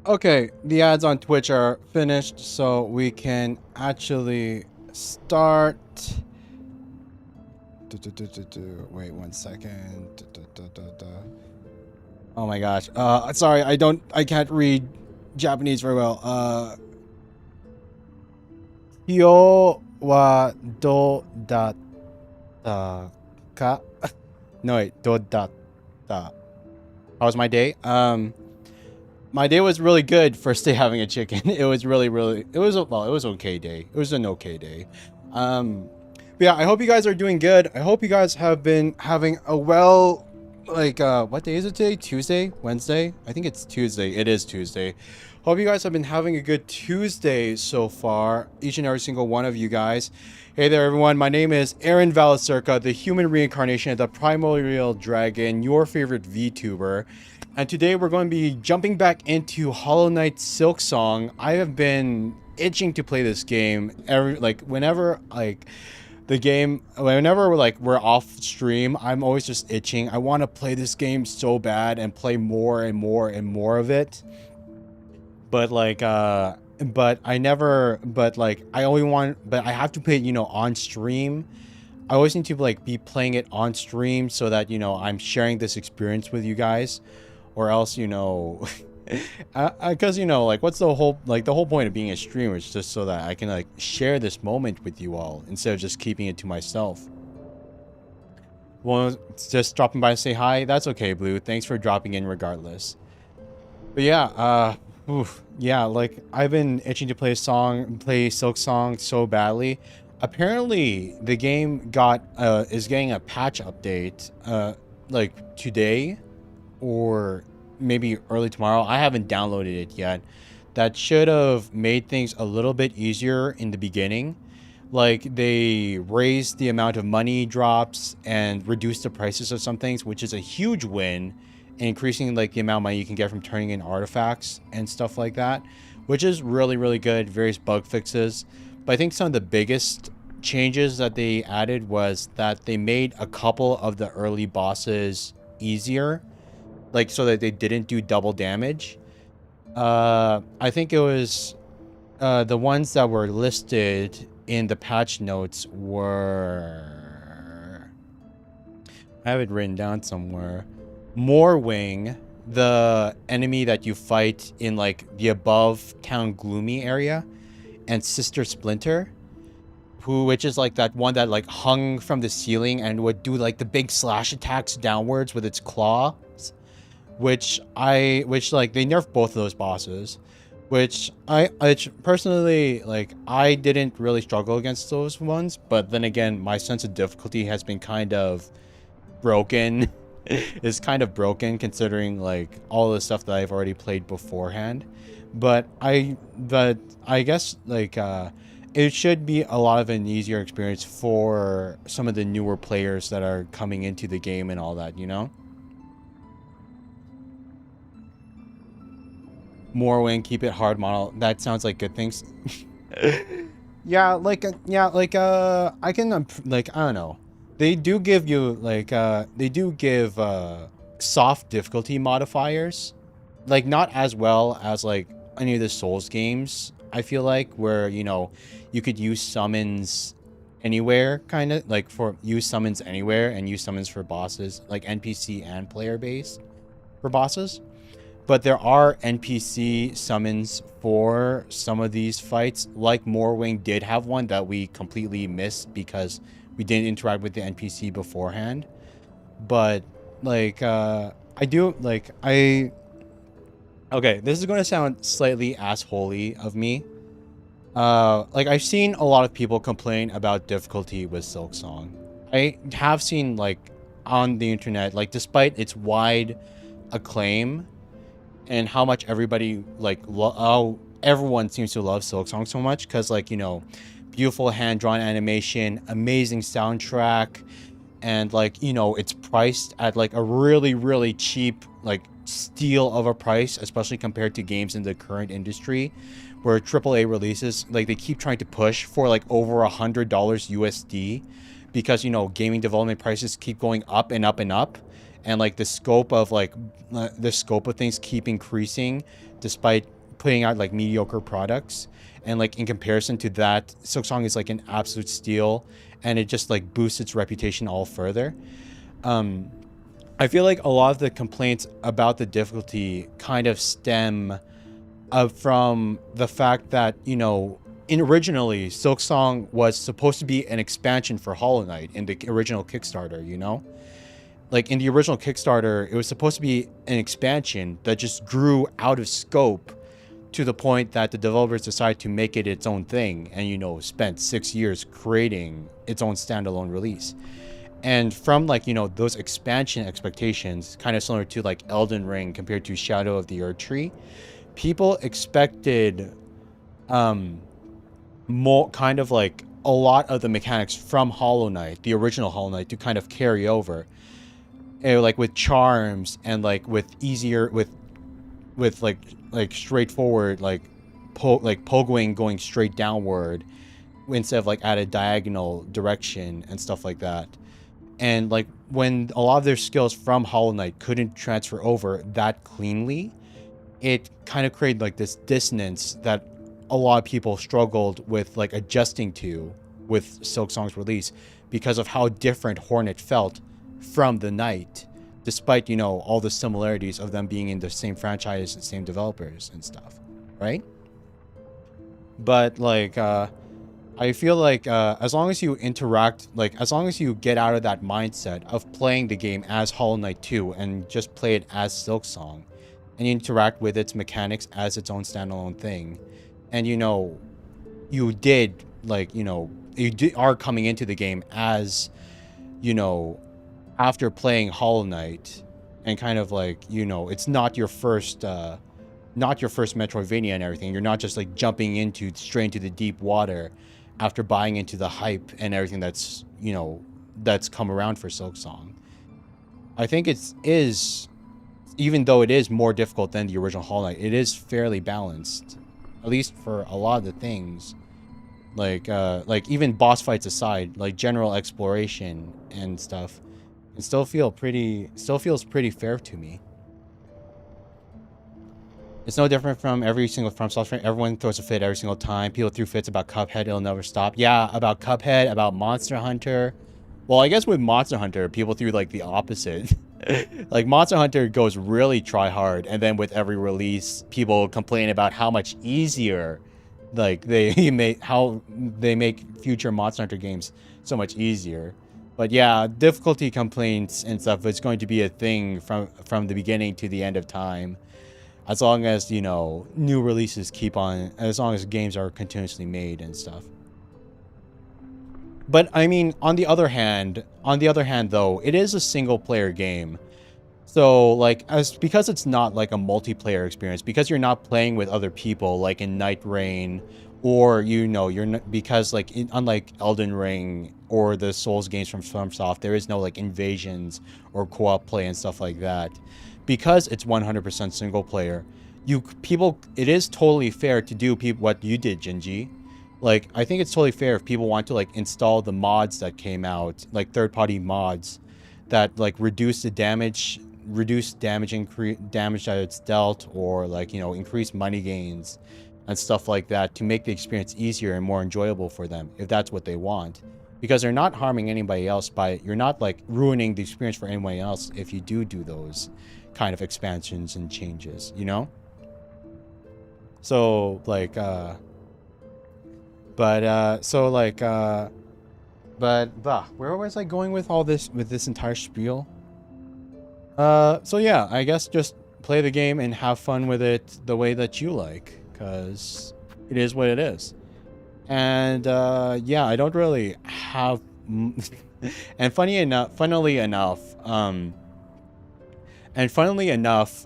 Okay, the ads on Twitch are finished, so we can actually start. Wait 1 second. Oh my gosh. Sorry, I can't read Japanese very well. Hyo wa do datta ka? No wait, do datta. How was my day? My day was really good. First day having a chicken. It was really, it was okay day. It was an okay day. But yeah, I hope you guys are doing good. I hope you guys have been having a what day is it today? Tuesday? Wednesday? I think it's Tuesday. It is Tuesday. Hope you guys have been having a good Tuesday so far. Each and every single one of you guys. Hey there, everyone. My name is Aaron Valacirca, the human reincarnation of the primordial dragon, your favorite VTuber. And today we're going to be jumping back into Hollow Knight Silksong. I have been itching to play this game whenever we're off stream, I'm always just itching. I want to play this game so bad and play more and more and more of it. But I have to play it, on stream. I always need to be playing it on stream so that, I'm sharing this experience with you guys. Or else, because what's the whole point of being a streamer is just so that I can share this moment with you all instead of just keeping it to myself. Well, just dropping by to say hi. That's okay, Blue. Thanks for dropping in regardless. But yeah, I've been itching to play Silksong so badly. Apparently, the game is getting a patch update today. Or maybe early tomorrow. I haven't downloaded it yet. That should have made things a little bit easier in the beginning. They raised the amount of money drops and reduced the prices of some things, which is a huge win, increasing the amount of money you can get from turning in artifacts and stuff like that, which is really, really good. Various bug fixes. But I think some of the biggest changes that they added was that they made a couple of the early bosses easier. So that they didn't do double damage. I think it was the ones that were listed in the patch notes were... I have it written down somewhere. Morwing, the enemy that you fight in the above town gloomy area, and Sister Splinter, which is like that one that like hung from the ceiling and would do like the big slash attacks downwards with its claws, which like they nerfed both of those bosses, which personally, like, I didn't really struggle against those ones, but then again, my sense of difficulty has been kind of broken. Is kind of broken considering like all the stuff that I've already played beforehand. But I guess like it should be a lot of an easier experience for some of the newer players that are coming into the game and all that, you know? Morrowind, keep it hard model. That sounds like good things. Yeah, I can like, I don't know. They do give you like they do give soft difficulty modifiers. Like not as well as like any of the Souls games, I feel like, where you know, you could use summons anywhere, kind of like for use summons anywhere and use summons for bosses, like NPC and player based for bosses. But there are NPC summons for some of these fights. Like Morrowind did have one that we completely missed because we didn't interact with the NPC beforehand. But like I do like I okay, this is going to sound slightly assholey of me. Like I've seen a lot of people complain about difficulty with Silksong. I have seen like on the internet, like despite its wide acclaim and how much everybody like how everyone seems to love Silksong so much, because like, you know, beautiful hand-drawn animation, amazing soundtrack, and like, you know, it's priced at like a really cheap, like steal of a price, especially compared to games in the current industry where AAA releases, like they keep trying to push for like over $100 USD, because, you know, gaming development prices keep going up and up and up, and like the scope of things keep increasing despite putting out like mediocre products. And like in comparison to that, Silksong is like an absolute steal, and it just like boosts its reputation all further. I feel like a lot of the complaints about the difficulty kind of stem from the fact that, you know, originally Silksong was supposed to be an expansion for Hollow Knight in the original Kickstarter, you know? Like in the original Kickstarter, it was supposed to be an expansion that just grew out of scope to the point that the developers decided to make it its own thing and, you know, spent 6 years creating its own standalone release. And from like, you know, those expansion expectations, kind of similar to like Elden Ring compared to Shadow of the Earth Tree, people expected more kind of like a lot of the mechanics from Hollow Knight, the original Hollow Knight, to kind of carry over. Like with charms and like with easier with like straightforward like pogoing going straight downward instead of like at a diagonal direction and stuff like that. And like when a lot of their skills from Hollow Knight couldn't transfer over that cleanly, it kind of created like this dissonance that a lot of people struggled with like adjusting to with Silksong's release, because of how different Hornet felt from the Knight, despite, you know, all the similarities of them being in the same franchise and same developers and stuff, right? But like I feel like as long as you interact, like as long as you get out of that mindset of playing the game as Hollow Knight 2 and just play it as Silksong, and you interact with its mechanics as its own standalone thing, and you know, you did like, you know, are coming into the game as, you know, after playing Hollow Knight, and kind of like, you know, it's not your first Metroidvania and everything. You're not just like jumping straight into the deep water after buying into the hype and everything that's, you know, that's come around for Silksong. I think it is, even though it is more difficult than the original Hollow Knight, it is fairly balanced, at least for a lot of the things. Like even boss fights aside, like general exploration and stuff, it still feels pretty fair to me. It's no different from every single FromSoft. Everyone throws a fit every single time. People threw fits about Cuphead, it'll never stop. Yeah, about Cuphead, about Monster Hunter. Well, I guess with Monster Hunter, people threw like the opposite. Like Monster Hunter goes really try hard, and then with every release, people complain about how much easier like they make how they make future Monster Hunter games so much easier. But yeah, difficulty complaints and stuff is going to be a thing from the beginning to the end of time, as long as, you know, new releases keep on, as long as games are continuously made and stuff. But I mean, on the other hand though, it is a single player game. So like, because it's not like a multiplayer experience, because you're not playing with other people like in Night Rain, or, you know, you're not, because like unlike Elden Ring or the Souls games from FromSoft, there is no like invasions or co-op play and stuff like that. Because it's 100% single player, it is totally fair to do what you did, Jinji. Like, I think it's totally fair if people want to like install the mods that came out, like third-party mods that like reduce damage damage that it's dealt, or like, you know, increase money gains and stuff like that, to make the experience easier and more enjoyable for them, if that's what they want. Because they're not harming anybody else you're not like ruining the experience for anyone else if you do those kind of expansions and changes, you know? So like where was I going with all this, with this entire spiel? So yeah, I guess just play the game and have fun with it the way that you like, because it is what it is. And yeah, I don't really have and funnily enough,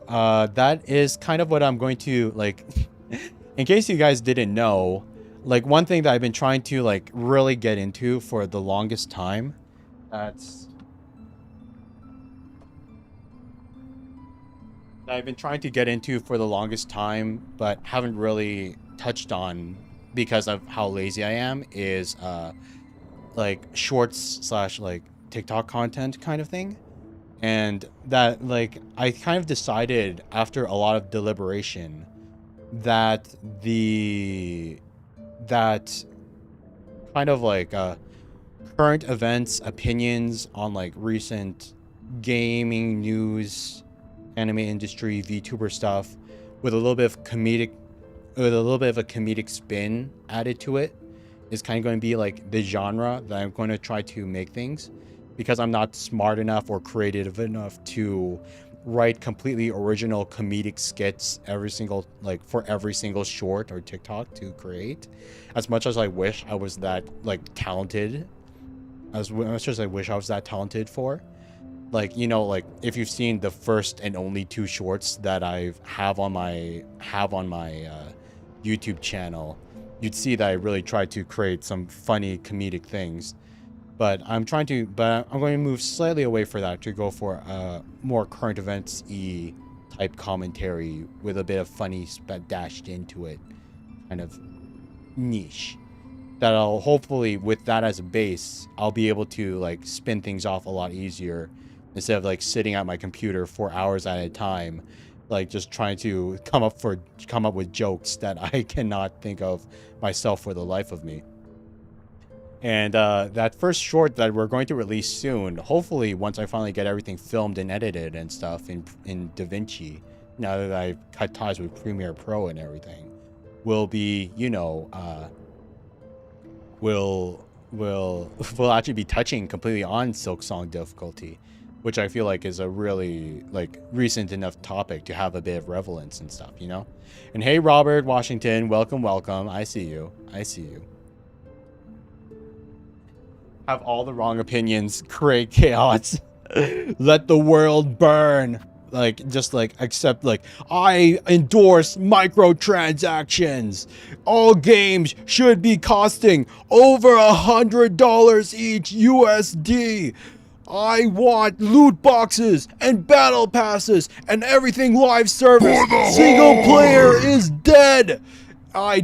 that is kind of what I'm going to like in case you guys didn't know, like one thing that I've been trying to like really get into for the longest time, that I've been trying to get into for the longest time, but haven't really touched on because of how lazy I am, is like shorts / like TikTok content kind of thing. And that, like, I kind of decided after a lot of deliberation that that kind of like current events, opinions on like recent gaming news, anime industry, VTuber stuff, with a little bit of a comedic spin added to it, is kind of going to be like the genre that I'm going to try to make things, because I'm not smart enough or creative enough to write completely original comedic skits for every single short or TikTok to create. As much as I wish I was that like talented, as much as I wish I was that talented for, like, you know, like if you've seen the first and only 2 shorts that I have on my YouTube channel, you'd see that I really tried to create some funny comedic things. But I'm going to move slightly away from that to go for a more current events-y type commentary with a bit of funny dashed into it, kind of niche. That I'll hopefully, with that as a base, I'll be able to like spin things off a lot easier, instead of like sitting at my computer for hours at a time, like just trying to come up with jokes that I cannot think of myself for the life of me. And that first short that we're going to release soon, hopefully once I finally get everything filmed and edited and stuff in DaVinci, now that I've cut ties with Premiere Pro and everything, will be, you know, will actually be touching completely on Silksong difficulty, which I feel like is a really like recent enough topic to have a bit of relevance and stuff, you know? And hey, Robert Washington, welcome. I see you. Have all the wrong opinions, create chaos, let the world burn. Like, just like, accept, like, I endorse microtransactions. All games should be costing over $100 each USD. I want loot boxes and battle passes and everything live service. Single player is dead. I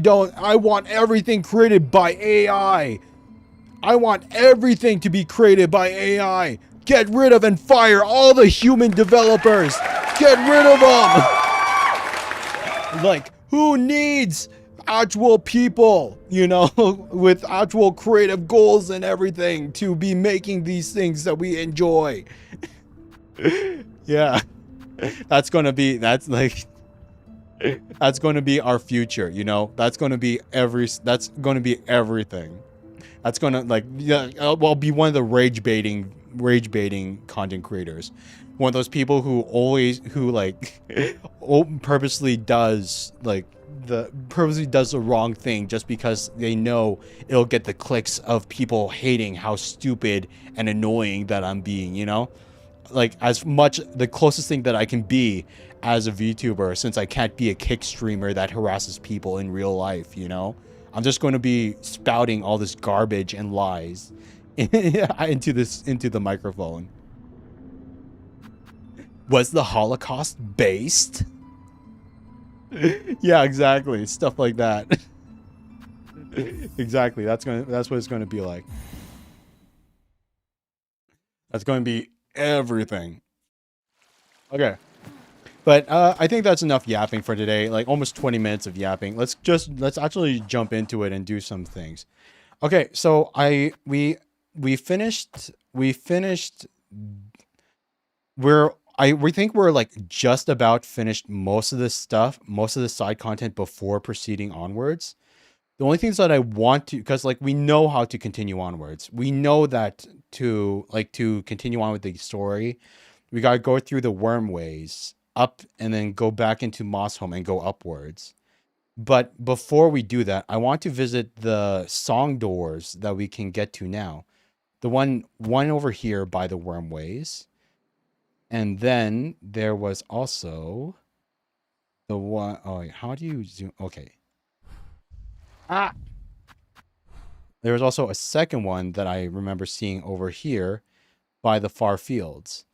want everything created by AI. I want everything to be created by AI. Get rid of and fire all the human developers. Get rid of them. Like, who needs actual people, you know, with actual creative goals and everything to be making these things that we enjoy? Yeah. That's like, That's going to be our future, you know? That's going to be everything. That's going to like, yeah, well, be one of the rage baiting content creators. One of those people who like purposely does the wrong thing just because they know it'll get the clicks of people hating how stupid and annoying that I'm being, you know? Like, as much the closest thing that I can be as a VTuber, since I can't be a kick streamer that harasses people in real life, you know? I'm just going to be spouting all this garbage and lies into the microphone. Was the Holocaust based? Yeah, exactly. Stuff like that. Exactly. That's what it's going to be like. That's going to be everything. Okay. But I think that's enough yapping for today. Like almost 20 minutes of yapping. Let's actually jump into it and do some things. Okay, so we finished we think we're like just about finished most of this stuff, most of the side content before proceeding onwards. The only things that I want to, because like we know how to continue onwards. We know that to continue on with the story, we gotta go through the wormways up and then go back into Mossholm and go upwards. But before we do that, I want to visit the song doors that we can get to now. The one over here by the wormways. And then there was also the one, oh wait, how do you zoom? Okay. Ah. There was also a second one that I remember seeing over here by the far fields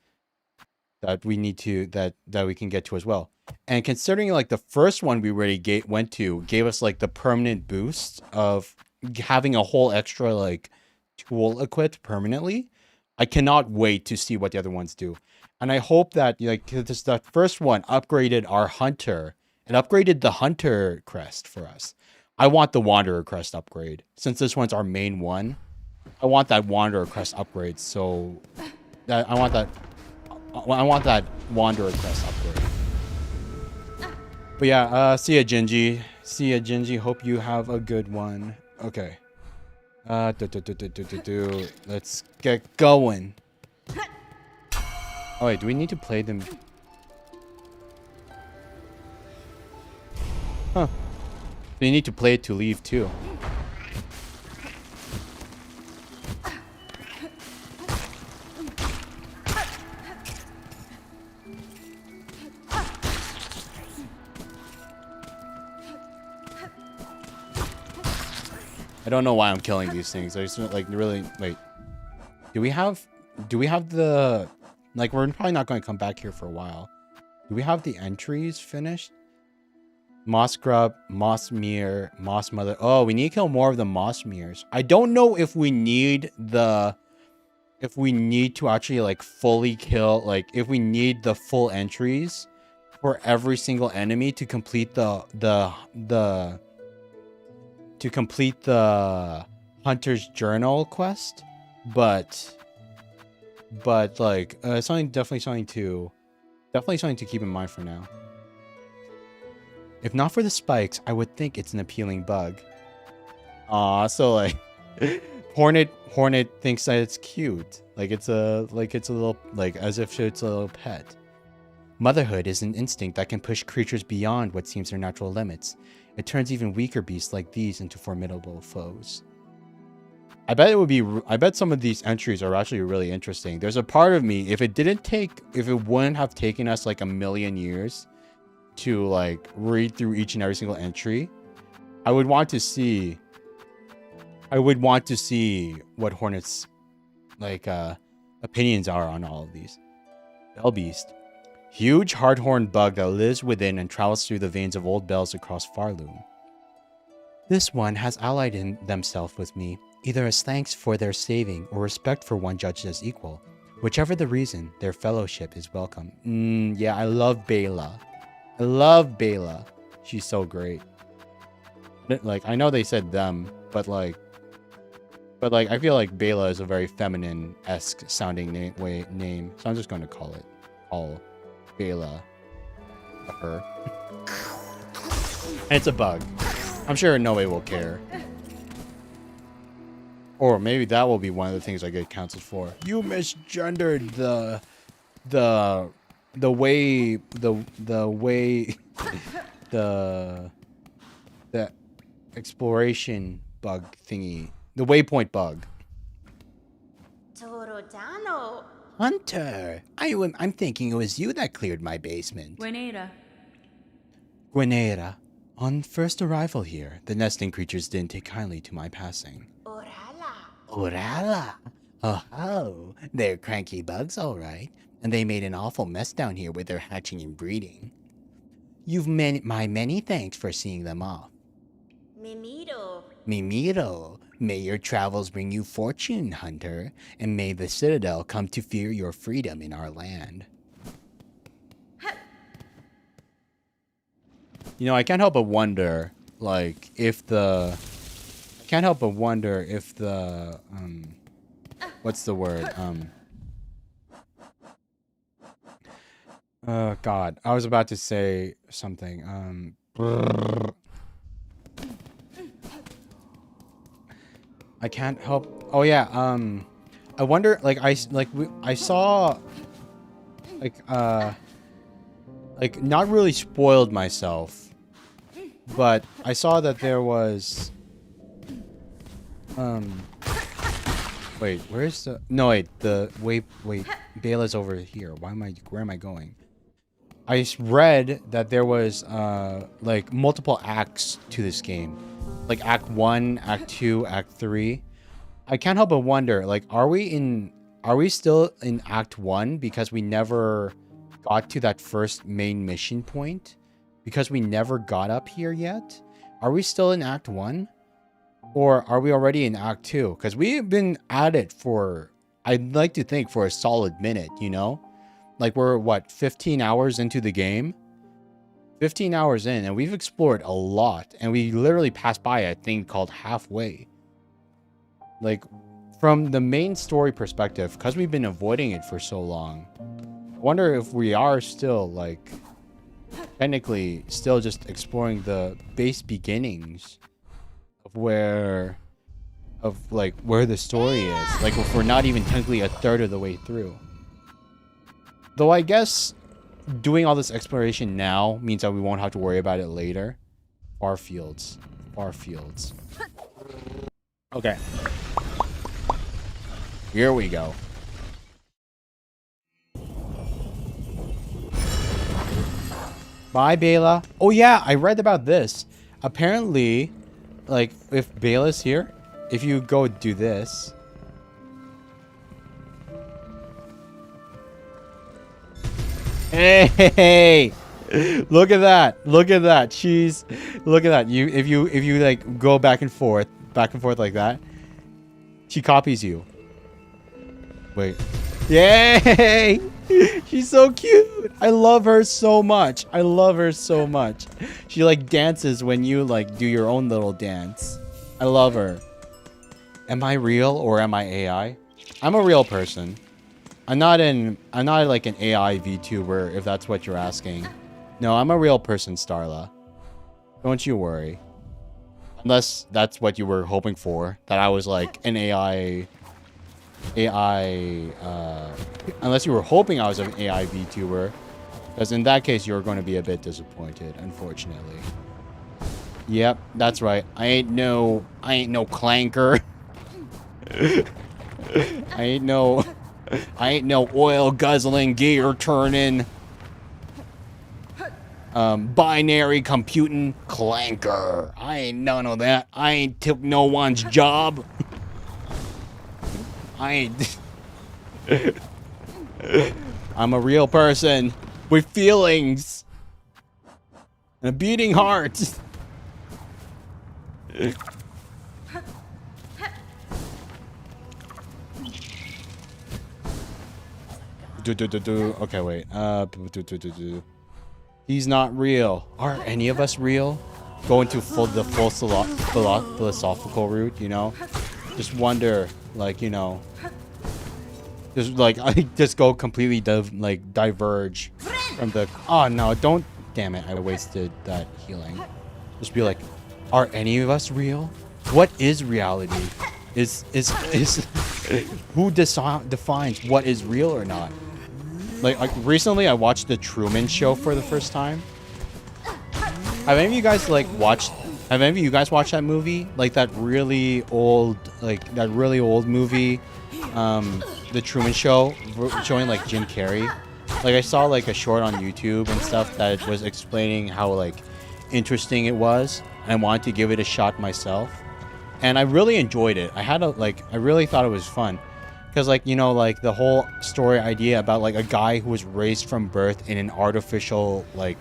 that we need to that we can get to as well. And considering like the first one we already went to gave us like the permanent boost of having a whole extra like tool equipped permanently, I cannot wait to see what the other ones do. And I hope that like this the first one upgraded our hunter and upgraded the hunter crest for us. I want the wanderer crest upgrade since this one's our main one. I want that wanderer crest upgrade, so that I want that wanderer crest upgrade. But yeah, see ya, Gingy. See ya, Gingy. Hope you have a good one. Okay. Let's get going. Oh wait, do we need to play them? Huh. So you need to play it to leave too. I don't know why I'm killing these things. I just like really wait. Do we have the like we're probably not going to come back here for a while. Do we have the entries finished? Moss Grub, Moss Mere, Moss Mother. Oh, we need to kill more of the Moss Meres. I don't know if we need to actually like fully kill, like if we need the full entries for every single enemy to complete the Hunter's Journal quest, but like definitely something to keep in mind for now. If not for the spikes, I would think it's an appealing bug. Aw, so like Hornet thinks that it's cute. Like it's a little, like as if it's a little pet. Motherhood is an instinct that can push creatures beyond what seems their natural limits. It turns even weaker beasts like these into formidable foes. I bet some of these entries are actually really interesting. There's a part of me, if it wouldn't have taken us like a million years to like read through each and every single entry, I would want to see what Hornet's like opinions are on all of these. Bellbeast. Huge hard-horned bug that lives within and travels through the veins of old bells across Farloom. This one has allied themselves with me, either as thanks for their saving or respect for one judged as equal. Whichever the reason, their fellowship is welcome. Yeah, I love Bela. I love Bela. She's so great. Like, I know they said them, but like, I feel like Bela is a very feminine-esque sounding name, so I'm just going to call Bela her. And it's a bug. I'm sure nobody will care. Or maybe that will be one of the things I get canceled for. You misgendered the way the exploration bug thingy. The waypoint bug. Hunter, I'm thinking it was you that cleared my basement. Gwenera. On first arrival here, the nesting creatures didn't take kindly to my passing. Orala. Oh, they're cranky bugs, all right. And they made an awful mess down here with their hatching and breeding. You've my many thanks for seeing them off. Mimiro. May your travels bring you fortune, Hunter, and may the Citadel come to fear your freedom in our land. You know, I can't help but wonder, like, if the... I can't help but wonder if the, what's the word? God, I was about to say something, I can't help... Oh, yeah, I wonder, like, I saw, like, not really spoiled myself, but I saw that there was, wait, where's the... No, wait, wait, Bela's over here. Where am I going? I read that there was, like, multiple acts to this game. Like, Act 1, Act 2, Act 3. I can't help but wonder, like, are we still in Act 1 because we never got to that first main mission point? Because we never got up here yet? Are we still in Act 1? Or are we already in Act 2? Because we've been at it for, I'd like to think, for a solid minute, you know? Like, we're, what, 15 hours into the game? 15 hours in, and we've explored a lot. And we literally passed by a thing called halfway. Like, from the main story perspective, because we've been avoiding it for so long, I wonder if we are still, like, technically still just exploring the base beginnings of where the story is. Like, if we're not even technically a third of the way through. Though I guess doing all this exploration now means that we won't have to worry about it later. Far fields. Okay. Here we go. Bye, Bela. Oh yeah, I read about this. Apparently, like, if Bela's here, if you go do this... Hey! Look at that! Look at that! She's... Look at that. If you like go back and forth like that, she copies you. Wait. Yay! She's so cute. I love her so much. She like dances when you like do your own little dance. I love her. Am I real or am I AI? I'm a real person. I'm not like an AI VTuber, if that's what you're asking. No, I'm a real person, Starla. Don't you worry. Unless that's what you were hoping for, that I was like an AI, unless you were hoping I was an AI VTuber, because in that case you're going to be a bit disappointed, unfortunately. Yep, that's right. I ain't no clanker. I ain't no oil guzzling, gear turning, binary computing clanker. I ain't none of that. I ain't took no one's job. I'm a real person with feelings and a beating heart. Okay, wait. He's not real. Are any of us real? Go into the full philosophical route, you know? Just wonder, like, you know, just like I just go completely diverge from the... Oh no, don't... Damn it, I wasted that healing. Just be like, are any of us real? What is reality? Is who defines what is real or not? Like recently I watched the Truman Show for the first time. Have any of you guys have any of you guys watched that movie? Like that really old movie, The Truman Show, showing like Jim Carrey. Like I saw like a short on YouTube and stuff that was explaining how like interesting it was, and I wanted to give it a shot myself. And I really enjoyed it. I really thought it was fun. Because, like, you know, like, the whole story idea about, like, a guy who was raised from birth in an artificial, like,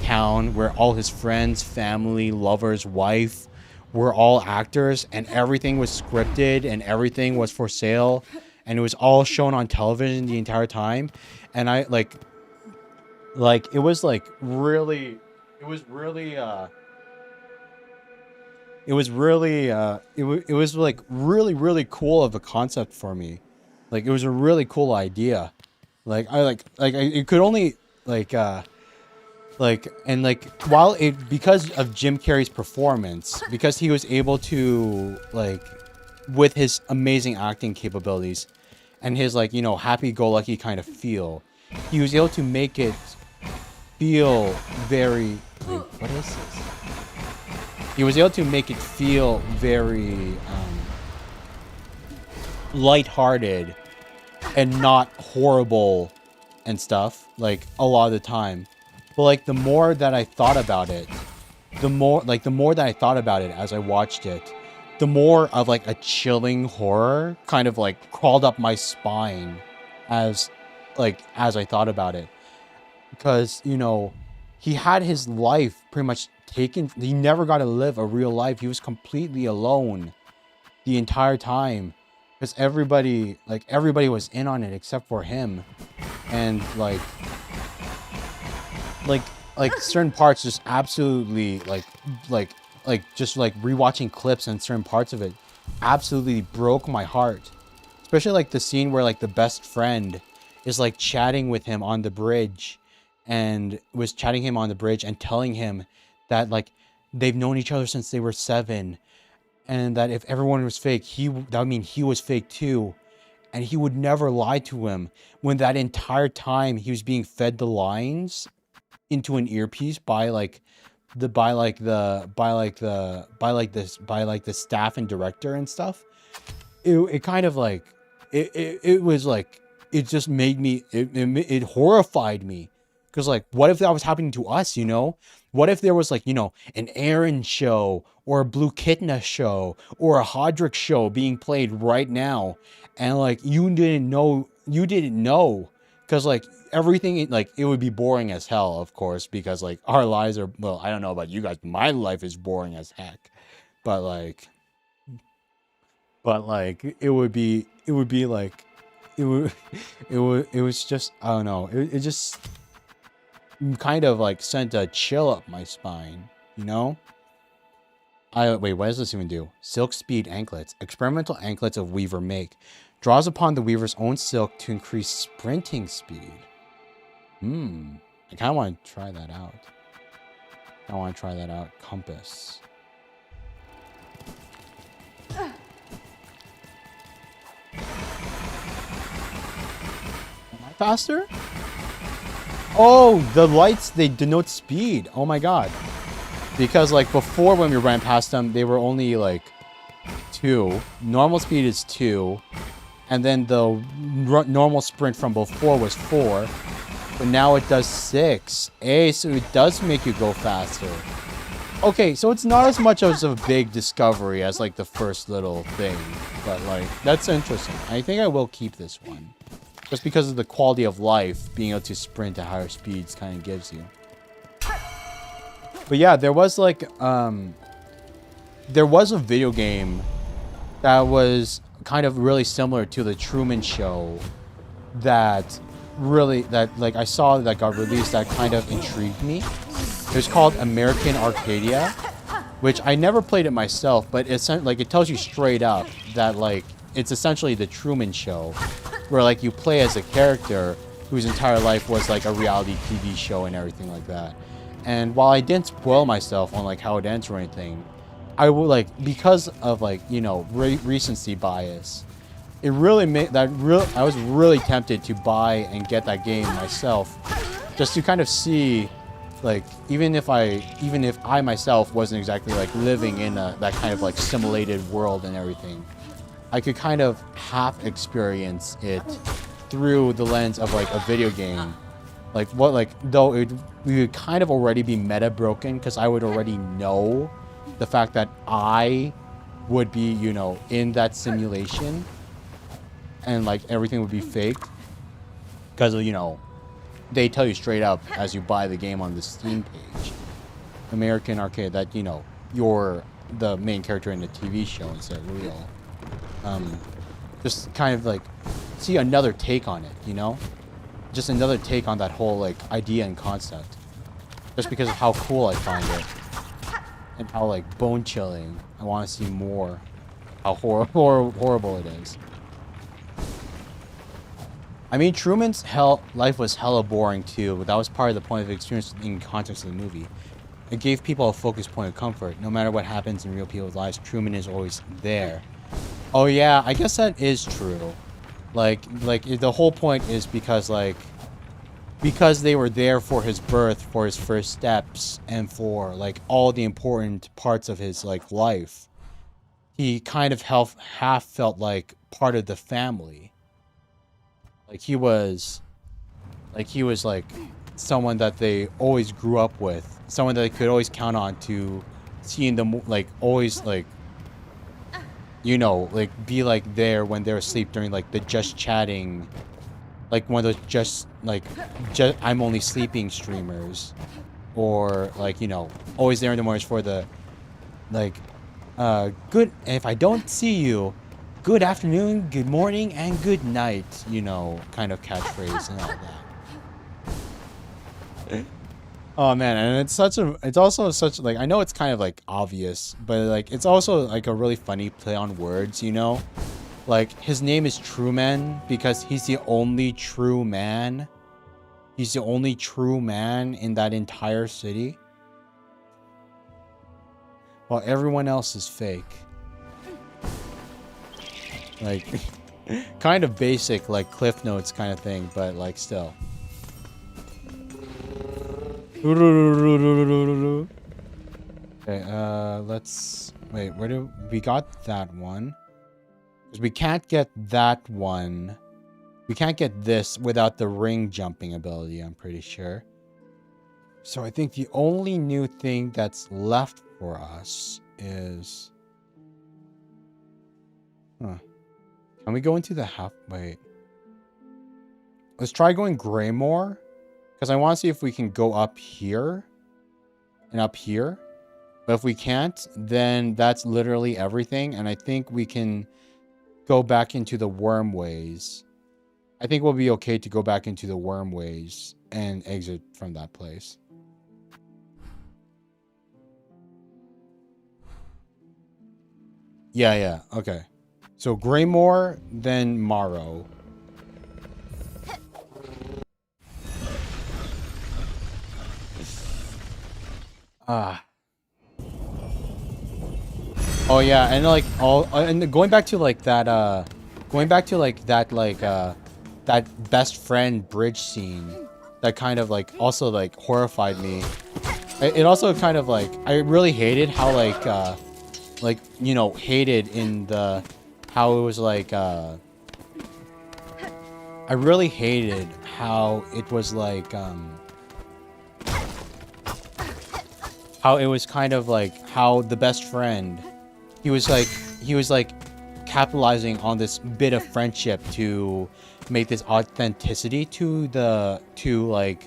town where all his friends, family, lovers, wife were all actors, and everything was scripted and everything was for sale, and it was all shown on television the entire time. And I, it was, like, really, it was like really cool of a concept for me. Like it was a really cool idea. It could only while it, because of Jim Carrey's performance, because he was able to, like, with his amazing acting capabilities and his, like, you know, happy-go-lucky kind of feel, he was able to make it feel very, wait, what is this? He was able to make it feel very lighthearted and not horrible and stuff, like, a lot of the time. But, like, the more that I thought about it as I watched it, the more of, like, a chilling horror kind of, like, crawled up my spine as I thought about it. Because, you know, he had his life pretty much taken. He never got to live a real life. He was completely alone the entire time, because everybody was in on it except for him. And like certain parts just absolutely just like rewatching clips and certain parts of it absolutely broke my heart. Especially like the scene where like the best friend is like chatting with him on the bridge, and telling him that like they've known each other since they were 7, and that if everyone was fake, that would mean he was fake too, and he would never lie to him, when that entire time he was being fed the lines into an earpiece by the staff and director and stuff. It kind of like it was like, it just made me, it horrified me. Because, like, what if that was happening to us, you know? What if there was, like, you know, an Aaron show, or a Blue Kitna show, or a Hodrick show being played right now, and, like, you didn't know, because, like, everything, like, it would be boring as hell, of course, because, like, our lives are, well, I don't know about you guys, but my life is boring as heck. But, like, it would be, like, it was just, I don't know, it just kind of like sent a chill up my spine, you know? Wait, what does this even do? Silk speed anklets. Experimental anklets of weaver make. Draws upon the weaver's own silk to increase sprinting speed. I kind of want to try that out. Compass. Am I faster? Oh, the lights, they denote speed. Oh my god. Because, like, before when we ran past them, they were only, like, 2. Normal speed is 2. And then the normal sprint from before was 4. But now it does 6. So it does make you go faster. Okay, so it's not as much as a big discovery as, like, the first little thing. But, like, that's interesting. I think I will keep this one. Just because of the quality of life, being able to sprint at higher speeds kind of gives you. But yeah, there was like, there was a video game that was kind of really similar to the Truman Show that I saw that got released that kind of intrigued me. It was called American Arcadia, which I never played it myself, but it's like, it tells you straight up that like it's essentially the Truman Show, where like you play as a character whose entire life was like a reality TV show and everything like that. And while I didn't spoil myself on like how it ends or anything, I would like, because of like, you know, recency bias, it really made that real. I was really tempted to buy and get that game myself, just to kind of see, like, even if I myself wasn't exactly like living in that kind of like simulated world and everything, I could kind of half experience it through the lens of like a video game. Like what, like, though we would kind of already be meta broken, because I would already know the fact that I would be, you know, in that simulation, and like everything would be faked, because, you know, they tell you straight up as you buy the game on the Steam page, American Arcade, that, you know, you're the main character in the TV show instead of real. Just kind of like see another take on it, you know? Just another take on that whole like idea and concept. Just because of how cool I find it. And how like bone chilling. I want to see more. How horrible it is. I mean, Truman's life was hella boring too, but that was part of the point of the experience in context of the movie. It gave people a focus point of comfort. No matter what happens in real people's lives, Truman is always there. Oh yeah, I guess that is true. Like the whole point is because they were there for his birth, for his first steps, and for like all the important parts of his like life. He kind of half felt like part of the family. Like he was like someone that they always grew up with, someone that they could always count on to seeing them, like always, like, you know, like be like there when they're asleep during like the just chatting, like one of those just I'm only sleeping streamers, or like, you know, always there in the mornings for the like good, if I don't see you, good afternoon, good morning, and good night, you know, kind of catchphrase and all that. Oh man, and it's also such like, I know it's kind of like obvious, but like it's also like a really funny play on words, you know? Like his name is Truman because he's the only true man. He's the only true man in that entire city. While everyone else is fake. Like kind of basic, like Cliff Notes kind of thing, but like still. Okay, let's wait, where do we got that one? Because we can't get that one. We can't get this without the ring jumping ability, I'm pretty sure. So I think the only new thing that's left for us is... Huh. Can we go into the half... Wait. Let's try going Greymore. Because I want to see if we can go up here. And up here. But if we can't, then that's literally everything. And I think we can go back into the wormways. I think we'll be okay to go back into the wormways and exit from that place. Yeah, okay. So Greymore, then Morrow. Oh yeah, and like and going back to like that that best friend bridge scene that kind of like also like horrified me. It also kind of like, I really hated how like, you know, hated in the how it was like I really hated how it was like how it was kind of like how the best friend, he was like capitalizing on this bit of friendship to make this authenticity to like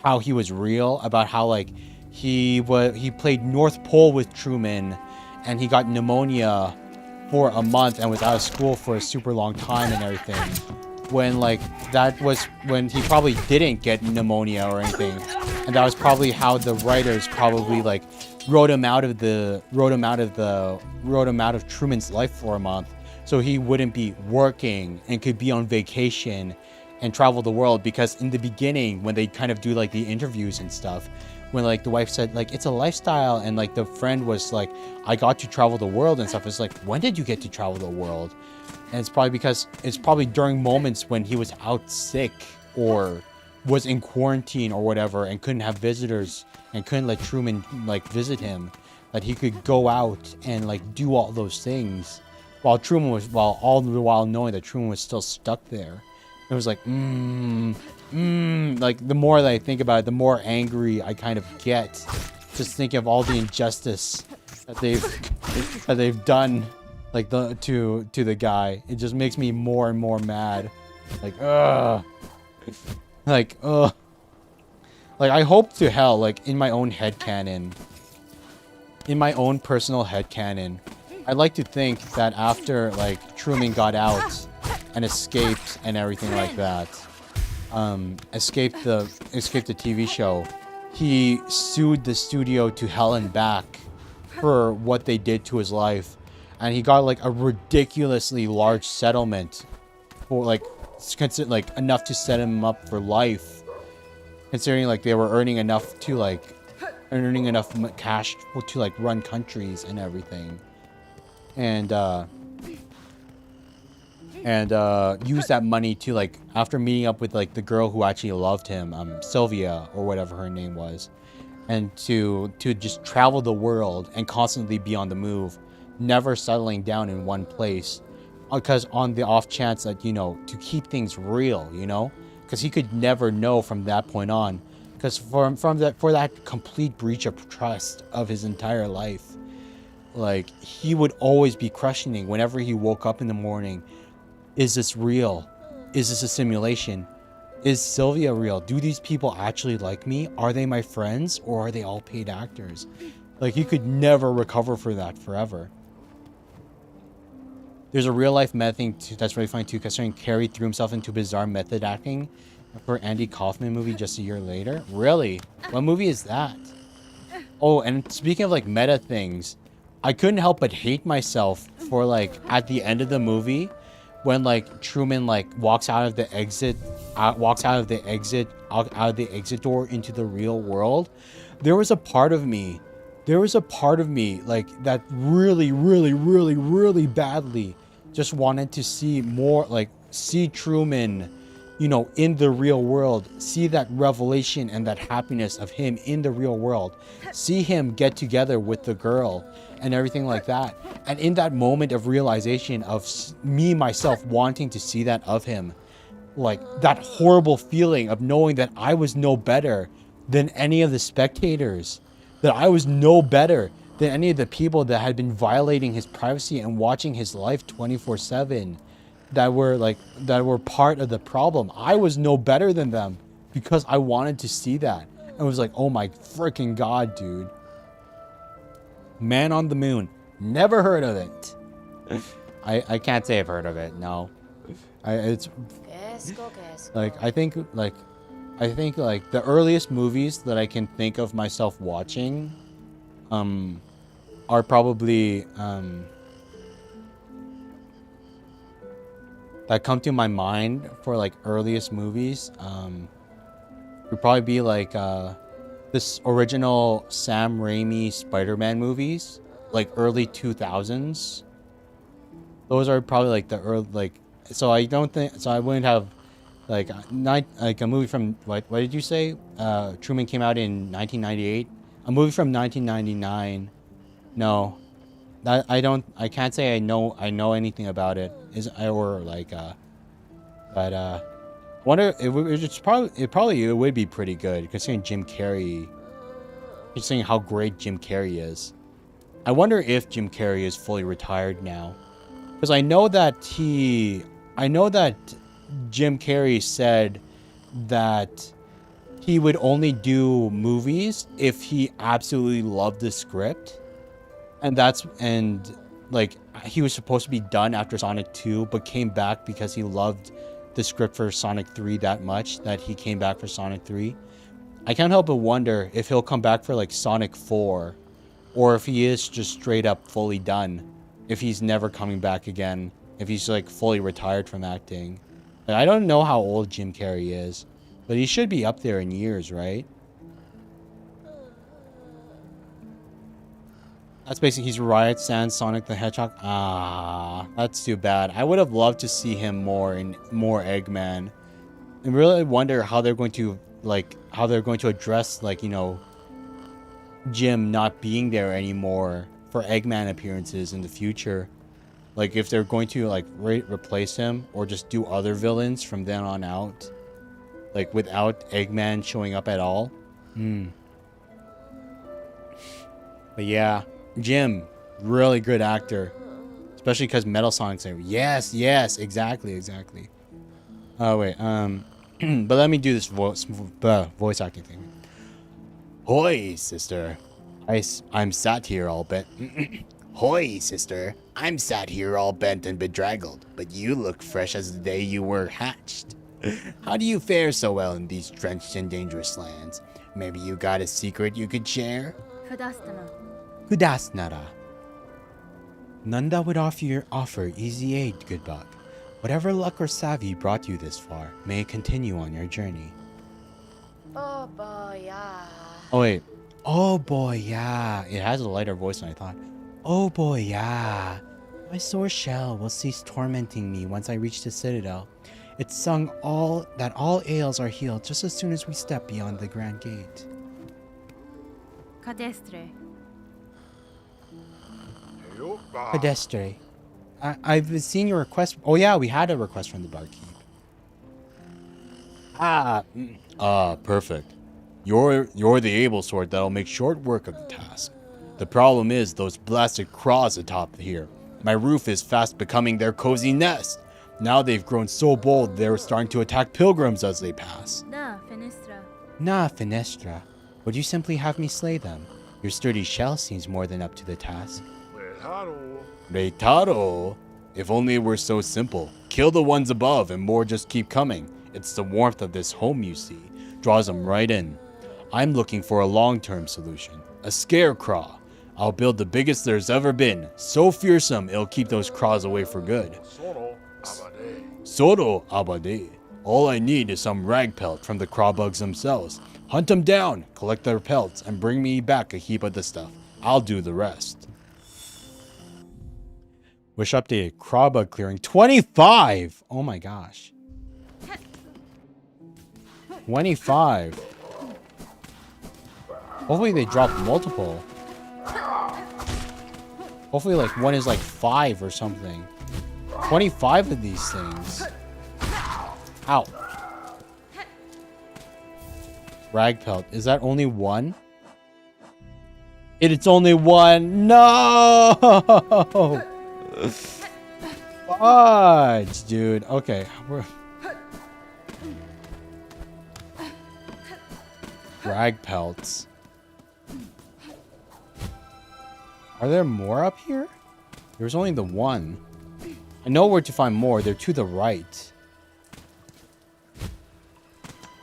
how he was real, about how like he played North Pole with Truman and he got pneumonia for a month and was out of school for a super long time and everything, when like that was when he probably didn't get pneumonia or anything, and that was probably how the writers probably like wrote him out of Truman's life for a month, so he wouldn't be working and could be on vacation and travel the world. Because in the beginning, when they kind of do like the interviews and stuff, when like the wife said like it's a lifestyle, and like the friend was like, I got to travel the world and stuff. It's like, when did you get to travel the world? And it's probably because it's probably during moments when he was out sick or was in quarantine or whatever and couldn't have visitors and couldn't let Truman like visit him, that he could go out and like do all those things while all the while knowing that Truman was still stuck there. It was like, like the more that I think about it, the more angry I kind of get, just thinking of all the injustice that they've done, like to the guy. It just makes me more and more mad. Like, like I hope to hell, like in my own headcanon, in my own personal headcanon, I'd like to think that after like Truman got out and escaped and everything like that, escaped the TV show, he sued the studio to hell and back for what they did to his life, and he got like a ridiculously large settlement for like enough to set him up for life, considering like they were earning enough cash to like run countries and everything, and use that money to like, after meeting up with like the girl who actually loved him, Sylvia or whatever her name was, and to just travel the world and constantly be on the move, never settling down in one place, because on the off chance that, you know, to keep things real, you know, because he could never know from that point on, because for that complete breach of trust of his entire life, like he would always be questioning whenever he woke up in the morning, is this real? Is this a simulation? Is Sylvia real? Do these people actually like me? Are they my friends, or are they all paid actors? Like, he could never recover for that forever. There's a real life method thing that's really funny too, considering Carey threw himself into bizarre method acting for Andy Kaufman movie just a year later. Really? What movie is that? Oh, and speaking of like meta things, I couldn't help but hate myself for like at the end of the movie, when like Truman like walks out of the exit door into the real world. There was a part of me like that really badly just wanted to see more, like see Truman, you know, in the real world, see that revelation and that happiness of him in the real world, see him get together with the girl and everything like that. And in that moment of realization of me, myself, wanting to see that of him, like that horrible feeling of knowing that I was no better than any of the spectators, that I was no better than any of the people that had been violating his privacy and watching his life 24/7, that were part of the problem. I was no better than them because I wanted to see that. I was like, oh my freaking God, dude. Man on the Moon. Never heard of it. I can't say I've heard of it. No. It's like, I think like the earliest movies that I can think of myself watching are probably that come to my mind for like earliest movies would probably be like this original Sam Raimi Spider-Man movies, like early 2000s. Those are probably like the early, like, so I wouldn't have like a movie from what did you say? Truman came out in 1998. A movie from 1999. No, I can't say I know anything about it. Wonder it would be pretty good considering Jim Carrey. Considering how great Jim Carrey is. I wonder if Jim Carrey is fully retired now, because I know that Jim Carrey said that he would only do movies if he absolutely loved the script, and like he was supposed to be done after Sonic 2, but came back because he loved the script for Sonic 3 that much that he came back for Sonic 3. I can't help but wonder if he'll come back for like Sonic 4, or if he is just straight up fully done, if he's never coming back again, if he's like fully retired from acting. Like, I don't know how old Jim Carrey is, but he should be up there in years, right? That's basically he's Riot Sans Sonic the Hedgehog. Ah, that's too bad. I would have loved to see him more in more Eggman. I really wonder how they're going to address like, you know, Jim not being there anymore for Eggman appearances in the future. Like if they're going to like replace him or just do other villains from then on out, like without Eggman showing up at all. But yeah, Jim, really good actor, especially because Metal Sonic's there. Yes, exactly. Oh wait, but let me do this voice acting thing. Hoy, sister. I'm sat here all bent. Hoy, sister. I'm sat here all bent and bedraggled, but you look fresh as the day you were hatched. How do you fare so well in these drenched and dangerous lands? Maybe you got a secret you could share? Kudasnara. None that would offer easy aid, good buck. Whatever luck or savvy brought you this far, may it continue on your journey. Oh boy, yeah. Oh wait. Oh boy, yeah. It has a lighter voice than I thought. Oh boy, yeah. My sore shell will cease tormenting me once I reach the citadel. It's sung that all ails are healed just as soon as we step beyond the grand gate. Cadestre. Pedestre. I've seen your request. Oh yeah, we had a request from the barkeep. Perfect. You're the able sort that'll make short work of the task. The problem is those blasted craws atop here. My roof is fast becoming their cozy nest. Now they've grown so bold they're starting to attack pilgrims as they pass. Na Finestra. Would you simply have me slay them? Your sturdy shell seems more than up to the task. Reitaro. If only it were so simple. Kill the ones above and more just keep coming. It's the warmth of this home, you see. Draws them right in. I'm looking for a long-term solution. A scarecraw. I'll build the biggest there's ever been. So fearsome, it'll keep those craws away for good. Soro abade. All I need is some rag pelt from the craw bugs themselves. Hunt them down, collect their pelts, and bring me back a heap of the stuff. I'll do the rest. Wish updated. Craw bug clearing 25. Oh my gosh. 25. Hopefully they drop multiple. Hopefully like one is like 5 or something. 25 of these things. Ow. Rag pelt. Is that only one? It's only one. No! Fudge, dude. Okay. Rag pelts. Are there more up here? There's only the one. I know where to find more. They're to the right.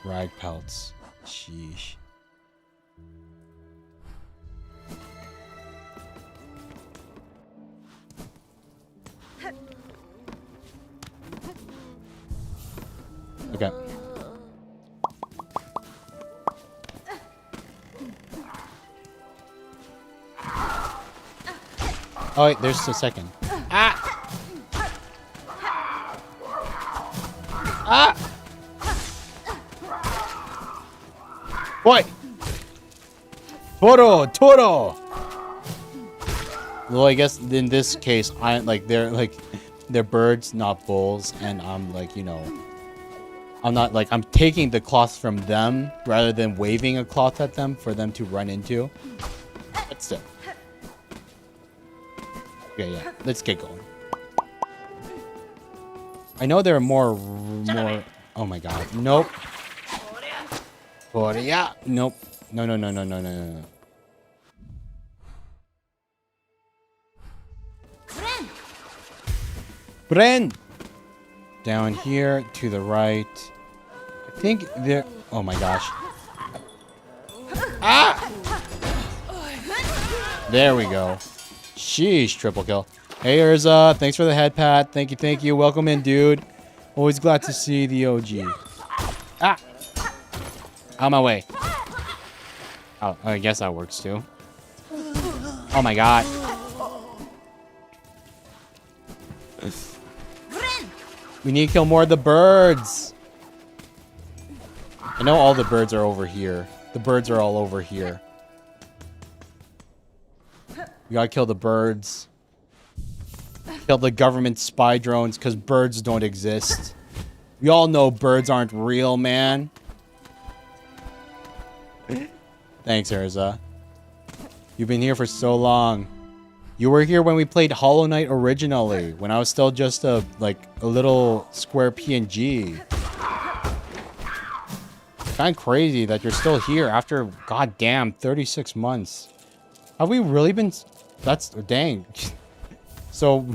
Rag pelts. Sheesh. Okay. Oh wait, there's the second. Ah! Ah! Boy! Toro! Well, I guess in this case, they're birds, not bulls, and I'm like, you know, I'm taking the cloth from them rather than waving a cloth at them for them to run into. But still. Okay, yeah, let's get going. I know there are more. Oh my god, nope. Korea, nope. No. Bren! Down here to the right. I think there. Oh my gosh. Ah! There we go. Sheesh, triple kill. Hey, Urza, thanks for the head pat. Thank you. Welcome in, dude. Always glad to see the OG. Ah! Out my way. Oh, I guess that works too. Oh my god. We need to kill more of the birds. I know all the birds are over here. The birds are all over here. We gotta kill the birds. Kill the government spy drones because birds don't exist. We all know birds aren't real, man. Thanks, Erza. You've been here for so long. You were here when we played Hollow Knight originally, when I was still just a little square PNG. Kind of crazy that you're still here after, goddamn, 36 months. Have we really been... That's... Dang. So...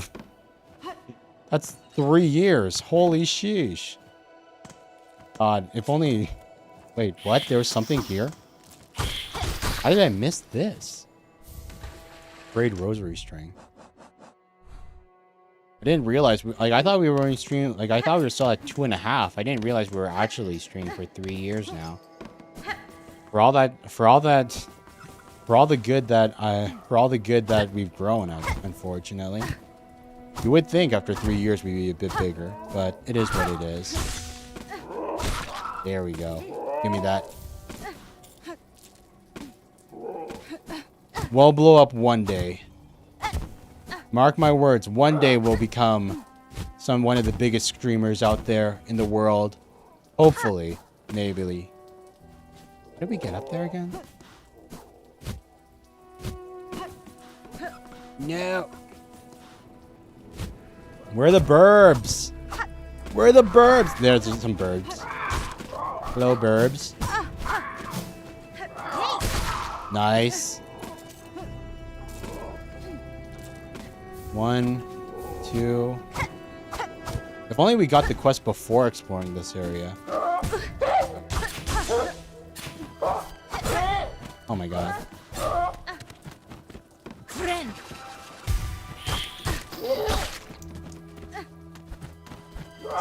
That's 3 years. Holy sheesh. God, if only... Wait, what? There was something here? How did I miss this? Braid rosary string. I didn't realize... I thought we were only streaming... I thought we were still at 2.5. I didn't realize we were actually streaming for 3 years now. For all the good that we've grown, unfortunately. You would think after 3 years we'd be a bit bigger, but it is what it is. There we go. Give me that. We'll blow up one day. Mark my words, one day we'll become one of the biggest streamers out there in the world. Hopefully. Maybe. How did we get up there again? No. Where are the burbs? Where are the burbs? There's some burbs. Hello, burbs. Nice. 1, 2. If only we got the quest before exploring this area. Oh my god.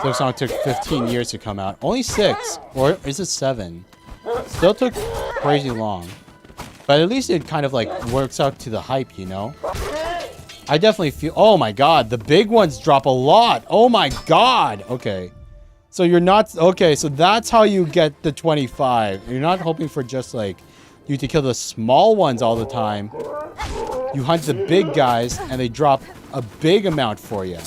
Silksong took 15 years to come out. Only 6. Or is it 7? Still took crazy long. But at least it kind of works out to the hype, you know? I definitely feel... Oh my god, the big ones drop a lot. Oh my god. Okay. So you're not... Okay, so that's how you get the 25. You're not hoping for just you to kill the small ones all the time. You hunt the big guys and they drop a big amount for you.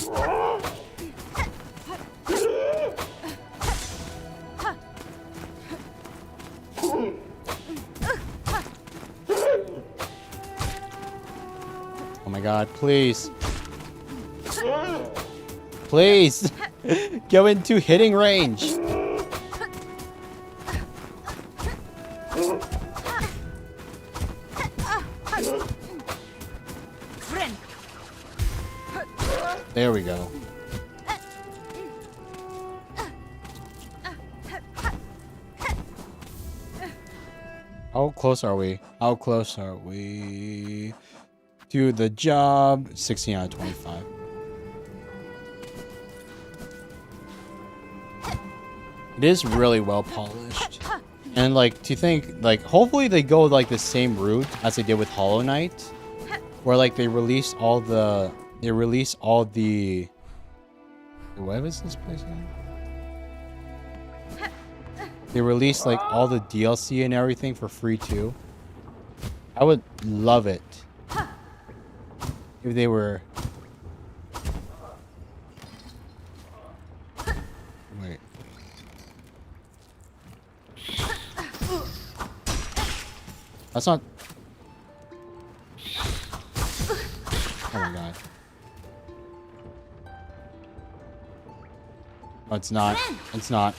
Oh my god, please. Please. Go into hitting range. There we go. How close are we? How close are we to the job? 16 out of 25. It is really well polished. And to think, hopefully they go the same route as they did with Hollow Knight. Where they release all the... What was this place again? They release all the DLC and everything for free too. I would love it if they were... Wait. That's not... Oh my god. Oh, it's not. It's not.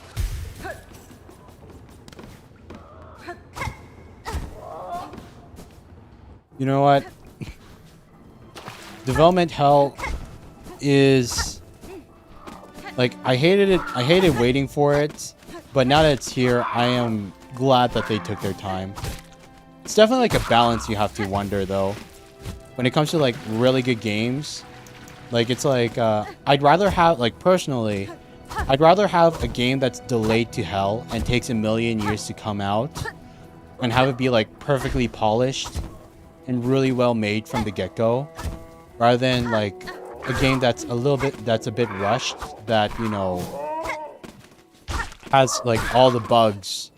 You know what? Development hell is... I hated it. I hated waiting for it. But now that it's here, I am glad that they took their time. It's definitely a balance you have to wonder, though. When it comes to, really good games. It's I'd rather have, personally... I'd rather have a game that's delayed to hell and takes a million years to come out. And have it be, perfectly polished. and really well made from the get-go, rather than like a game that's a bit rushed, that, you know, has like all the bugs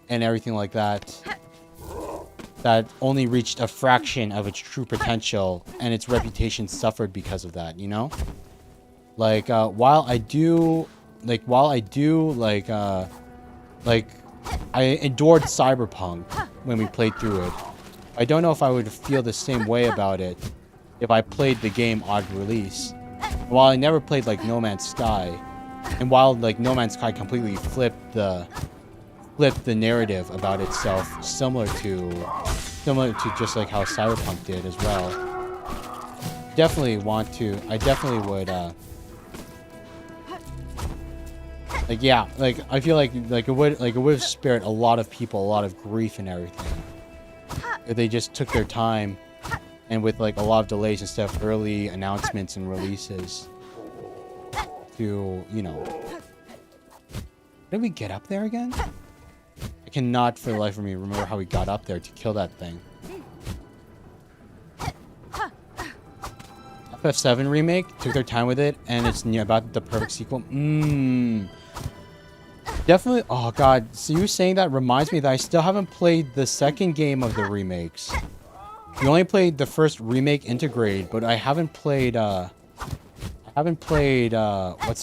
and everything like that, that only reached a fraction of its true potential, and its reputation suffered because of that, you know? Like, while I endured Cyberpunk when we played through it, I don't know if I would feel the same way about it if I played the game on release. While I never played, like, No Man's Sky, and while, like, No Man's Sky completely flipped the narrative about itself, similar to just like how Cyberpunk did as well. I definitely would, like, yeah, like, I feel like it would have spared a lot of people a lot of grief and everything if they just took their time, and with like a lot of delays instead of early announcements and releases to, you know. Did we get up there again? I cannot for the life of me remember how we got up there to kill that thing. FF7 remake took their time with it, and it's about the perfect sequel. Definitely. Oh god, so you saying that reminds me that I still haven't played the second game of the remakes. We only played the first remake integrate, but I haven't played what's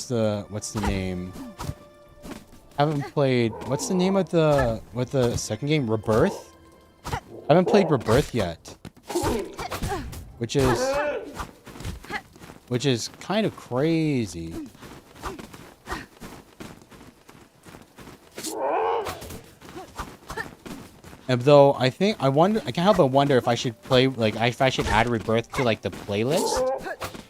the name? What's the name of the second game? Rebirth? I haven't played Rebirth yet. Which is kind of crazy. And though I can't help but wonder if I should play, like, if I should add Rebirth to like the playlist,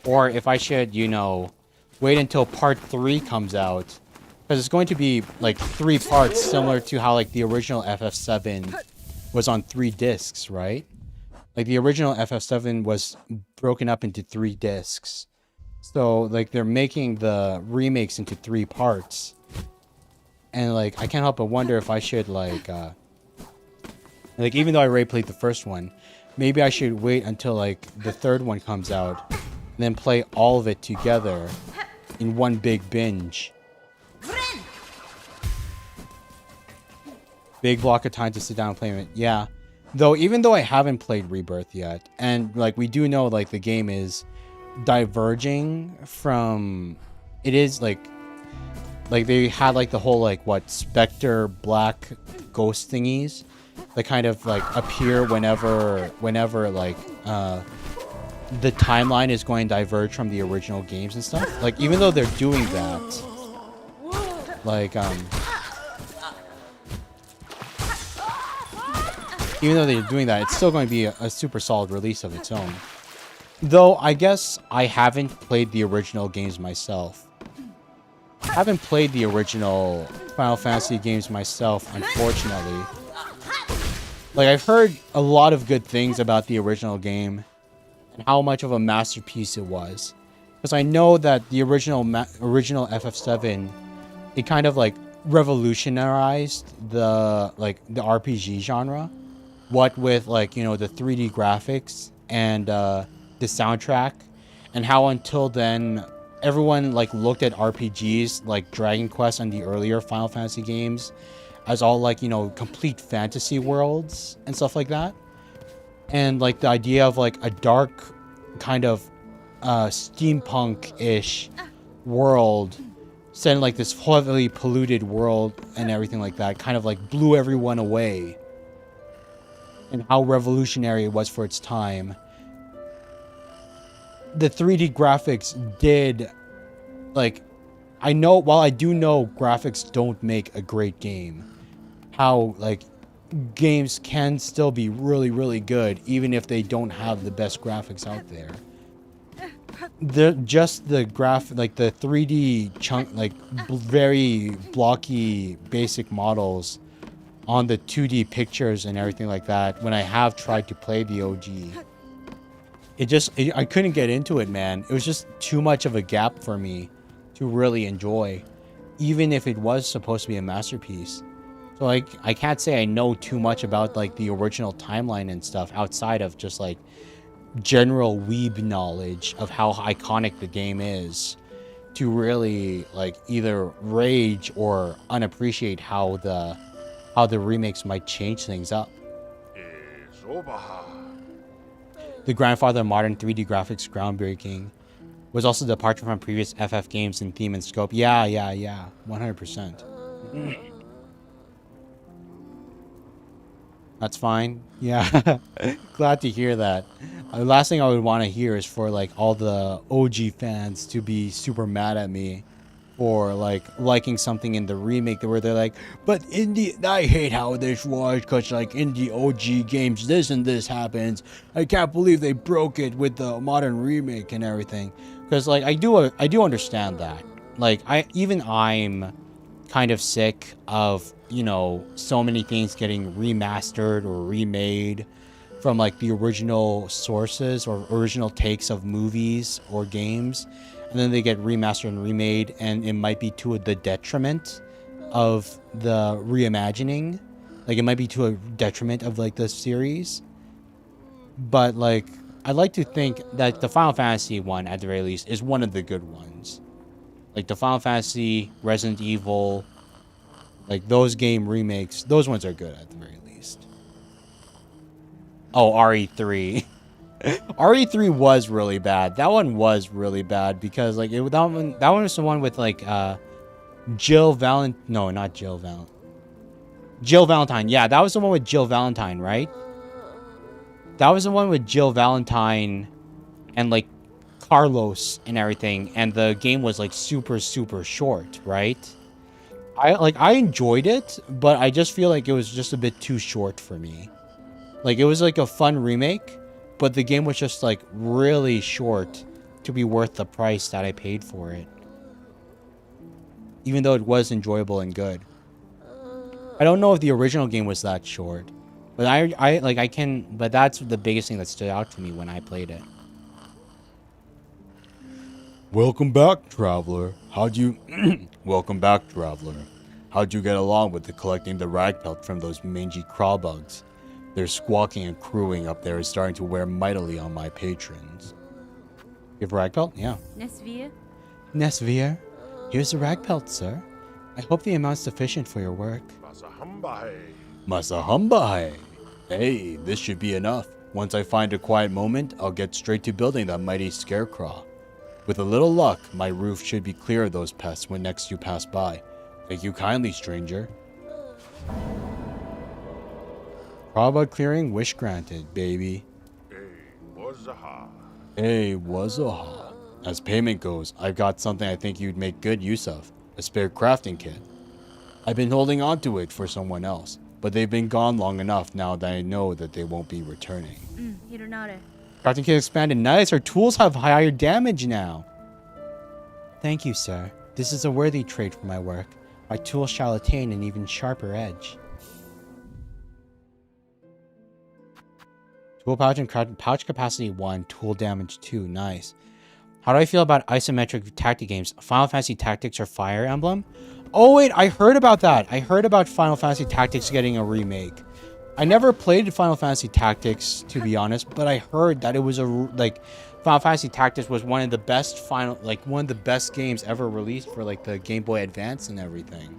or if I should, you know, wait until part 3 comes out, because it's going to be like 3 parts, similar to how like the original FF7 was on 3 discs, right? Like the original FF7 was broken up into 3 discs, so like they're making the remakes into 3 parts, and like I can't help but wonder if I should like even though I already played the first one, maybe I should wait until like the 3rd one comes out, and then play all of it together in one big binge. Big block of time to sit down and play it. Yeah. Though, even though I haven't played Rebirth yet, and like we do know like the game is diverging from, it is like they had like the whole like Spectre black ghost thingies that kind of like appear whenever like the timeline is going to diverge from the original games and stuff. Like, even though they're doing that, like even though they're doing that, it's still going to be a super solid release of its own. Though I guess I haven't played the original games myself. I haven't played the original Final Fantasy games myself, unfortunately. Like, I've heard a lot of good things about the original game and how much of a masterpiece it was. Because I know that the original FF7, it kind of like revolutionized the RPG genre. What with like, you know, the 3D graphics and the soundtrack, and how until then everyone like looked at RPGs like Dragon Quest and the earlier Final Fantasy games as all like, you know, complete fantasy worlds and stuff like that. And like the idea of like a dark kind of steampunk-ish world set in like this heavily polluted world and everything like that kind of like blew everyone away. And how revolutionary it was for its time. The 3D graphics did, like, while I do know graphics don't make a great game, how, like, games can still be really, really good, even if they don't have the best graphics out there. The 3D chunk, like, very blocky, basic models on the 2D pictures and everything like that, when I have tried to play the OG, I couldn't get into it, man. It was just too much of a gap for me to really enjoy, even if it was supposed to be a masterpiece. So like I can't say I know too much about like the original timeline and stuff outside of just like general weeb knowledge of how iconic the game is to really like either rage or unappreciate how the remakes might change things up. The grandfather of modern 3D graphics groundbreaking was also the departure from previous FF games in theme and scope. Yeah, 100%. That's fine. Yeah, glad to hear that. The last thing I would want to hear is for like all the OG fans to be super mad at me for like liking something in the remake where they're like, but in the I hate how this was because like in the OG games this and this happens. I can't believe they broke it with the modern remake and everything. Because like I do understand that. Like I'm kind of sick of, you know, so many things getting remastered or remade from like the original sources or original takes of movies or games, and then they get remastered and remade, and it might be to the detriment of the reimagining. Like it might be to a detriment of like the series. But like I'd like to think that the Final Fantasy one at the very least is one of the good ones. Like the Final Fantasy, Resident Evil, like those game remakes, those ones are good at the very least. Oh, RE3. RE3 was really bad. That one was really bad because like that one was the one with like Jill Valentine. No, not Jill Valentine. Jill Valentine. Yeah, that was the one with Jill Valentine, right? That was the one with Jill Valentine and like Carlos and everything, and the game was like super short, right? I enjoyed it, but I just feel like it was just a bit too short for me. Like it was like a fun remake, but the game was just like really short to be worth the price that I paid for it. Even though it was enjoyable and good. I don't know if the original game was that short, but but that's the biggest thing that stood out to me when I played it. Welcome back, traveler. Welcome back, traveler. How'd you get along with collecting the rag pelt from those mangy crawl bugs? Their squawking and crowing up there is starting to wear mightily on my patrons. You have a rag pelt? Yeah. Nesvier? Here's the rag pelt, sir. I hope the amount's sufficient for your work. Masahumbahe. Hey, this should be enough. Once I find a quiet moment, I'll get straight to building that mighty scarecrow. With a little luck, my roof should be clear of those pests when next you pass by. Thank you kindly, stranger. Crawbug clearing, wish granted, baby. Hey, wazaha. As payment goes, I've got something I think you'd make good use of. A spare crafting kit. I've been holding on to it for someone else, but they've been gone long enough now that I know that they won't be returning. Crafting kit expanded. Nice, our tools have higher damage now. Thank you, sir. This is a worthy trade for my work. My tools shall attain an even sharper edge. Tool pouch and pouch capacity 1, tool damage 2. Nice. How do I feel about isometric tactic games? Final Fantasy Tactics or Fire Emblem? Oh wait, I heard about that. I heard about Final Fantasy Tactics getting a remake. I never played Final Fantasy Tactics, to be honest, but I heard that it was Final Fantasy Tactics was one of the best games ever released for like the Game Boy Advance and everything.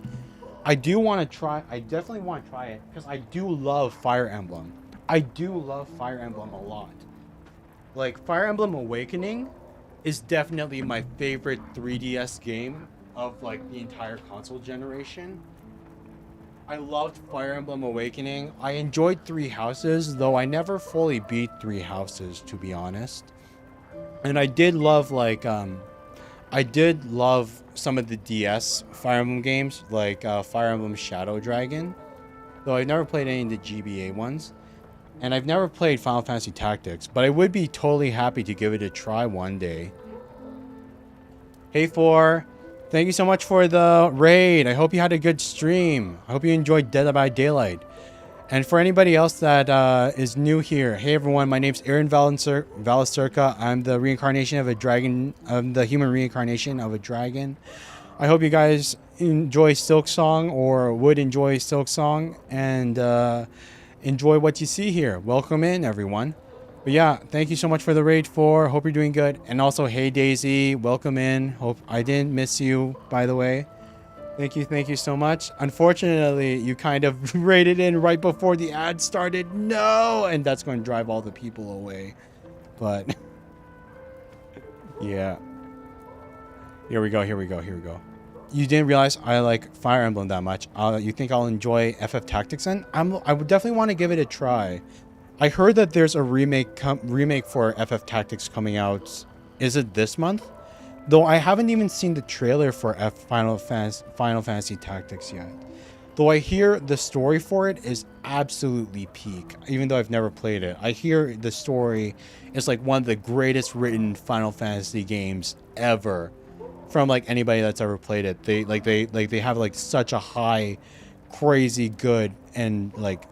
I definitely want to try it because I do love Fire Emblem. I do love Fire Emblem a lot. Like Fire Emblem Awakening is definitely my favorite 3DS game of like the entire console generation. I loved Fire Emblem Awakening. I enjoyed Three Houses, though I never fully beat Three Houses, to be honest. And I did love some of the DS Fire Emblem games, like Fire Emblem Shadow Dragon, though I've never played any of the GBA ones. And I've never played Final Fantasy Tactics, but I would be totally happy to give it a try one day. Hey, 4. Thank you so much for the raid. I hope you had a good stream. I hope you enjoyed Dead by Daylight. And for anybody else that is new here, hey everyone, my name's Aaron Valacirca. I'm the reincarnation of a dragon. I'm the human reincarnation of a dragon. I hope you guys enjoy Silksong or would enjoy Silksong and enjoy what you see here. Welcome in, everyone. But yeah, thank you so much for the raid 4. Hope you're doing good. And also, hey Daisy, welcome in. Hope I didn't miss you, by the way. Thank you so much. Unfortunately, you kind of raided in right before the ad started. No! And that's going to drive all the people away. But yeah. Here we go. You didn't realize I like Fire Emblem that much. You think I'll enjoy FF Tactics then? I would definitely want to give it a try. I heard that there's a remake for FF Tactics coming out. Is it this month? Though I haven't even seen the trailer for Final Fantasy Tactics yet. Though I hear the story for it is absolutely peak, even though I've never played it. I hear the story is like one of the greatest written Final Fantasy games ever, from like anybody that's ever played it. They have like such a high, crazy good and like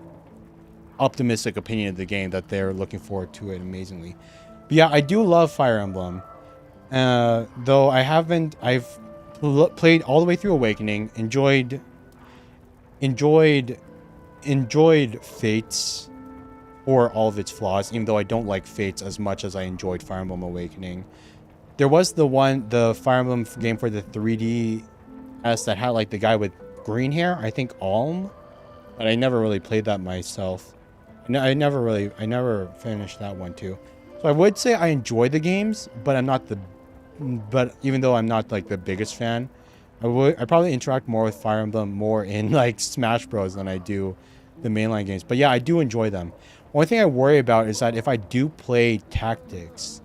optimistic opinion of the game that they're looking forward to it amazingly. But yeah, I do love Fire Emblem. Though I've played all the way through Awakening, enjoyed Fates for all of its flaws, even though I don't like Fates as much as I enjoyed Fire Emblem Awakening. There was the Fire Emblem game for the 3DS that had like the guy with green hair, I think Alm, but I never really played that myself. I never finished that one too. So I would say I enjoy the games, but even though I'm not like the biggest fan, I probably interact more with Fire Emblem more in like Smash Bros than I do the mainline games. But yeah, I do enjoy them. Only thing I worry about is that if I do play Tactics,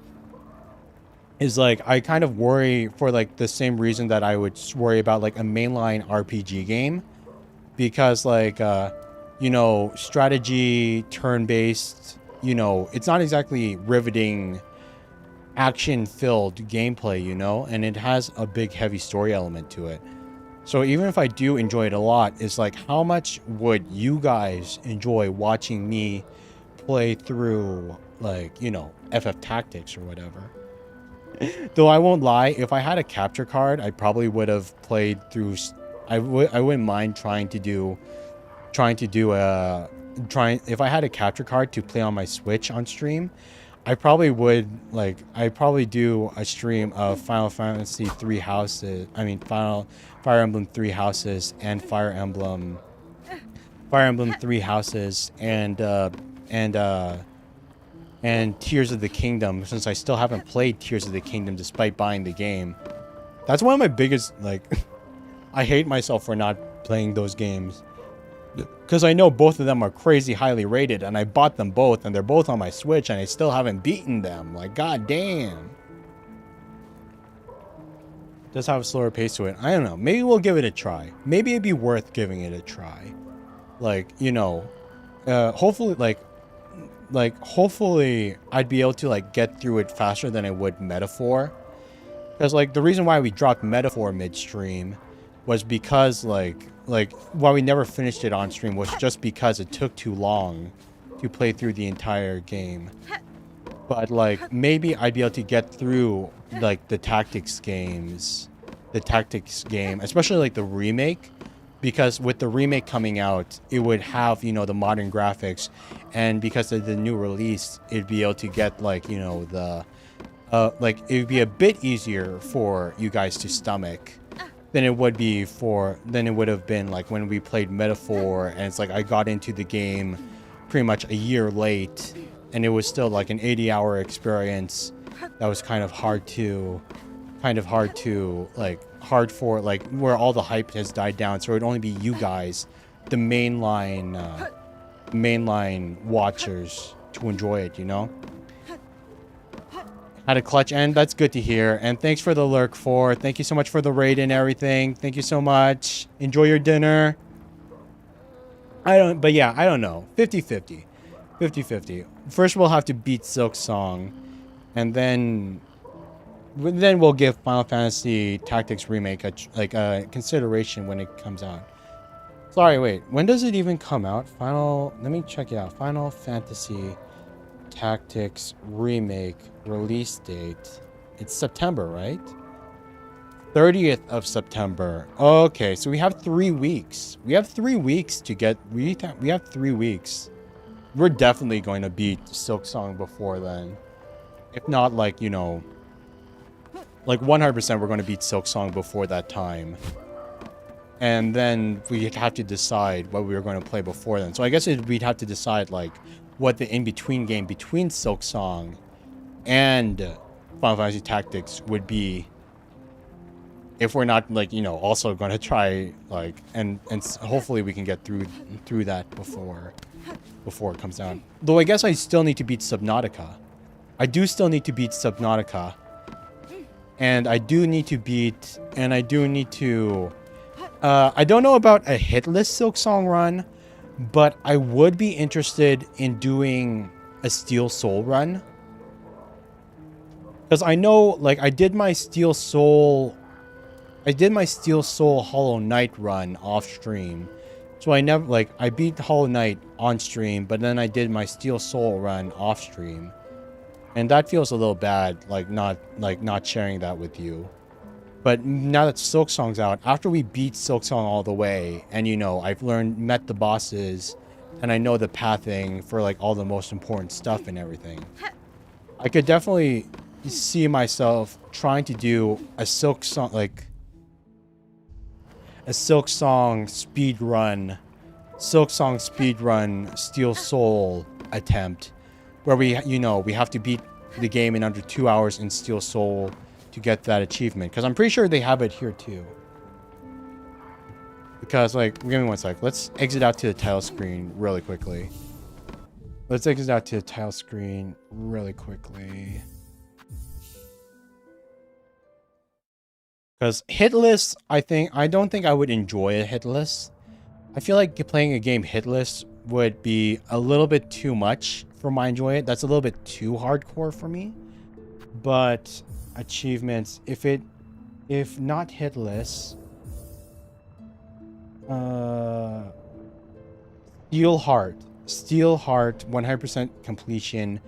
is like I kind of worry for like the same reason that I would worry about like a mainline RPG game, because like strategy, turn-based, it's not exactly riveting, action-filled gameplay, and it has a big, heavy story element to it. So even if I do enjoy it a lot, it's like, how much would you guys enjoy watching me play through, like, FF Tactics or whatever? Though I won't lie, if I had a capture card, I probably would have played through. I wouldn't mind if I had a capture card to play on my Switch on stream, I probably would do a stream of Fire Emblem 3 Houses and Fire Emblem 3 Houses and Tears of the Kingdom, since I still haven't played Tears of the Kingdom despite buying the game. That's one of my biggest, I hate myself for not playing those games, because I know both of them are crazy highly rated, and I bought them both, and they're both on my Switch, and I still haven't beaten them. Like, god damn. Does have a slower pace to it. I don't know. Maybe we'll give it a try. Maybe it'd be worth giving it a try. Hopefully I'd be able to get through it faster than I would Metaphor. Because the reason why we dropped Metaphor midstream was because why we never finished it on stream was just because it took too long to play through the entire game. But maybe I'd be able to get through the tactics game, especially the remake, because with the remake coming out, it would have the modern graphics, and because of the new release, it'd be able to get it would be a bit easier for you guys to stomach than it would have been when we played Metaphor, and it's I got into the game pretty much a year late, and it was still an 80-hour experience that was kind of hard for where all the hype has died down, so it'd only be you guys, the mainline watchers, to enjoy it, Had a clutch end. That's good to hear. And thanks for the lurk, for. Thank you so much for the raid and everything. Thank you so much. Enjoy your dinner. I don't know. 50-50. 50-50. First we'll have to beat Silksong, and then we'll give Final Fantasy Tactics Remake a consideration when it comes out. Sorry, wait. When does it even come out? Let me check it out. Final Fantasy Tactics Remake release date. It's September, right? 30th of September. Okay, so we have 3 weeks. We have 3 weeks to get... We have 3 weeks. We're definitely going to beat Silksong before then. If not, like, you know... Like, 100% we're going to beat Silksong before that time. And then we'd have to decide what we were going to play before then. So I guess we'd have to decide, like, what the in-between game between Silksong and Final Fantasy Tactics would be. If we're not, like, you know, also going to try, like, and hopefully we can get through that before it comes down. Though I guess I still need to beat Subnautica. I do still need to beat Subnautica. And I do need to beat... And I do need to... I don't know about a hitless Silksong run, but I would be interested in doing a Steel Soul run. Because I know, like, I did my Steel Soul Hollow Knight run off stream. So I never, like, I beat Hollow Knight on stream, but then I did my Steel Soul run off stream. And that feels a little bad, not sharing that with you. But now that Silksong's out, after we beat Silksong all the way, and, you know, I've met the bosses, and I know the pathing for, like, all the most important stuff and everything, I could definitely see myself trying to do a Silksong, like, a Silksong speedrun Steel Soul attempt, where we, you know, we have to beat the game in under 2 hours in Steel Soul to get that achievement, because I'm pretty sure they have it here too. Because, like, give me one sec. Let's exit out to the title screen really quickly. Because hitless, I don't think I would enjoy a hitless. I feel like playing a game hitless would be a little bit too much for my enjoyment. That's a little bit too hardcore for me. But achievements, if not hitless, Steel Heart 100% completion.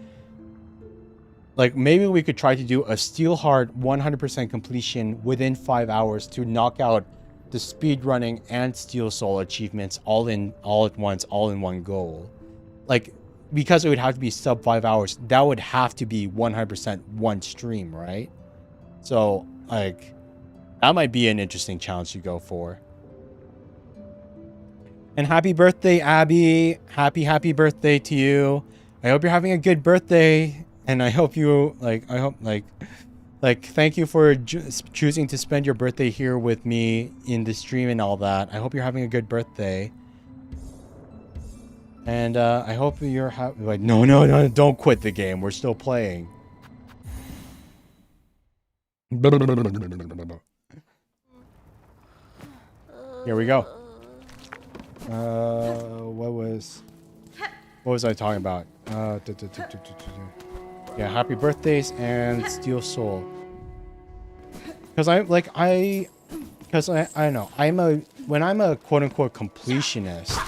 Like, maybe we could try to do a Steel Heart 100% completion within 5 hours to knock out the speedrunning and Steel Soul achievements all in one goal. Like, because it would have to be sub 5 hours, that would have to be 100% one stream, right? So, like, that might be an interesting challenge to go for. And happy birthday, Abby. Happy birthday to you. I hope you're having a good birthday. And I hope you, thank you for choosing to spend your birthday here with me in the stream and all that. I hope you're having a good birthday. And I hope you're like, no, don't quit the game. We're still playing. Here we go. What was I talking about? Yeah, happy birthdays and Steel Soul. Because I don't know. When I'm a quote unquote completionist,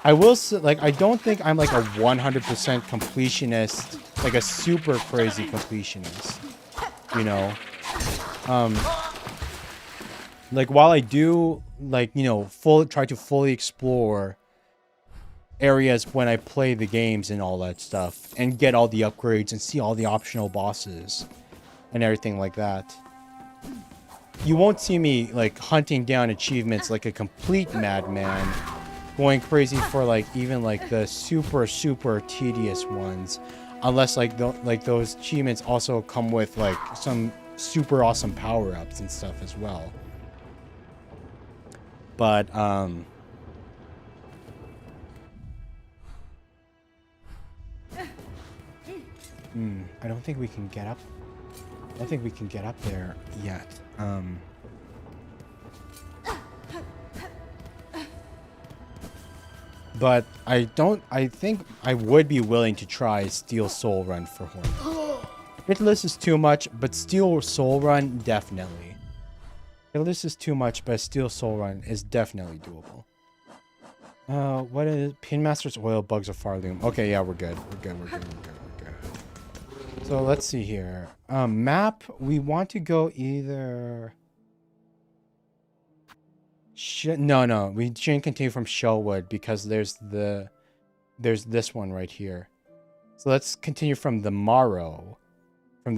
I will say, like, I don't think I'm like a 100% completionist, like a super crazy completionist, you know. Like, while I do, like, you know, try to fully explore areas when I play the games and all that stuff, and get all the upgrades and see all the optional bosses and everything like that, you won't see me, like, hunting down achievements like a complete madman, going crazy for, like, even, like, the super tedious ones, unless, like, those achievements also come with, like, some super awesome power-ups and stuff as well. But I don't think we can get up. I don't think we can get up there yet. But I think I would be willing to try Steel Soul Run for Hornet. Hitless is too much, but Steel Soul Run, definitely. Hitless is too much, but Steel Soul Run is definitely doable. What is Pinmaster's Oil Bugs of Farloom? Okay, yeah, we're good. We're good. So let's see here. Map, we want to go either... No, we shouldn't continue from Shellwood because there's this one right here. So let's continue from the Marrow, and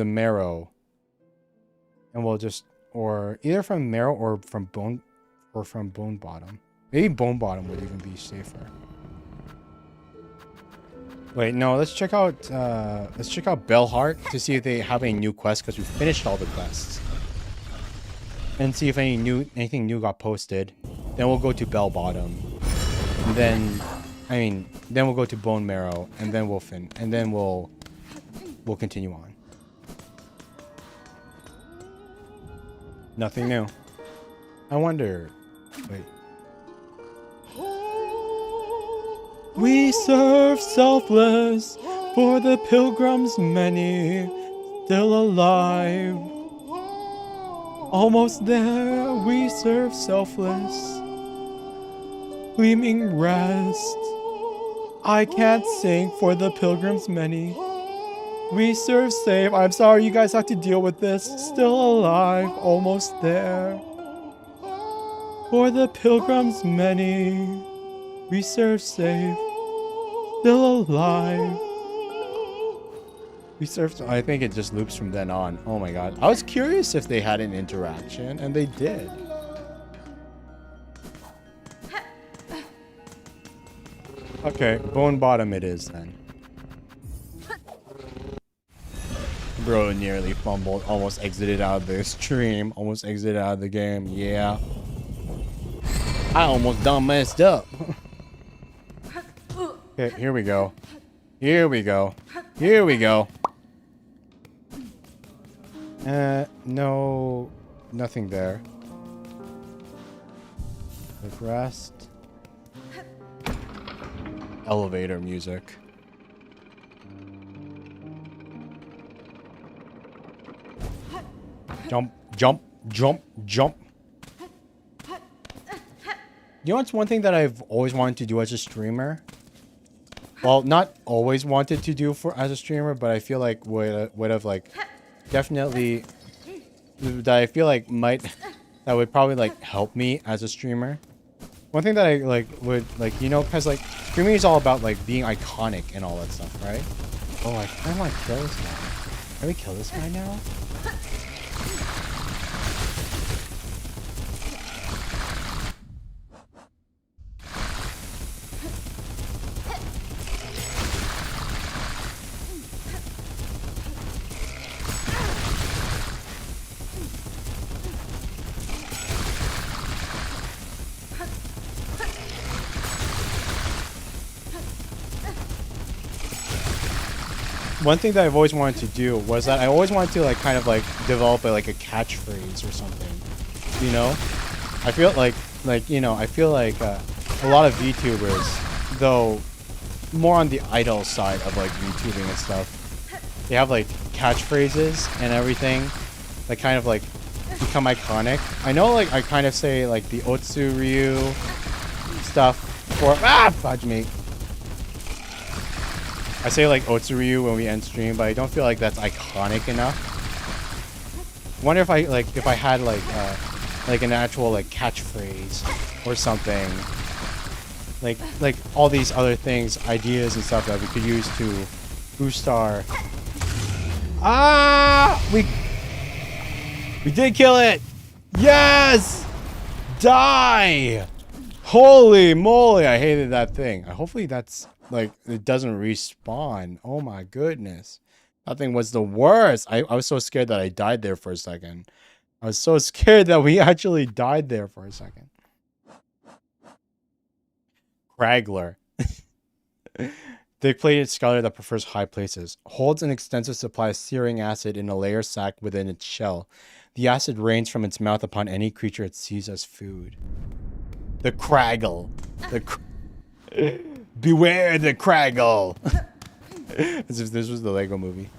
we'll just either from Marrow or from Bone Bottom. Maybe Bone Bottom would even be safer. Wait, no, let's check out Bellheart to see if they have any new quests because we finished all the quests. And see if anything new got posted. Then we'll go to Bell Bottom. And then we'll go to Bone Marrow and then we'll continue on. Nothing new. I wonder. Wait. We serve selfless for the pilgrims many still alive. Almost there, we serve selfless, gleaming rest. I can't sing for the pilgrims many. We serve safe. I'm sorry you guys have to deal with this. Still alive, almost there. For the pilgrims many. We serve safe. Still alive. We served. I think it just loops from then on. Oh my god. I was curious if they had an interaction, and they did. Okay, Bone Bottom it is then. Bro nearly fumbled, almost exited out of the stream, almost exited out of the game. Yeah. I almost done messed up. Okay, here we go. Here we go. Here we go. No, nothing there. Quick rest. Elevator music. Jump, jump, jump, jump. You know what's one thing that I've always wanted to do as a streamer? Well, not always wanted to do as a streamer, but I feel like would have like definitely that I feel like that would probably like help me as a streamer. One thing that I would because like streaming is all about like being iconic and all that stuff, right? Oh, I kind of want to kill this guy. Can we kill this guy now? One thing that I've always wanted to do was that I always wanted to kind of develop a catchphrase or something, you know? I feel like a lot of VTubers, though more on the idol side of VTubing and stuff, they have catchphrases and everything that kind of become iconic. I know I kind of say the Otsu Ryu stuff for fudge me. I say Otsuryu when we end stream, but I don't feel like that's iconic enough. I wonder if I had an actual catchphrase or something. Like all these other things, ideas and stuff that we could use to boost our we did kill it! Yes! Die! Holy moly, I hated that thing. Hopefully that's it doesn't respawn. Oh my goodness. That thing was the worst. I was so scared that I died there for a second. I was so scared that we actually died there for a second. Cragler. Thick-plated scholar that prefers high places. Holds an extensive supply of searing acid in a layer sac within its shell. The acid rains from its mouth upon any creature it sees as food. The Craggle. Beware the Craggle. As if this was the Lego movie.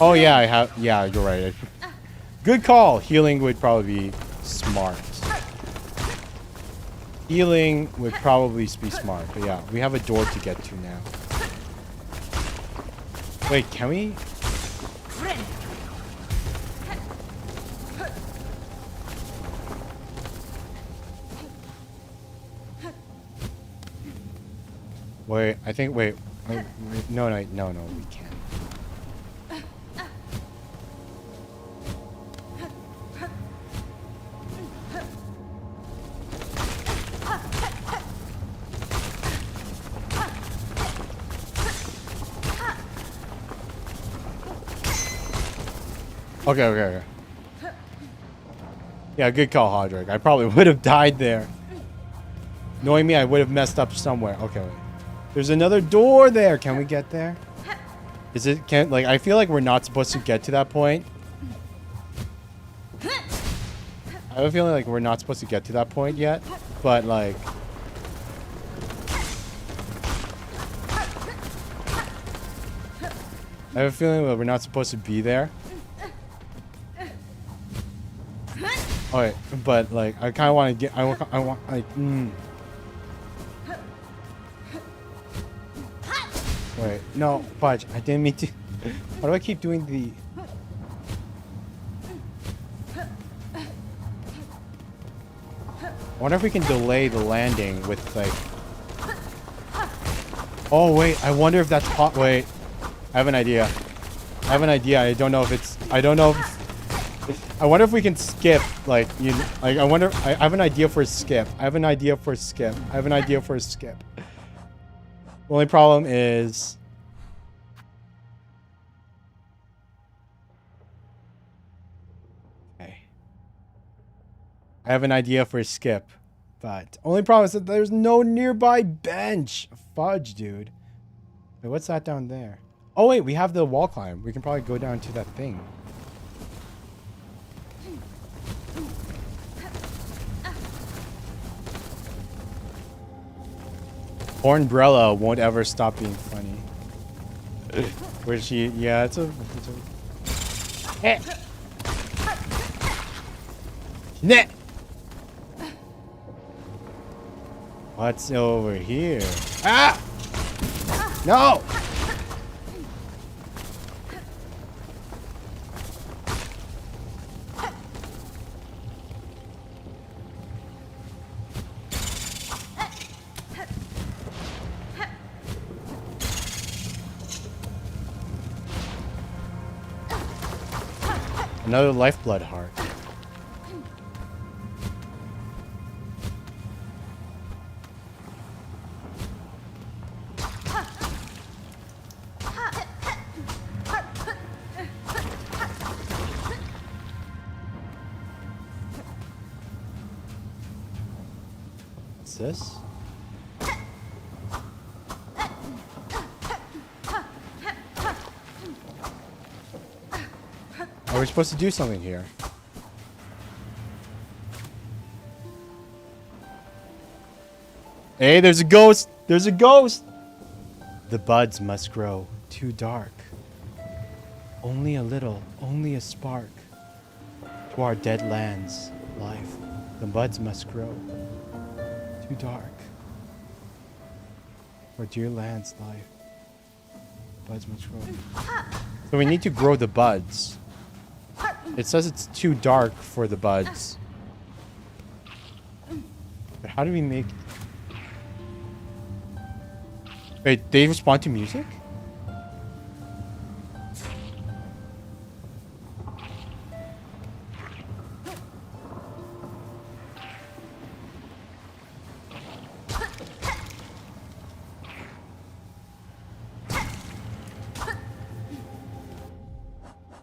Oh yeah, I have. Yeah, you're right. Good call. Healing would probably be smart. Healing would probably be smart. But yeah, we have a door to get to now. Wait, can we? Wait, I think, wait, no, we can't. Okay. Yeah, good call, Hodrick. I probably would have died there. Knowing me, I would have messed up somewhere. Okay, wait. There's another door there. Can we get there? Is it, like, I feel like we're not supposed to get to that point. I have a feeling like we're not supposed to get to that point yet. But, like... I have a feeling that we're not supposed to be there. Oh, wait, but like I kind of want to get. I want like. Wait, no, fudge. I didn't mean to. Why do I keep doing the? I wonder if we can delay the landing with like. Oh wait, I wonder if that's hot. Wait, I have an idea. I don't know if it's. I don't know. I wonder if we can skip, like, like, I wonder, I have an idea for a skip. The only problem is... Okay. I have an idea for a skip, but only problem is that there's no nearby bench. Fudge, dude. Wait, what's that down there? Oh, wait, we have the wall climb. We can probably go down to that thing. Hornbrella won't ever stop being funny. Where she, yeah, it's a Net. What's over here? Ah! No! Another lifeblood heart. What's this? Are we supposed to do something here? Hey, there's a ghost! There's a ghost! The buds must grow too dark. Only a little, only a spark. To our dead land's life, the buds must grow too dark. For dear land's life, buds must grow. So we need to grow the buds. It says it's too dark for the buds. But how do we make... Wait, they respond to music?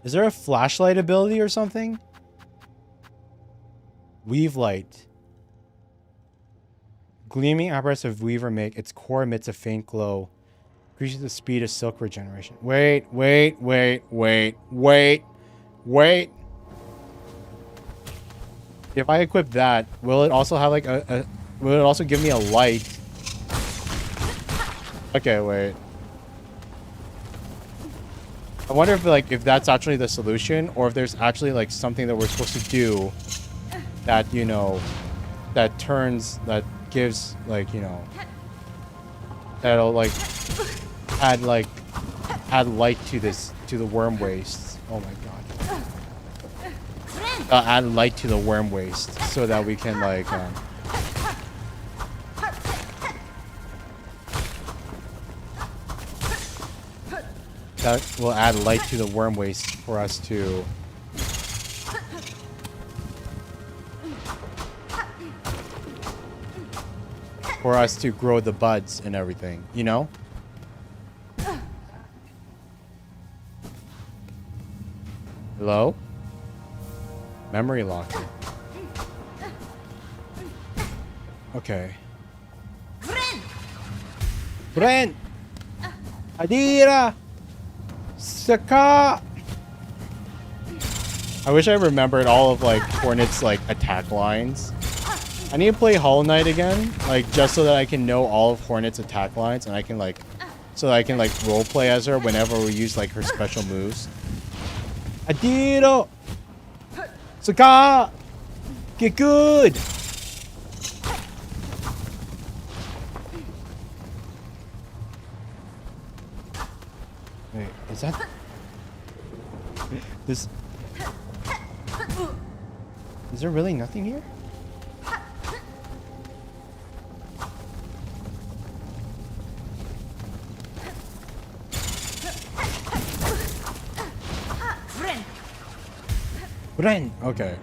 Is there a flashlight ability or something? Weave light. Gleaming apparatus of weaver make. Its core emits a faint glow. Increases the speed of silk regeneration. Wait. If I equip that, will it also have like will it also give me a light? Okay, wait. I wonder if like if that's actually the solution, or if there's actually like something that we're supposed to do that, you know, that turns, that gives like, you know, that'll like add light to this, to the worm waste. Oh my god. Add light to the worm waste so that we can like That will add light to the worm waste for us to... For us to grow the buds and everything, you know? Hello? Memory locker. Okay. Bren! Adira! Saka! I wish I remembered all of, like, Hornet's, like, attack lines. I need to play Hollow Knight again, like, just so that I can know all of Hornet's attack lines, and I can, like, so that I can, like, roleplay as her whenever we use, like, her special moves. Adiro! Saka! Get good! Wait, is that... This... Is there really nothing here? Bren! Okay.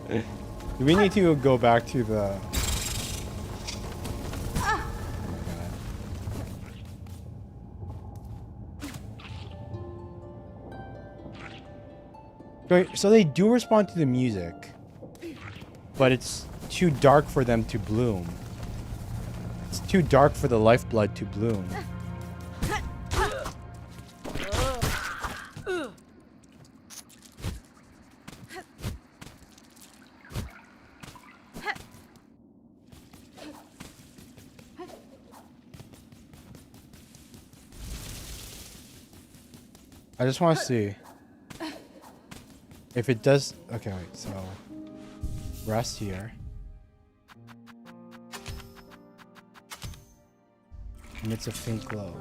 Do we need to go back to the... Oh my God. So they do respond to the music, but it's too dark for them to bloom. It's too dark for the lifeblood to bloom. I just want to see if it does. Okay, wait, so rest here. Emits a faint glow.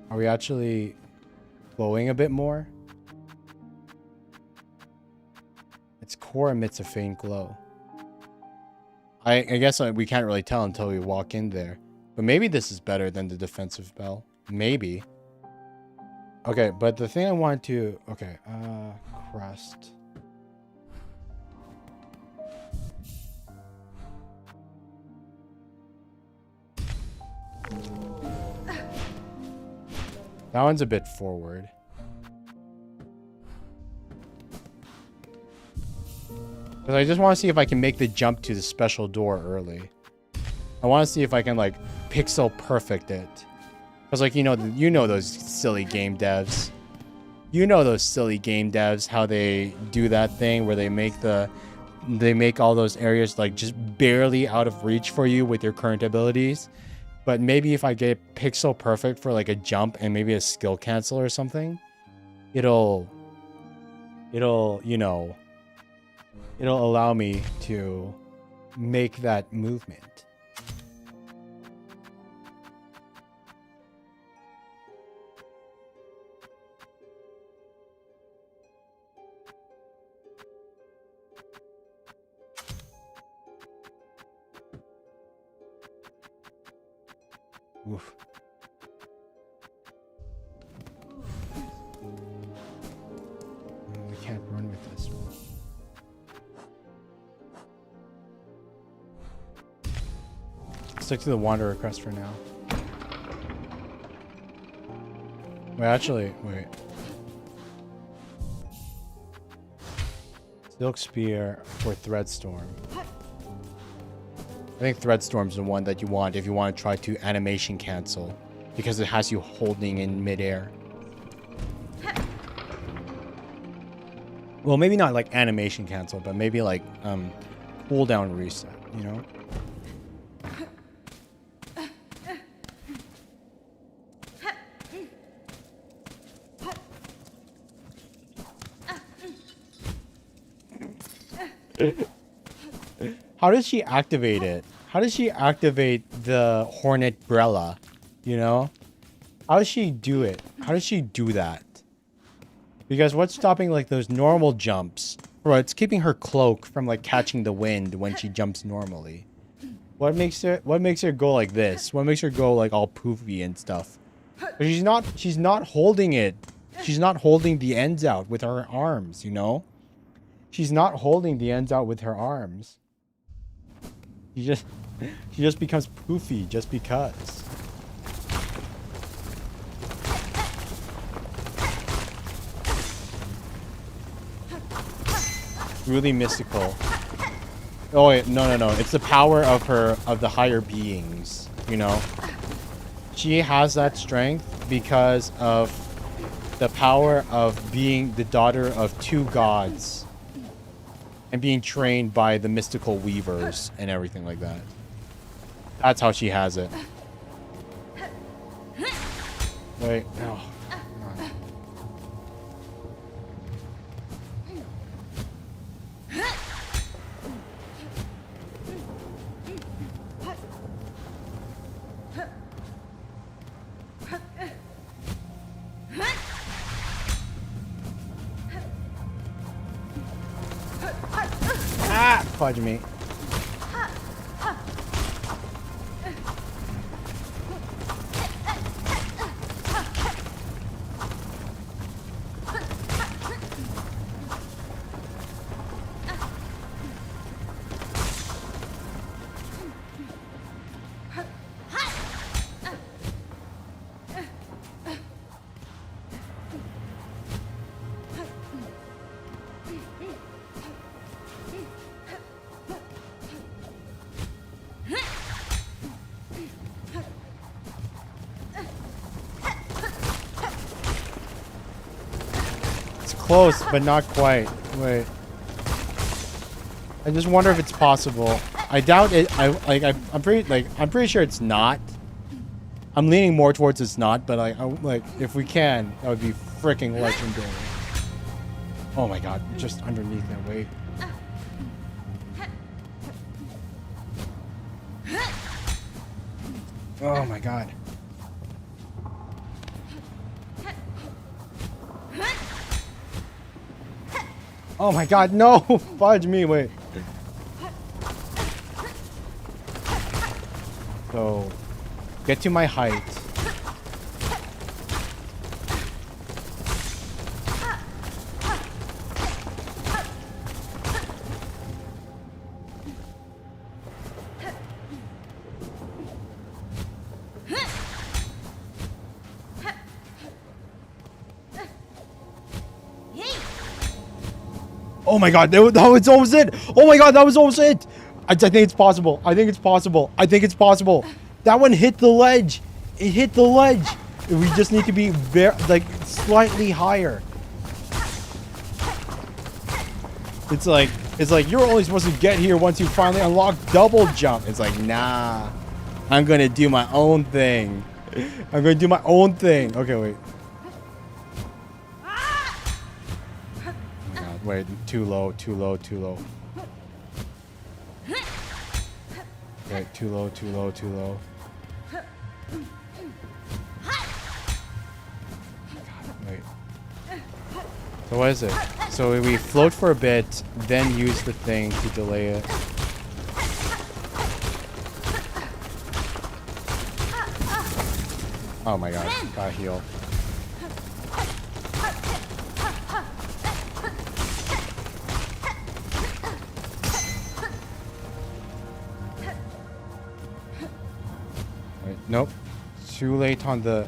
Are we actually glowing a bit more? Its core emits a faint glow. I guess we can't really tell until we walk in there. But maybe this is better than the defensive bell. Maybe. Okay, but the thing I wanted to... Okay, crest. That one's a bit forward. Because I just want to see if I can make the jump to the special door early. I want to see if I can, like, pixel perfect it. Because, like, you know those silly game devs. You know those silly game devs, how they do that thing where they make all those areas, like, just barely out of reach for you with your current abilities. But maybe if I get pixel perfect for, like, a jump and maybe a skill cancel or something, it'll allow me to make that movement. Oof. We can't run with this one. Stick to the Wanderer crest for now. Wait. Silk Spear for Threadstorm. I think Threadstorm's the one that you want if you want to try to animation cancel, because it has you holding in midair. Well, maybe not like animation cancel, but maybe like cooldown reset, you know? How does she activate it? How does she activate the Hornet Brella? You know? How does she do it? How does she do that? Because what's stopping like those normal jumps? Bro, it's keeping her cloak from like catching the wind when she jumps normally. What makes her go like this? What makes her go like all poofy and stuff? But she's not holding it. She's not holding the ends out with her arms, you know? She's not holding the ends out with her arms. She just becomes poofy just because. Really mystical. Oh wait, no. It's the power of the higher beings, you know? She has that strength because of the power of being the daughter of two gods and being trained by the mystical weavers and everything like that. That's how she has it. Wait, oh. Ah, fudge me. Close, but not quite. Wait. I just wonder if it's possible. I doubt it. I'm pretty sure it's not. I'm leaning more towards it's not, but like if we can, that would be freaking legendary. Oh my god, just underneath that. Wait. Oh my god. Oh my god, no! Fudge me, wait. So, get to my height. Oh my god, that was almost it! Oh my god, that was almost it! I think it's possible. I think it's possible. I think it's possible. That one hit the ledge. It hit the ledge. We just need to be slightly higher. It's like you're only supposed to get here once you finally unlock double jump. It's like, nah. I'm gonna do my own thing. I'm gonna do my own thing. Okay, wait. Wait, too low. Wait, too low. God, wait. So what is it? So we float for a bit, then use the thing to delay it. Oh my god, got heal. Nope. Too late on the...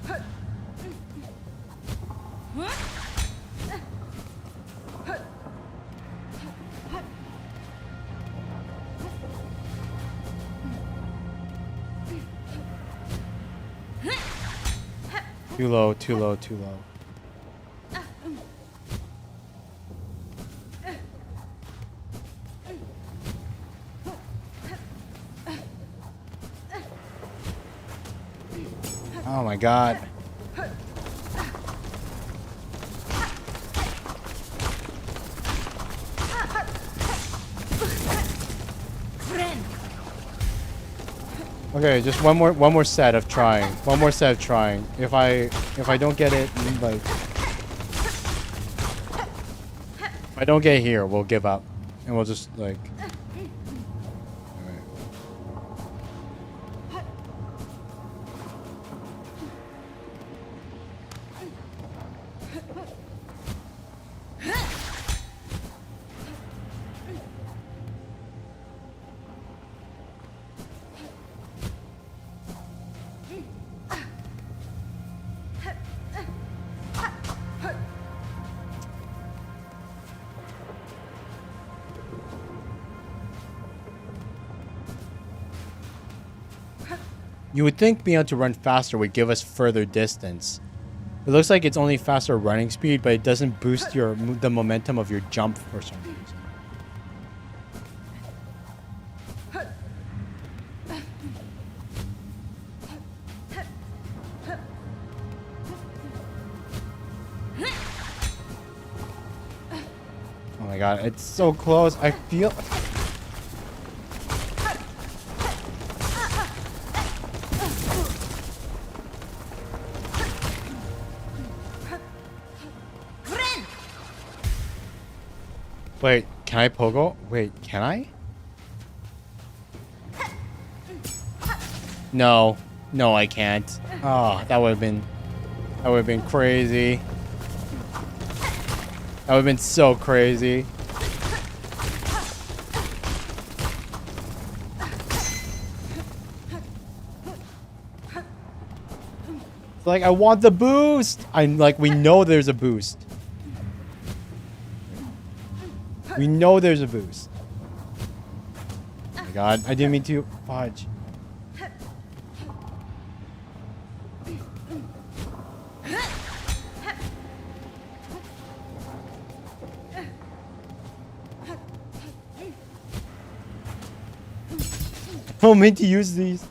Too low. Oh my god. Okay, just one more set of trying. One more set of trying. If I don't get it, like, if I don't get here, we'll give up, and we'll just like. You would think being able to run faster would give us further distance. It looks like it's only faster running speed, but it doesn't boost the momentum of your jump for some reason. Oh my god, it's so close. I feel... Wait, can I pogo? Wait, can I? No. No, I can't. Oh, that would have been crazy. That would have been so crazy. It's like, I want the boost. I'm like, we know there's a boost. We know there's a boost. Oh my god, I didn't mean to fudge. I meant to use these.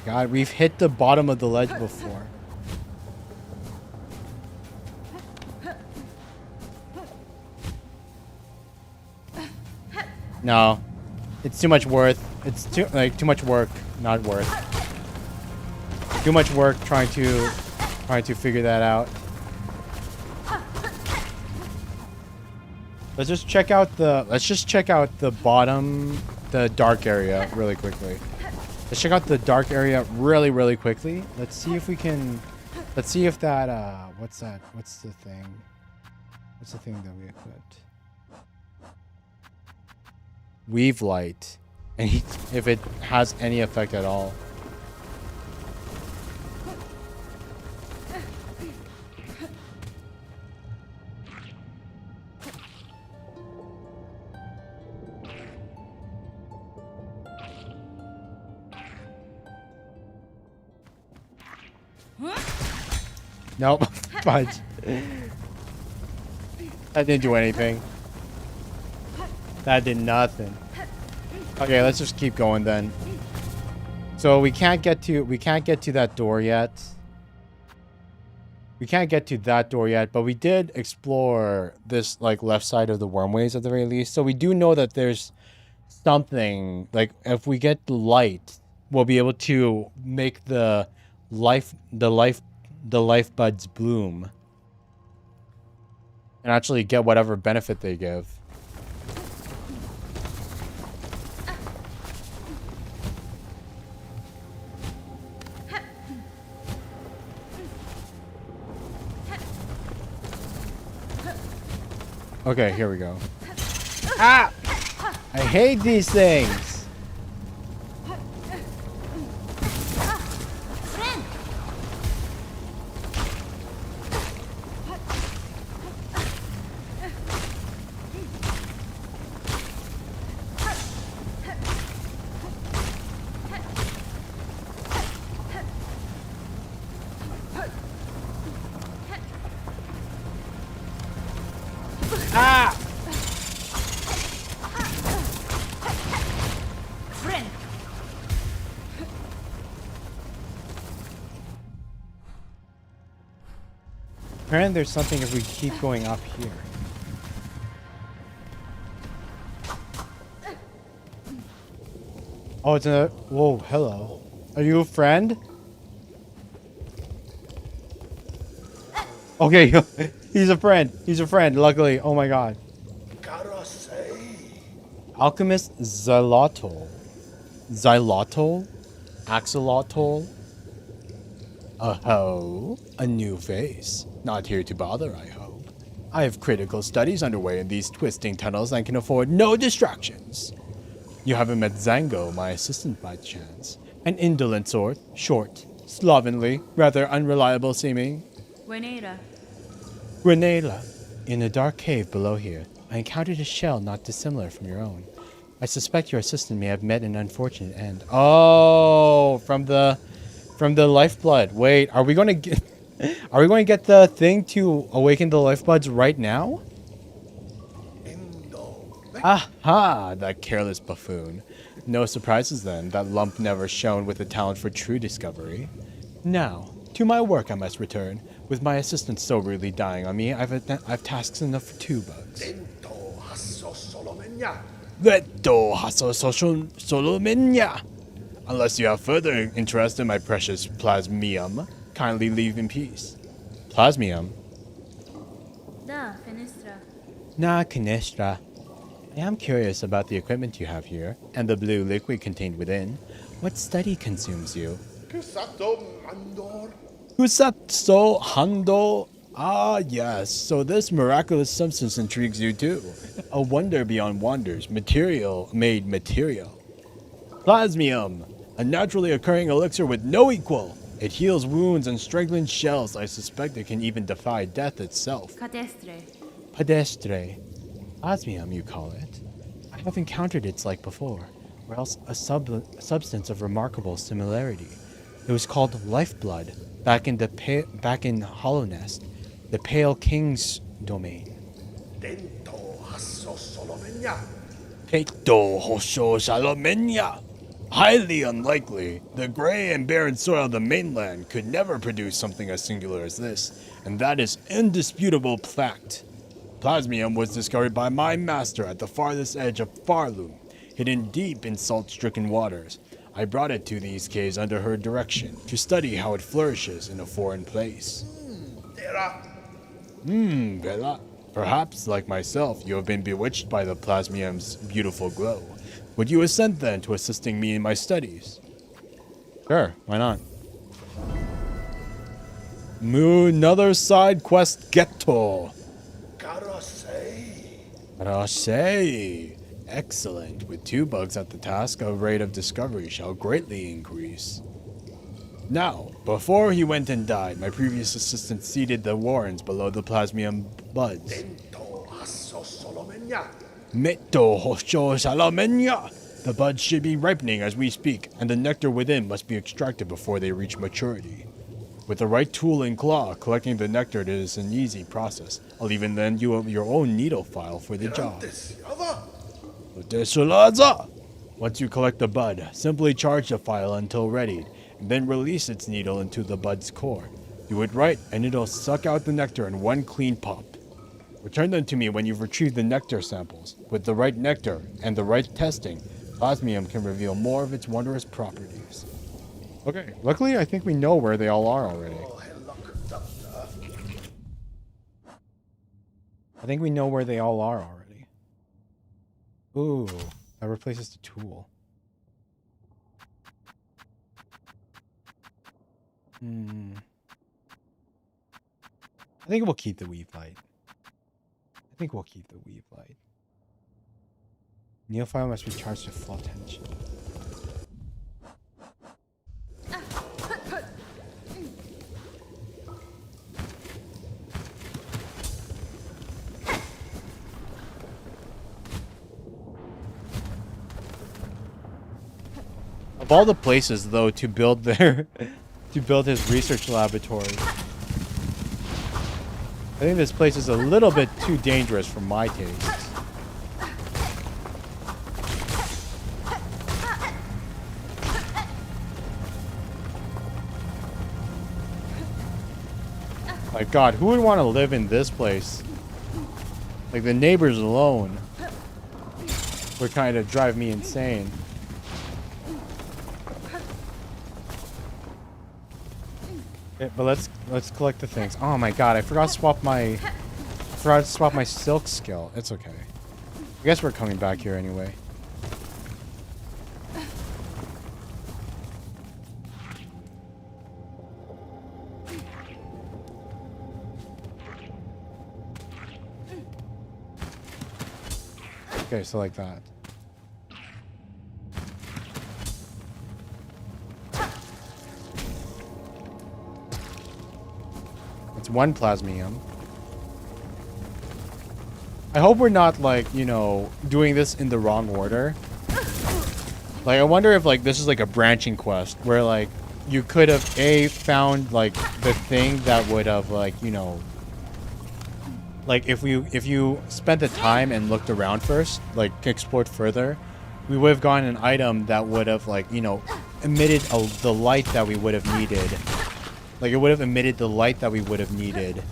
God, we've hit the bottom of the ledge before. No. It's too much worth. It's too much work, not worth. Too much work trying to figure that out. Let's just check out the bottom, the dark area really quickly. Let's check out the dark area really quickly. Let's see if we can... Let's see if that... What's that? What's the thing? What's the thing that we equipped? Weave light. And if it has any effect at all. Nope. Fudge. That didn't do anything. That did nothing. Okay, let's just keep going then. So we can't get to that door yet. We can't get to that door yet, but we did explore this like left side of the wormways at the very least. So we do know that there's something, like if we get the light, we'll be able to make the life buds bloom and actually get whatever benefit they give. Okay, here we go. Ah! I hate these things. Ah! Friend. Apparently there's something if we keep going up here. Oh, it's a... Whoa, hello. Are you a friend? Okay, he's a friend. He's a friend, luckily. Oh my god. Alchemist Xylotl. Xylotl? Axolotl? Oh, a new face. Not here to bother, I hope. I have critical studies underway in these twisting tunnels and can afford no distractions. You haven't met Zango, my assistant by chance. An indolent sort, short, slovenly, rather unreliable seeming. Buenera. Renela, in a dark cave below here, I encountered a shell not dissimilar from your own. I suspect your assistant may have met an unfortunate end. Oh, from the lifeblood. Wait, are we going to get are we going to get the thing to awaken the lifebloods right now? Aha, that careless buffoon. No surprises then, that lump never shone with a talent for true discovery. Now, to my work I must return. With my assistant so rudely dying on me, I've tasks enough for 2 bugs. Veto haso solomenya. Unless you have further interest in my precious plasmium, kindly leave in peace. Plasmium? Da, Finestra. Na, Canestra. I am curious about the equipment you have here, and the blue liquid contained within. What study consumes you? Kusatso Hando? Ah, yes, so this miraculous substance intrigues you too. A wonder beyond wonders, material made material. Plasmium, a naturally occurring elixir with no equal. It heals wounds and strengthens shells. I suspect it can even defy death itself. Cadestre. Pedestre. Plasmium, you call it. I have encountered its like before, or else a substance of remarkable similarity. It was called lifeblood, back in Hollow Nest, the Pale King's domain. Peto Hosho Salomenia. Highly unlikely. The gray and barren soil of the mainland could never produce something as singular as this, and that is indisputable fact. Plasmium was discovered by my master at the farthest edge of Farloom, hidden deep in salt-stricken waters. I brought it to these caves under her direction to study how it flourishes in a foreign place. Bella. Perhaps, like myself, you have been bewitched by the plasmium's beautiful glow. Would you assent then to assisting me in my studies? Sure, why not? Another side quest ghetto. Karase. Excellent. With 2 bugs at the task, our rate of discovery shall greatly increase. Now, before he went and died, my previous assistant seeded the warrens below the plasmium buds. Meto hosho salamenya. The buds should be ripening as we speak, and the nectar within must be extracted before they reach maturity. With the right tool and claw, collecting the nectar is an easy process. I'll even lend you your own needle file for the job. Once you collect the bud, simply charge the file until readied, and then release its needle into the bud's core. Do it right, and it'll suck out the nectar in one clean pop. Return them to me when you've retrieved the nectar samples. With the right nectar and the right testing, plasmium can reveal more of its wondrous properties. Okay, luckily I think we know where they all are already. I think we know where they all are already. Ooh, that replaces the tool. I think we'll keep the weave light. Neophyte must be charged to full attention. Of all the places, though, to build his research laboratory, I think this place is a little bit too dangerous for my taste. My God, who would want to live in this place? Like, the neighbors alone would kind of drive me insane. Okay, but let's collect the things. Oh my God, I forgot to swap my silk skill. It's okay. I guess we're coming back here anyway. Okay, so like that. It's 1 plasmium. I hope we're not, like, you know, doing this in the wrong order. Like, I wonder if, like, this is like a branching quest where, like, you could have found like the thing that would have, like, you know, like if you spent the time and looked around first, like explored further, we would have gotten an item that would have, like, you know, emitted the light that we would have needed. Like, it would have emitted the light that we would have needed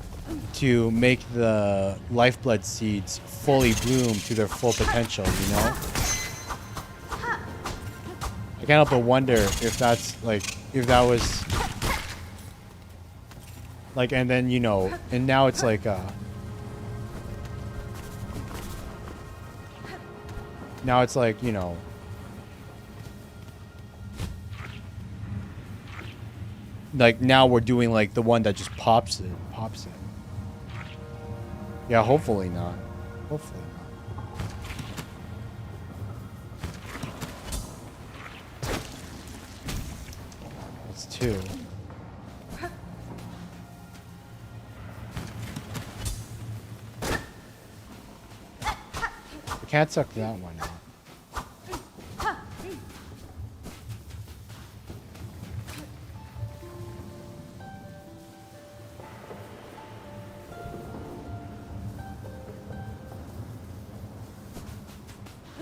to make the lifeblood seeds fully bloom to their full potential, you know? I can't help but wonder if that's, like, if that was... Like, and then, you know, and now it's like, now it's like, you know... Like, now we're doing, like, the one that just pops it. Yeah, hopefully not. Hopefully not. That's 2. I can't suck that one out.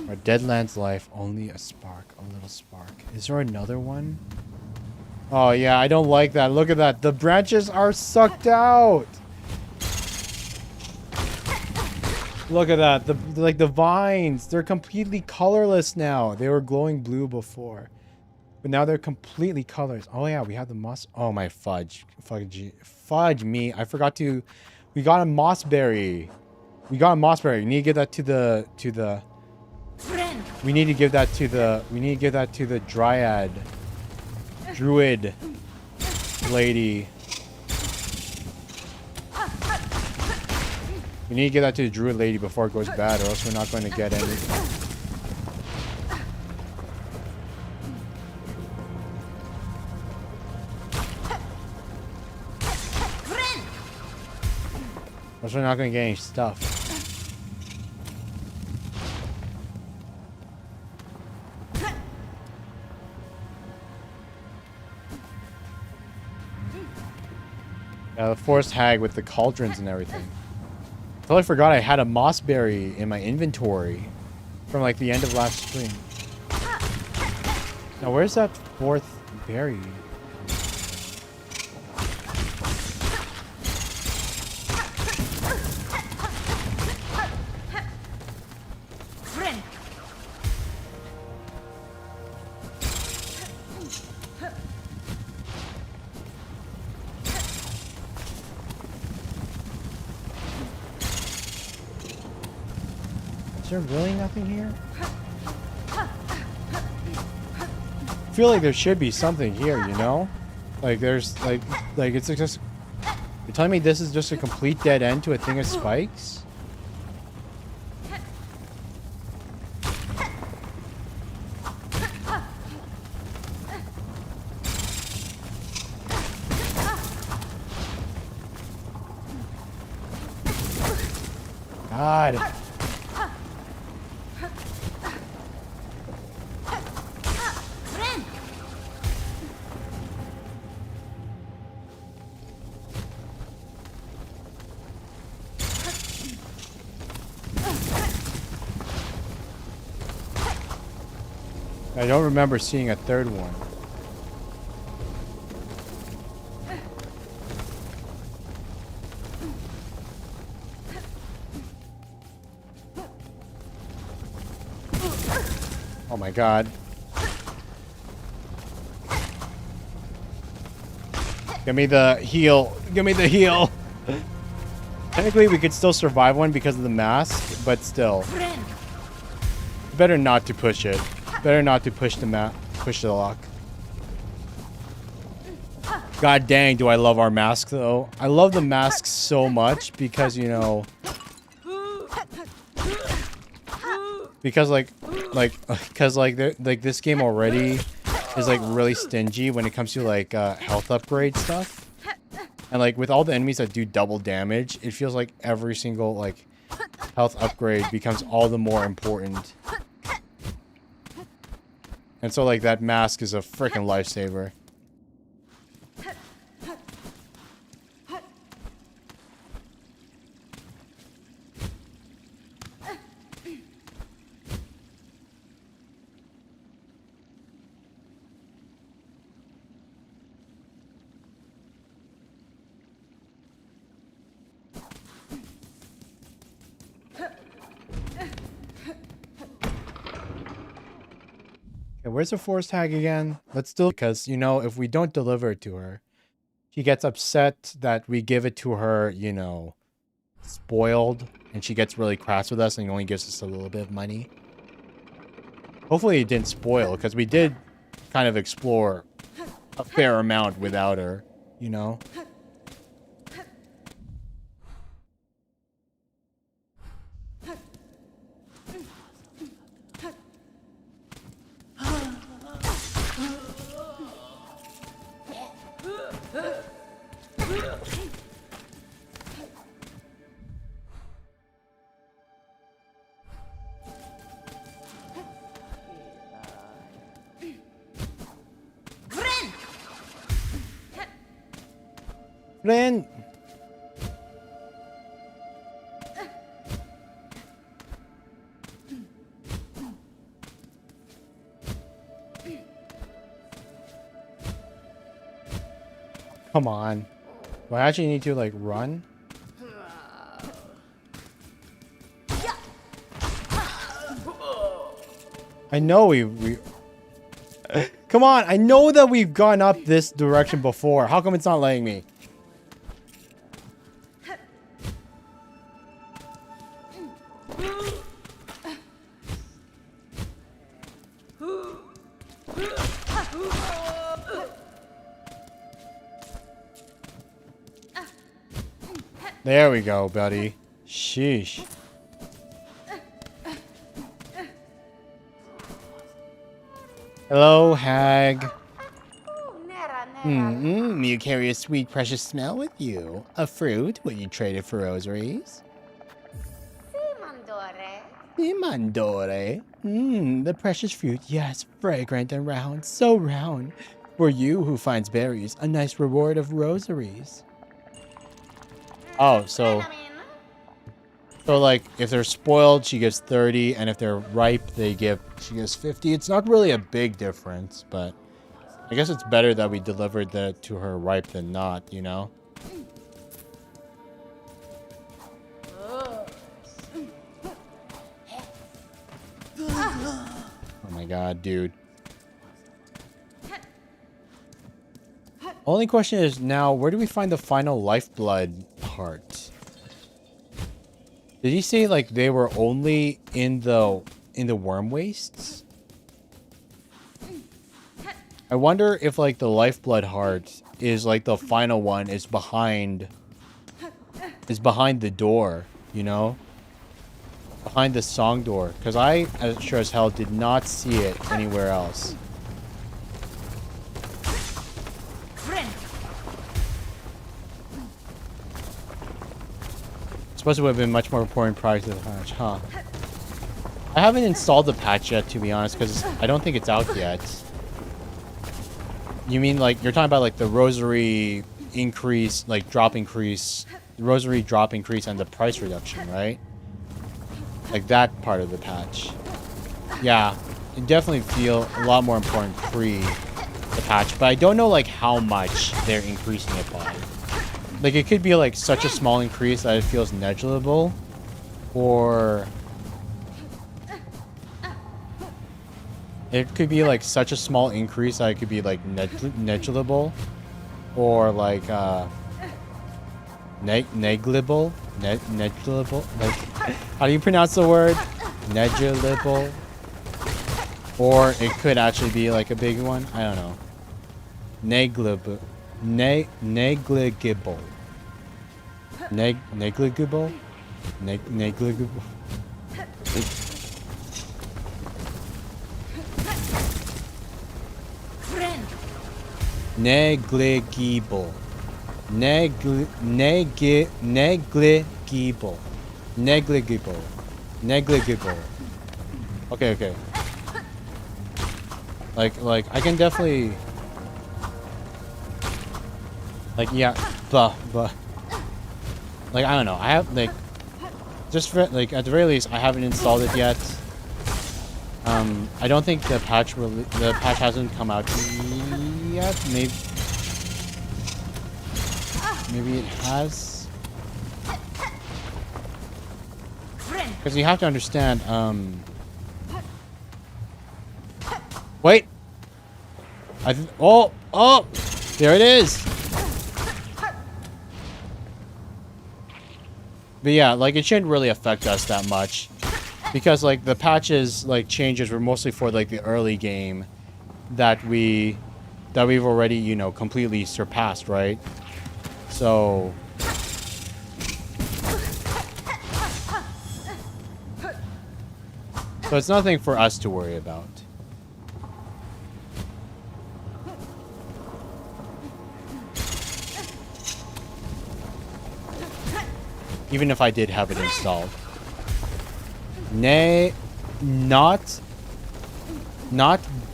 Our Deadlands life, only a spark, a little spark. Is there another one? Oh yeah, I don't like that. Look at that. The branches are sucked out. Look at that. The vines, they're completely colorless now. They were glowing blue before, but now they're completely colors. Oh yeah, we have the moss. Oh my fudge me. I forgot to. We got a mossberry. We need to give that to the. We need to give that to the dryad, druid lady. We need to give that to the druid lady before it goes bad, or else we're not going to get any. Or else we're not going to get any stuff. The forest hag with the cauldrons and everything. I totally forgot I had a mossberry in my inventory from, like, the end of last spring. Now, where's that 4th berry? Is there really nothing here? I feel like there should be something here, you know? Like, there's, like it's just... You're telling me this is just a complete dead end to a thing of spikes? God. I don't remember seeing a 3rd one. Oh my god. Give me the heal. Give me the heal. Technically, we could still survive one because of the mask, but still. Better not to push it. Better not to push the lock. God dang, do I love our mask though. I love the mask so much because, you know, because like this game already is, like, really stingy when it comes to, like, health upgrade stuff. And, like, with all the enemies that do double damage, it feels like every single, like, health upgrade becomes all the more important. And so, like, that mask is a freaking lifesaver. Okay, where's the force tag again? Let's still, because, you know, if we don't deliver it to her, she gets upset that we give it to her, you know, spoiled, and she gets really crass with us and only gives us a little bit of money. Hopefully it didn't spoil, because we did kind of explore a fair amount without her, you know? Flynn! Come on. Do I actually need to, like, run? I know we Come on, I know that we've gone up this direction before. How come it's not letting me? There we go, buddy. Sheesh. Hello, hag. You carry a sweet, precious smell with you. A fruit? Will you trade it for rosaries? Mandore. The precious fruit. Yes, fragrant and round. So round. For you who finds berries, a nice reward of rosaries. Oh, so like, if they're spoiled, she gives 30, and if they're ripe, she gives 50. It's not really a big difference, but I guess it's better that we delivered that to her ripe than not, you know? Oh my god, dude. Only question is now, where do we find the final lifeblood heart? Did he say like they were only in the worm wastes? I wonder if like the lifeblood heart is like the final one is behind the door, you know? Behind the song door, because I as sure as hell did not see it anywhere else. Supposed to have been much more important prior to the patch, huh? I haven't installed the patch yet, to be honest, because I don't think it's out yet. You mean like you're talking about like the rosary increase, like drop increase, the rosary drop increase, and the price reduction, right? Like that part of the patch. Yeah, it definitely feel a lot more important pre the patch, but I don't know like how much they're increasing it by. Like, it could be, like, such a small increase that it feels negligible, or it could be, like, such a small increase that it could be, like, negligible, or, like, negligible? Negligible? Like, how do you pronounce the word? Negligible? Or it could actually be, like, a big one? I don't know. Negligible. Negligible. Negligible? Negligible? Negligible. Negligible. Negligible. Negligible. Okay, okay. Like, I can definitely... Like, yeah, blah. Like, I don't know. I have, like... Just for, like, at the very least, I haven't installed it yet. I don't think the patch hasn't come out yet. Maybe it has. Because you have to understand, wait! Oh! There it is! But yeah, like, it shouldn't really affect us that much. Because, like, the patches, like, changes were mostly for, like, the early game that we've already, you know, completely surpassed, right? So... So it's nothing for us to worry about. Even if I did have it installed. Nay, not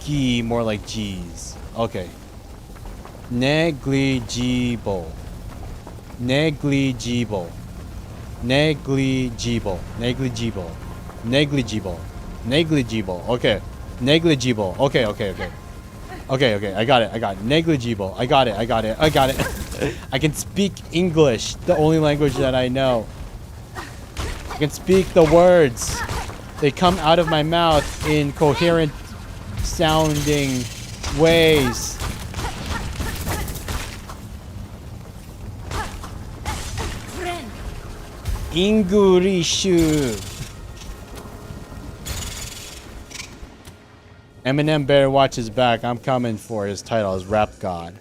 G, more like G's. Okay. Negligible. Negligible. Negligible. Negligible. Negligible. Negligible. Okay. Negligible. Okay, okay, okay. Okay, okay. I got it. Negligible. I got it. I can speak English, the only language that I know. I can speak the words. They come out of my mouth in coherent sounding ways. English. Eminem better watch his back. I'm coming for his title as Rap God.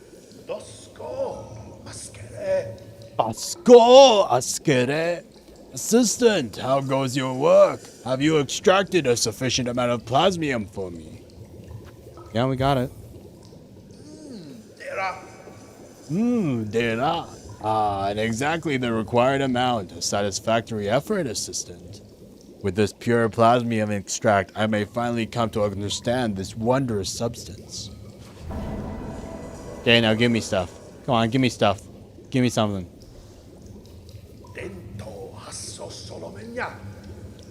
Basko askere. Assistant, how goes your work? Have you extracted a sufficient amount of plasmium for me? Yeah, we got it. Dera. And exactly the required amount. A satisfactory effort, assistant. With this pure plasmium extract, I may finally come to understand this wondrous substance. Okay, now give me stuff. Come on, give me stuff. Give me something.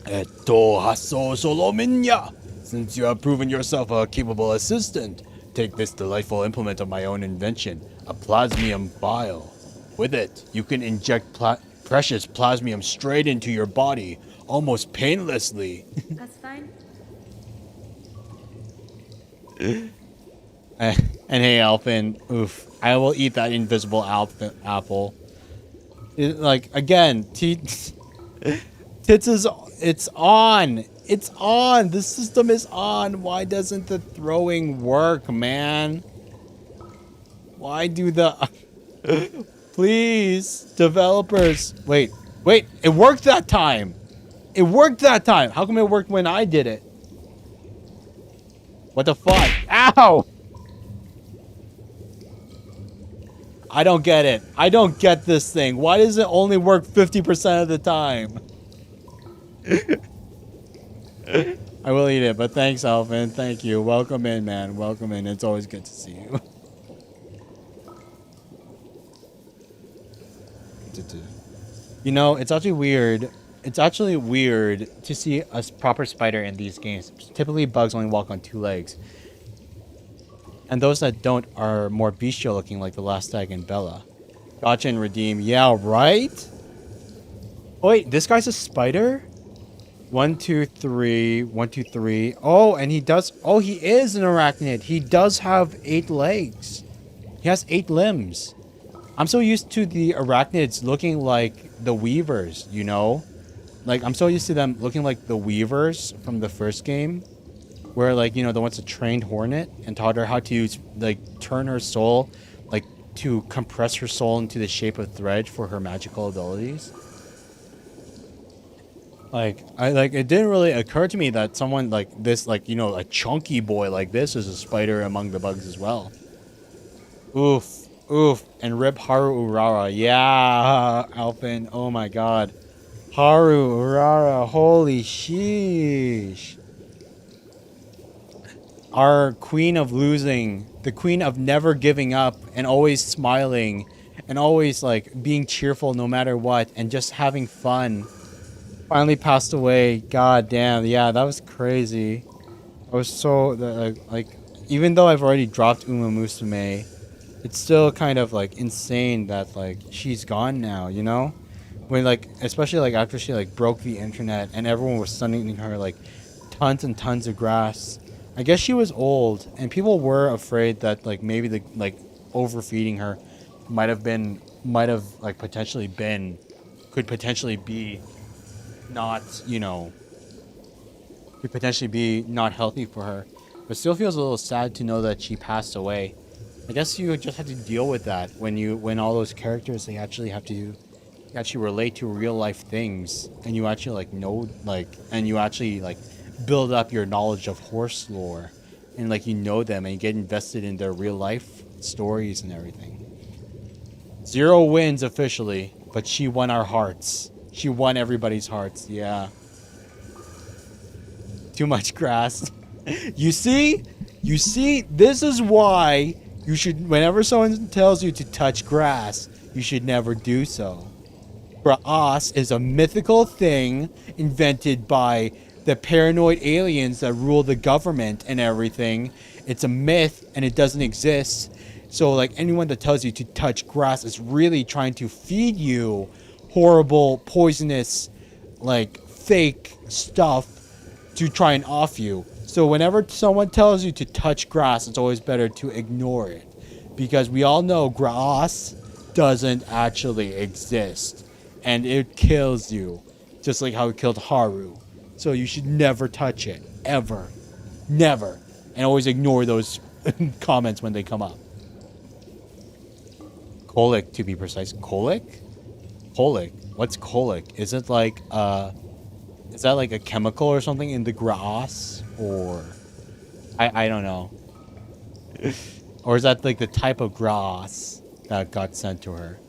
Eto hasso solomenya. Since you have proven yourself a capable assistant, take this delightful implement of my own invention, a plasmium vial. With it, you can inject precious plasmium straight into your body, almost painlessly. That's fine. And hey, Alpin, oof, I will eat that invisible apple. Like, again, Tits is, it's on. It's on. The system is on. Why doesn't the throwing work, man? Why do the... Please, developers. Wait, it worked that time. How come it worked when I did it? What the fuck? Ow! I don't get it. I don't get this thing. Why does it only work 50% of the time? I will eat it, but thanks, Alvin. Thank you. Welcome in, man. Welcome in. It's always good to see you. You know, it's actually weird. It's actually weird to see a proper spider in these games. Typically, bugs only walk on 2 legs. And those that don't are more bestial looking, like the last egg and Bella. Gotcha and redeem. Yeah, right? Oh, wait, this guy's a spider? 1, 2, 3. 1, 2, 3. Oh, and he does... Oh, he is an arachnid. He does have 8 legs. He has 8 limbs. I'm so used to the arachnids looking like the weavers, you know? Like, I'm so used to them looking like the weavers from the first game. Where, like, you know, the ones that trained Hornet and taught her how to, like, turn her soul, like, to compress her soul into the shape of thread for her magical abilities. Like, it didn't really occur to me that someone like this, like, you know, a chunky boy like this is a spider among the bugs as well. Oof. And rip Haru Urara. Yeah, Alpin. Oh my god. Haru, Urara, holy sheesh. Our queen of losing, the queen of never giving up and always smiling and always like being cheerful no matter what and just having fun, finally passed away. God damn, yeah, that was crazy. I was so like even though I've already dropped Uma Musume, it's still kind of like insane that like she's gone now, you know? When like especially like after she like broke the internet and everyone was sending her like tons and tons of grass. I guess she was old and people were afraid that like maybe the like overfeeding her might have like could potentially be not, you know, could potentially be not healthy for her. But still feels a little sad to know that she passed away. I guess you just have to deal with that when all those characters they actually have to actually relate to real life things and you actually like know like and you actually like build up your knowledge of horse lore and like you know them and you get invested in their real life stories and everything. Zero wins officially, but she won our hearts. She won everybody's hearts. Yeah. Too much grass. You see? This is why you should, whenever someone tells you to touch grass, you should never do so. Grass is a mythical thing invented by the paranoid aliens that rule the government and everything. It's a myth and it doesn't exist. So like anyone that tells you to touch grass is really trying to feed you horrible, poisonous, like fake stuff to try and off you. So whenever someone tells you to touch grass, it's always better to ignore it. Because we all know grass doesn't actually exist. And it kills you. Just like how it killed Haru. So you should never touch it. Ever. Never. And always ignore those comments when they come up. Colic, to be precise. Colic? Colic? What's colic? Is it like, is that like a chemical or something in the grass? Or... I don't know. Or is that like the type of grass that got sent to her?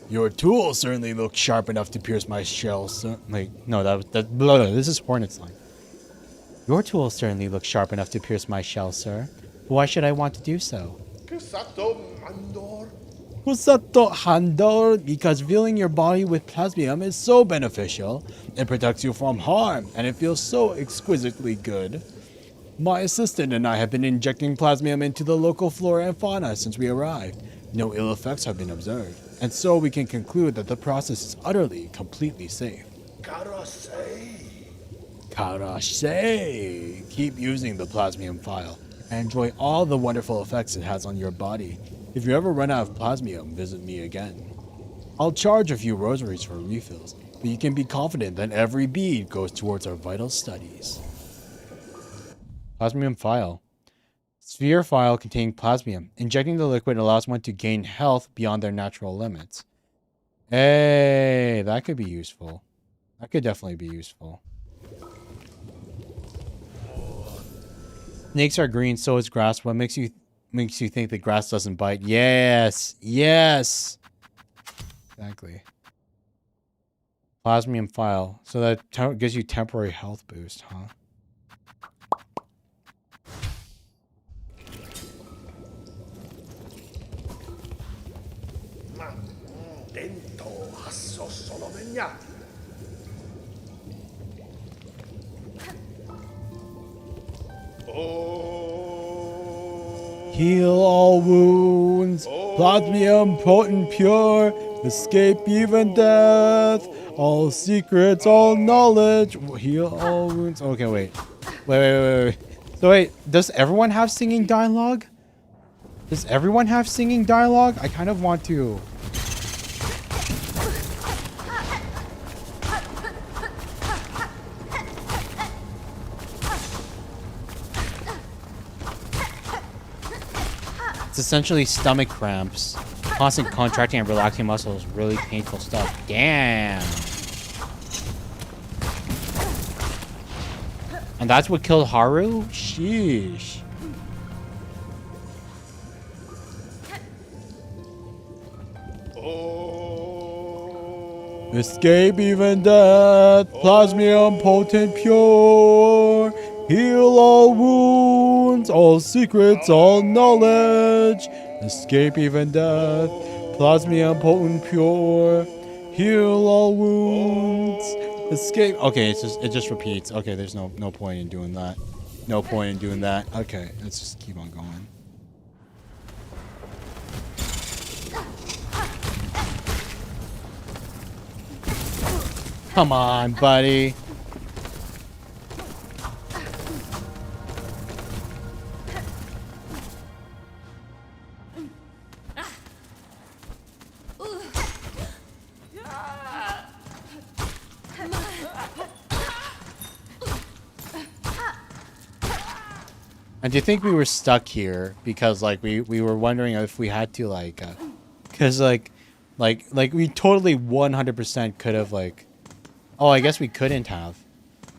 Your tool certainly looks sharp enough to pierce my shell, sir. Wait, no, this is Hornet's line. Your tool certainly looks sharp enough to pierce my shell, sir. But why should I want to do so? Kusato Handor, because filling your body with plasmium is so beneficial. It protects you from harm, and it feels so exquisitely good. My assistant and I have been injecting plasmium into the local flora and fauna since we arrived. No ill effects have been observed, and so we can conclude that the process is utterly, completely safe. Karashe! Keep using the plasmium file, and enjoy all the wonderful effects it has on your body. If you ever run out of plasmium, visit me again. I'll charge a few rosaries for refills, but you can be confident that every bead goes towards our vital studies. Plasmium file. Sphere file containing plasmium. Injecting the liquid allows one to gain health beyond their natural limits. Hey, that could be useful. That could definitely be useful. Snakes are green, so is grass. What makes you think the grass doesn't bite? Yes, yes. Exactly. Plasmium file. So that gives you temporary health boost, huh? Heal all wounds, plasmium potent pure, escape even death, all secrets, all knowledge, heal all wounds. Okay, wait. So wait, does everyone have singing dialogue? Does everyone have singing dialogue? I kind of want to. It's essentially stomach cramps. Constant contracting and relaxing muscles. Really painful stuff. Damn. And that's what killed Haru? Sheesh. Escape even death, plasmium potent pure. Heal all wounds, all secrets, all knowledge. Escape even death, plasmium potent pure. Heal all wounds. Escape. Okay, it just repeats. Okay, there's no point in doing that. No point in doing that. Okay, let's just keep on going. Come on, buddy. And do you think we were stuck here because like we were wondering if we had to like cuz like we totally 100% could have like oh, I guess we couldn't have.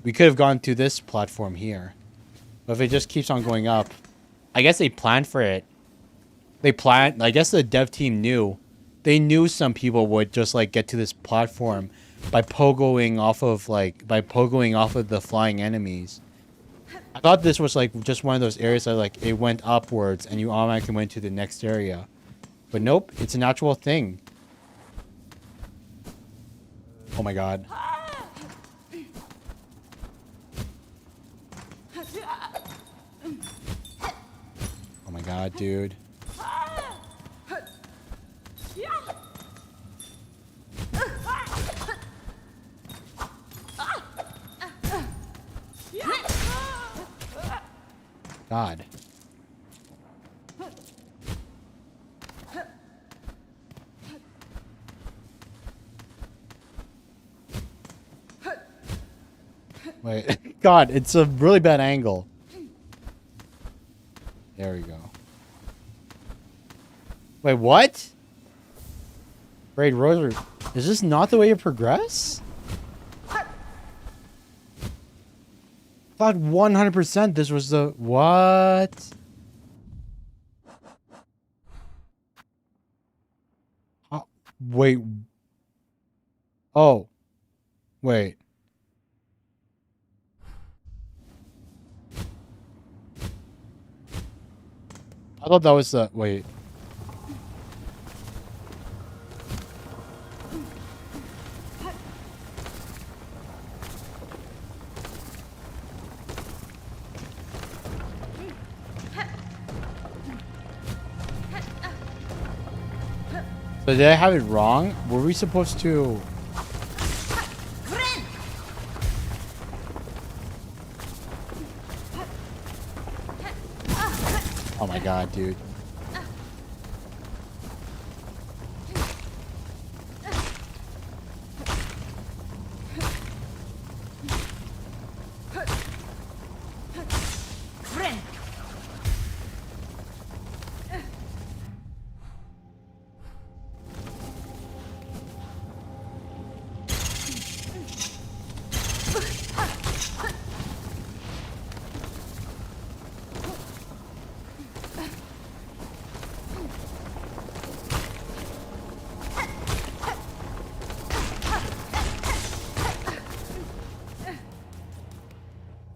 We could have gone to this platform here. But if it just keeps on going up, I guess they planned for it. They planned, I guess the dev team knew. They knew some people would just like get to this platform by pogoing off of the flying enemies. I thought this was like just one of those areas that like it went upwards and you automatically went to the next area. But nope, it's an actual thing. Oh my god. Oh my god, dude. God. Wait. God, it's a really bad angle. There we go. Wait, what? Raid Rosary. Is this not the way to progress? I thought 100% this was the... What? Wait. Oh. Wait. I thought that was the... Wait. So did I have it wrong? Were we supposed to... Oh my god, dude.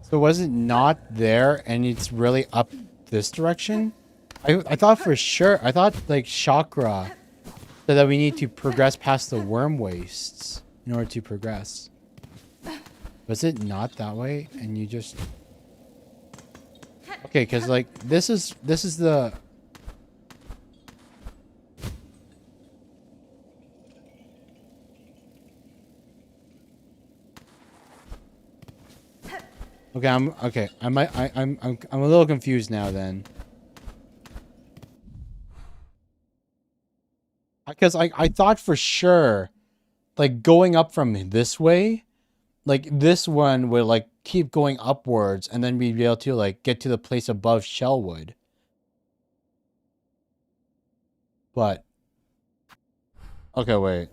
So was it not there and it's really up this direction? I thought for sure. I thought like chakra said that we need to progress past the worm wastes in order to progress. Was it not that way? And you just... Okay, because like this is the... Okay, I'm a little confused now then. Because I thought for sure like going up from this way, like this one would like keep going upwards and then we'd be able to like get to the place above Shellwood. But okay, wait.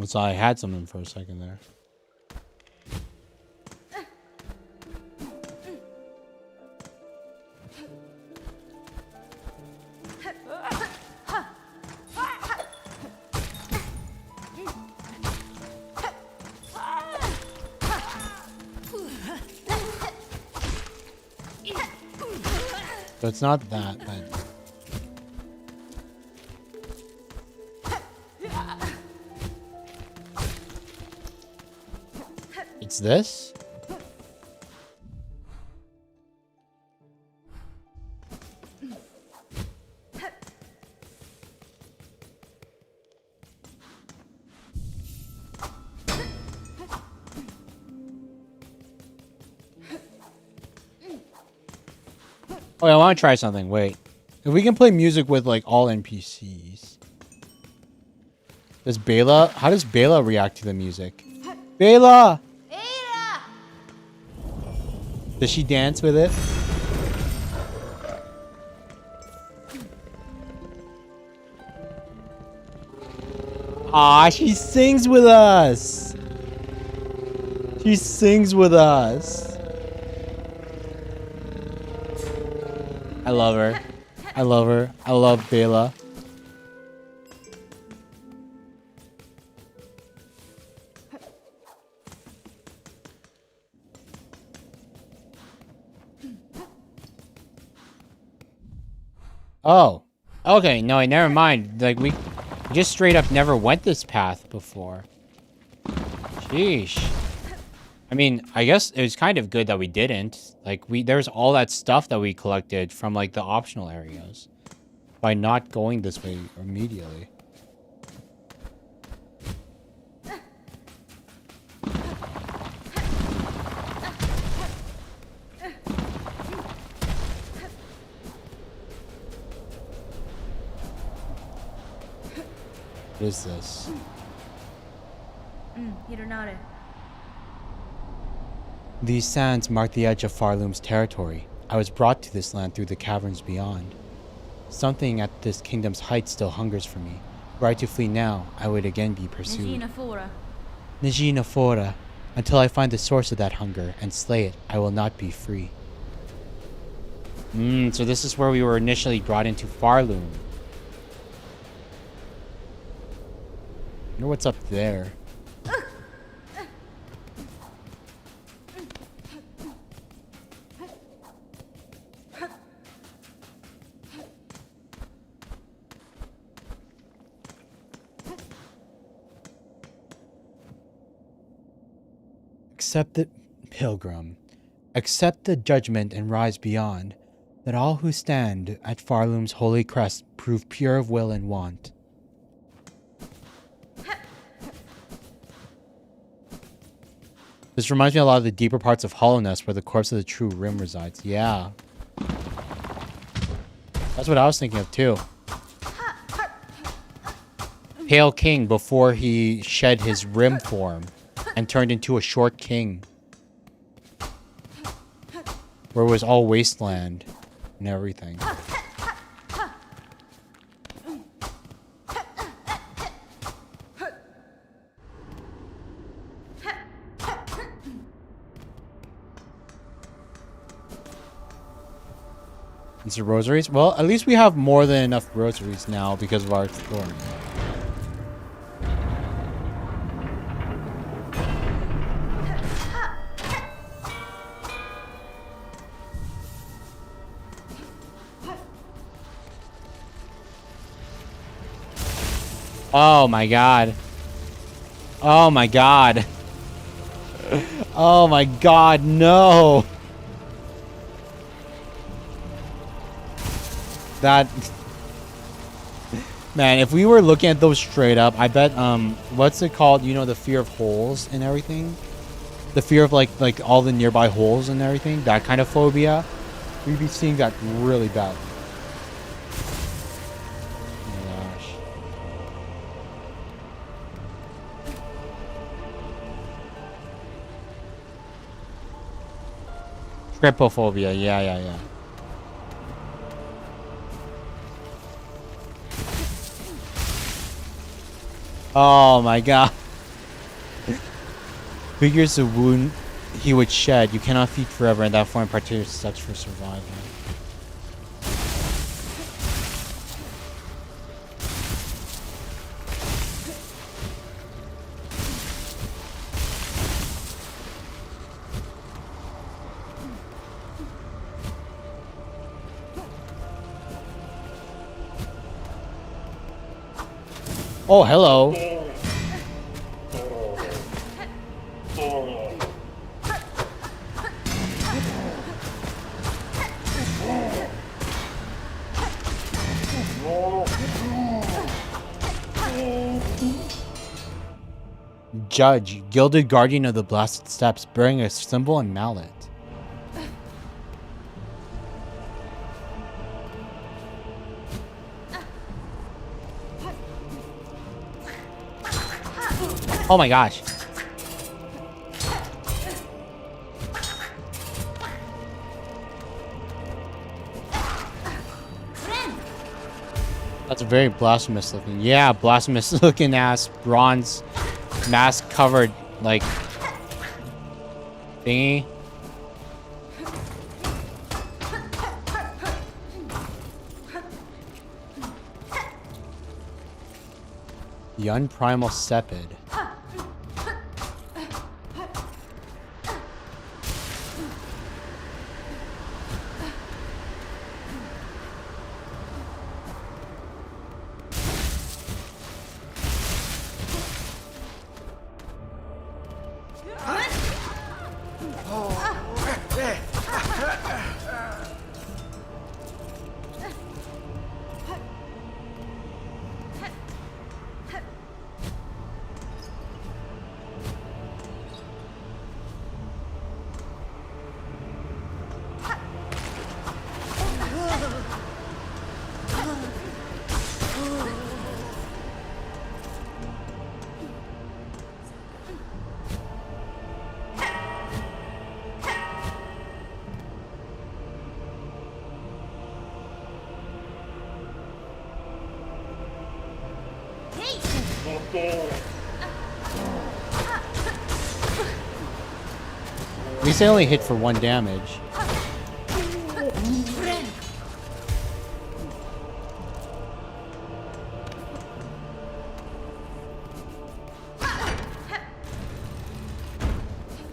So I had something for a second there. So it's not that, but... It's this? Oh, I want to try something. Wait. If we can play music with, like, all NPCs. How does Bela react to the music? Bela! Ada! Does she dance with it? Ah, she sings with us! She sings with us. I love her. I love her. I love Bela. Oh. Okay, no, never mind. Like, we just straight up never went this path before. Sheesh. I mean, I guess it was kind of good that we didn't. Like, there's all that stuff that we collected from, like, the optional areas. By not going this way immediately. What is this? Hironare. These sands mark the edge of Farloom's territory. I was brought to this land through the caverns beyond. Something at this kingdom's height still hungers for me. Were I to flee now, I would again be pursued. Nijina Fora. Nijina Fora. Until I find the source of that hunger and slay it, I will not be free. So this is where we were initially brought into Farloom. I wonder what's up there. Accept the pilgrim. Accept the judgment and rise beyond. That all who stand at Farloom's holy crest prove pure of will and want. This reminds me a lot of the deeper parts of Hollowness where the corpse of the true Rim resides. Yeah. That's what I was thinking of too. Pale King before he shed his Rim form and turned into a short king. Where it was all wasteland and everything. Is it rosaries? Well, at least we have more than enough rosaries now because of our exploring. Oh my god. Oh my god. Oh my god, no. That... Man, if we were looking at those straight up, I bet, what's it called? You know, the fear of holes and everything? The fear of, like all the nearby holes and everything? That kind of phobia? We'd be seeing that really bad. Trypophobia, yeah. Oh my god. Figures the wound he would shed. You cannot feed forever, and that form particular steps for survival. Oh, hello. Judge, gilded guardian of the blasted steps, bearing a symbol and mallet. Oh my gosh. That's very blasphemous looking. Yeah, blasphemous looking ass bronze mask covered like thingy. The unprimal sepid. At least I only hit for 1 damage.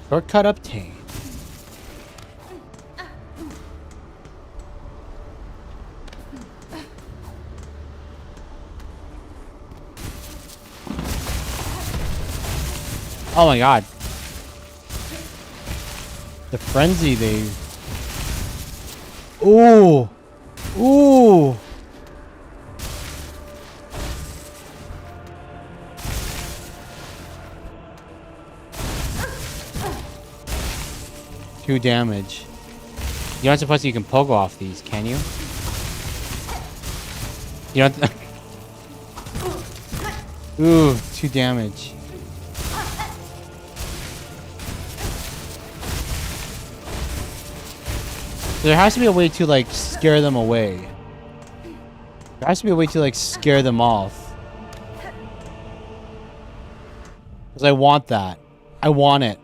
Shortcut obtained. Oh my god. The frenzy they... Ooh! Ooh! Two damage. You're not supposed to, you can pogo off these, can you? You don't... Ooh, 2 damage. There has to be a way to, like, scare them away. There has to be a way to, like, scare them off. Because I want that. I want it.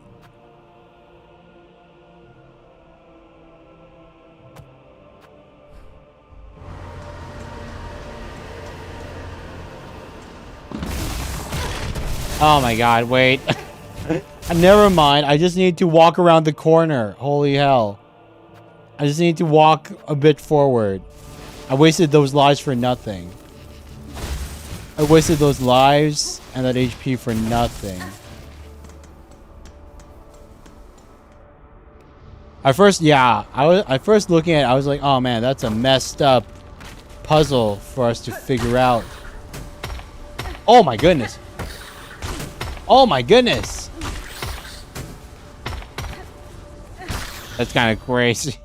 Oh my god, wait. Never mind. I just need to walk around the corner. Holy hell. I just need to walk a bit forward. I wasted those lives for nothing. I wasted those lives and that HP for nothing. I first looking at it, I was like, oh man, that's a messed up puzzle for us to figure out. Oh my goodness. Oh my goodness. That's kind of crazy.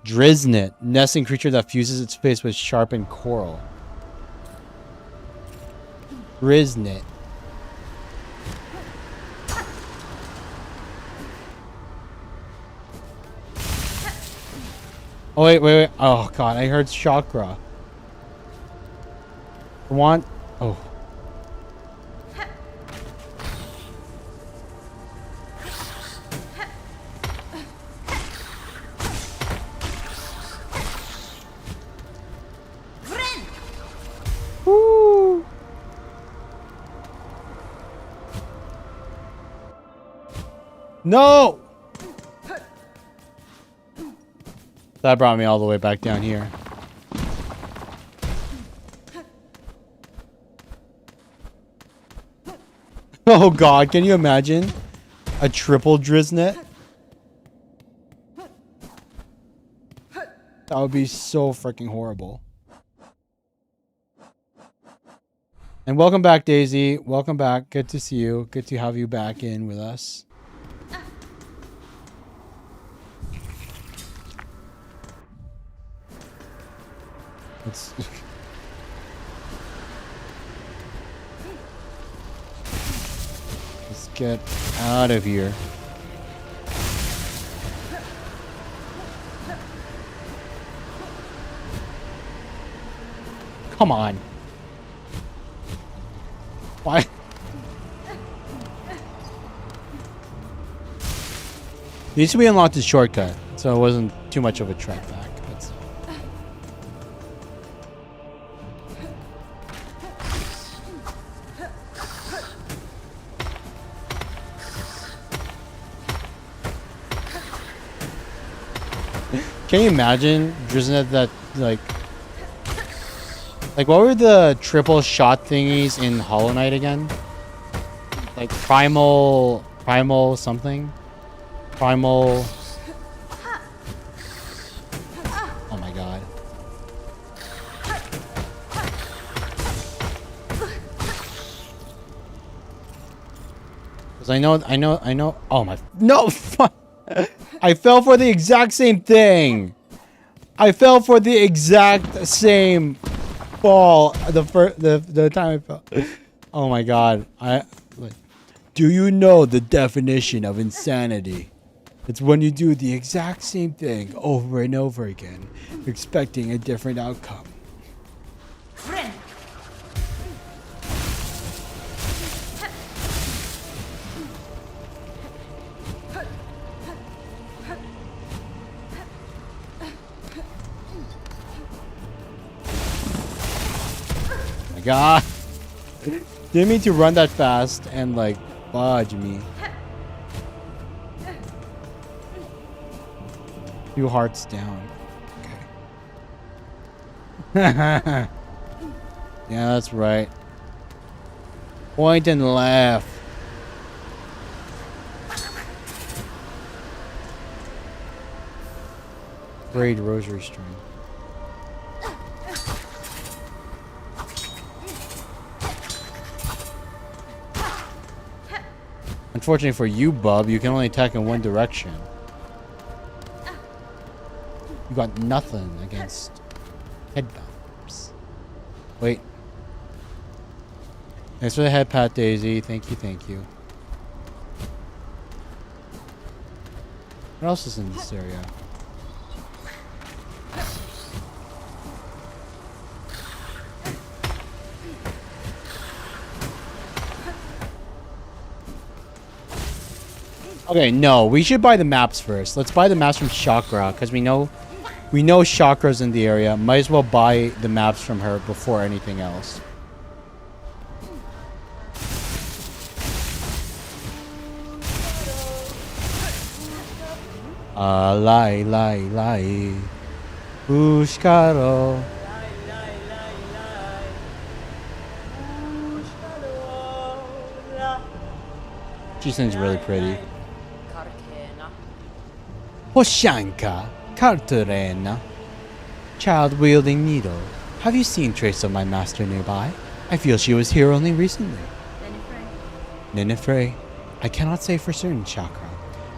Driznet, nesting creature that fuses its face with sharpened coral. Driznet. Oh wait. Oh god, I heard chakra. I want... Oh. No! That brought me all the way back down here. Oh god, can you imagine? A triple Driznet? That would be so freaking horrible. And welcome back, Daisy. Welcome back. Good to see you. Good to have you back in with us. Let's let's get out of here. Come on. Why? Used to be unlocked as shortcut, so it wasn't too much of a trek back. Can you imagine Driznet that like what were the triple shot thingies in Hollow Knight again? Like primal something? Primal. Oh my god. Cuz I know. Oh my. No. I fell for the exact same thing. I fell for the exact same fall the time I fell. Oh my god. Do you know the definition of insanity? It's when you do the exact same thing over and over again, expecting a different outcome. Friend. Oh my god. Didn't mean to run that fast and like fudge me. 2 hearts down. Okay. Yeah, that's right. Point and laugh. Braid rosary string. Unfortunately for you, bub, you can only attack in one direction. You got nothing against head bumps. Wait. Thanks for the head pat, Daisy. Thank you, thank you. What else is in this area? Okay, no, we should buy the maps first. Let's buy the maps from Chakra, because we know Chakra's in the area. Might as well buy the maps from her before anything else. Lai. Pushkaro. She sings really pretty. Hoshanka, Karturena. Child-wielding needle. Have you seen trace of my master nearby? I feel she was here only recently. Ninefre. I cannot say for certain, Chakra.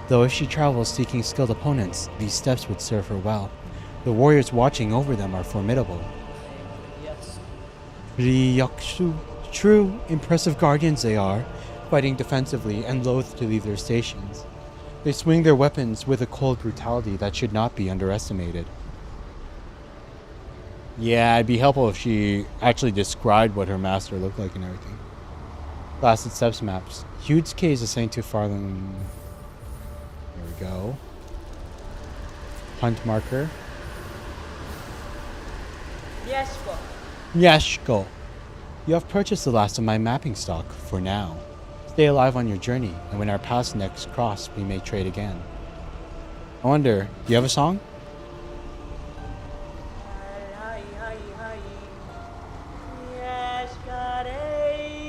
Though if she travels seeking skilled opponents, these steps would serve her well. The warriors watching over them are formidable. Ryakushu. True, impressive guardians they are, fighting defensively and loath to leave their stations. They swing their weapons with a cold brutality that should not be underestimated. Yeah, it'd be helpful if she actually described what her master looked like and everything. Blasted steps maps. Huge K is assigned to Farland. There we go. Hunt marker. Yashko. You have purchased the last of my mapping stock for now. Stay alive on your journey, and when our paths next cross, we may trade again. I wonder, do you have a song?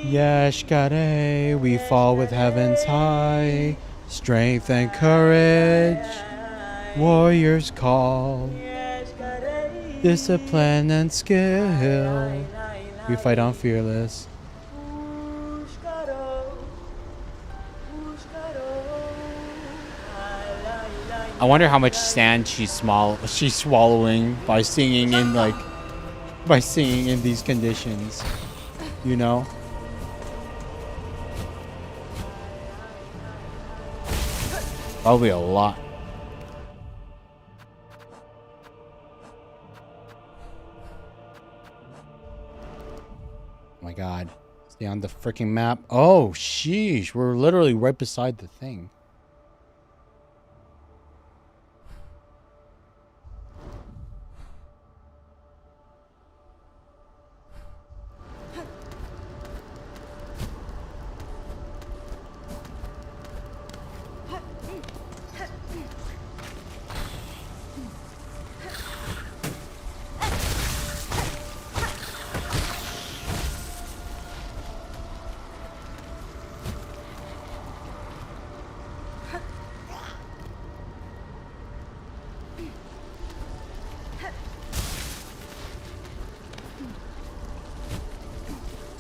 Yeshkare, we fall with heavens high, strength and courage, warriors call, discipline and skill, we fight on fearless. I wonder how much sand she's swallowing by singing in these conditions, you know? Probably a lot. Oh my god. Stay on the freaking map. Oh, sheesh. We're literally right beside the thing.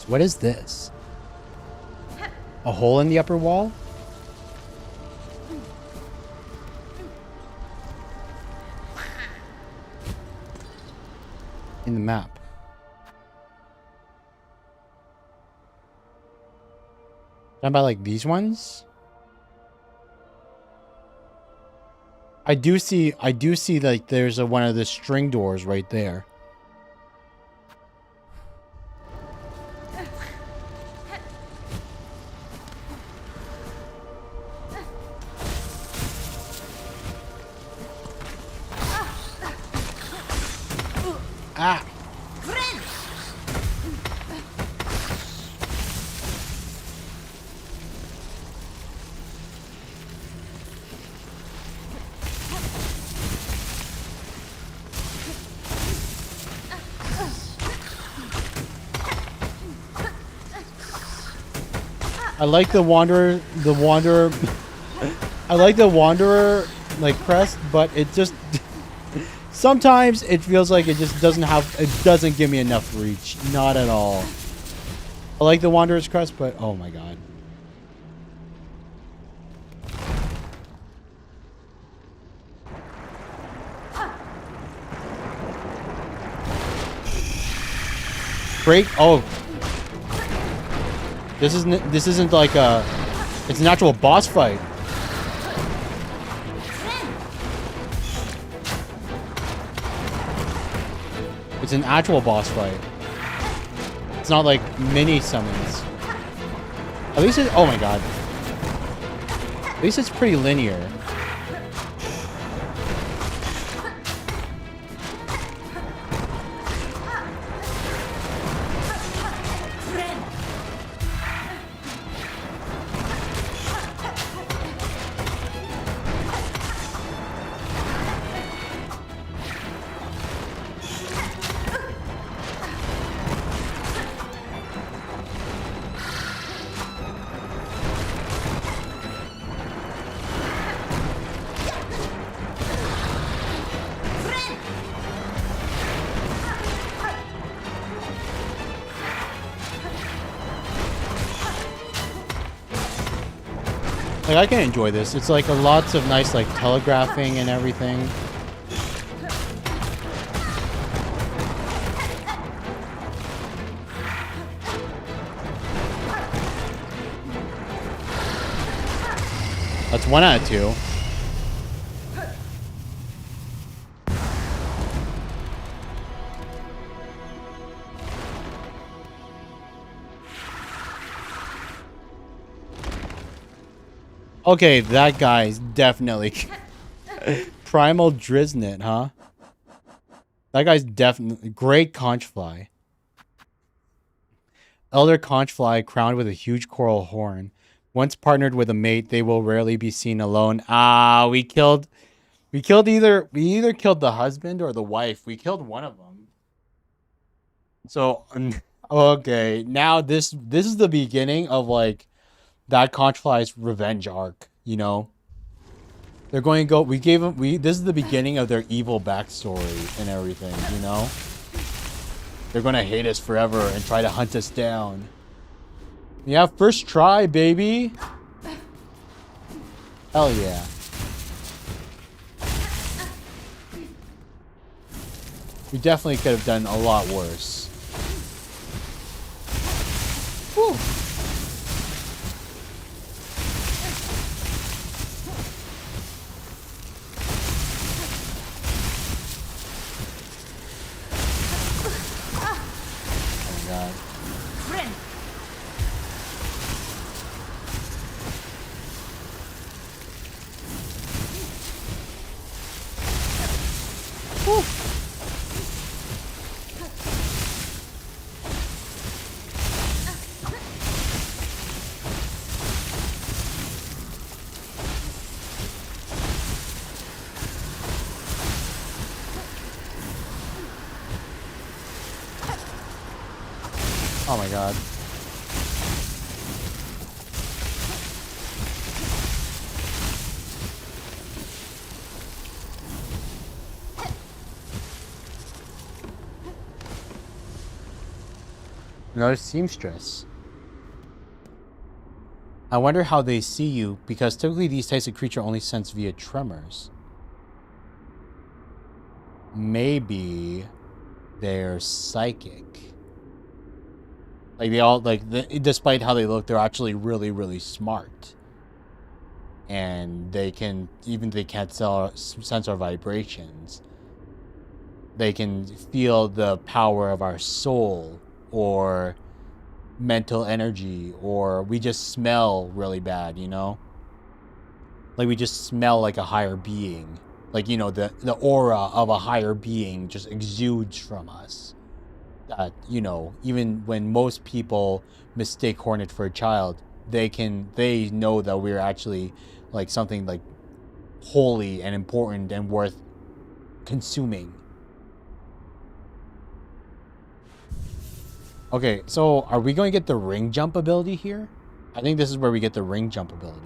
What is this? A hole in the upper wall? In the map. Talking about like these ones? I do see like there's one of the string doors right there. Ah. I like the wanderer I like the wanderer like crest, but it just sometimes it feels like it just doesn't give me enough reach. Not at all. I like the wanderer's crest, but oh my god. Break. Oh. This isn't like it's an actual boss fight. It's an actual boss fight. It's not like mini summons. At least oh my god. At least it's pretty linear. Like, I can enjoy this. It's like lots of nice like telegraphing and everything. That's 1 out of 2. Okay, that guy's definitely Primal Driznet, huh? That guy's definitely great conchfly. Elder conchfly crowned with a huge coral horn. Once partnered with a mate, they will rarely be seen alone. Ah, we either killed the husband or the wife. We killed one of them. So okay, now this is the beginning of like that Contrafly's revenge arc, you know. They're going to go we gave them this is the beginning of their evil backstory and everything, you know. They're going to hate us forever and try to hunt us down. Yeah, first try, baby. Hell yeah. We definitely could have done a lot worse. Whew. Oh my god. Friend. Oh my god. Another seamstress. I wonder how they see you, because typically these types of creature only sense via tremors. Maybe they're psychic. Like they all despite how they look, they're actually really, really smart. And they can't sense our vibrations. They can feel the power of our soul or mental energy, or we just smell really bad, you know? Like we just smell like a higher being. Like, you know, the aura of a higher being just exudes from us. That, you know, even when most people mistake Hornet for a child, they know that we're actually like something like holy and important and worth consuming. Okay, so are we going to get the ring jump ability here? I think this is where we get the ring jump ability.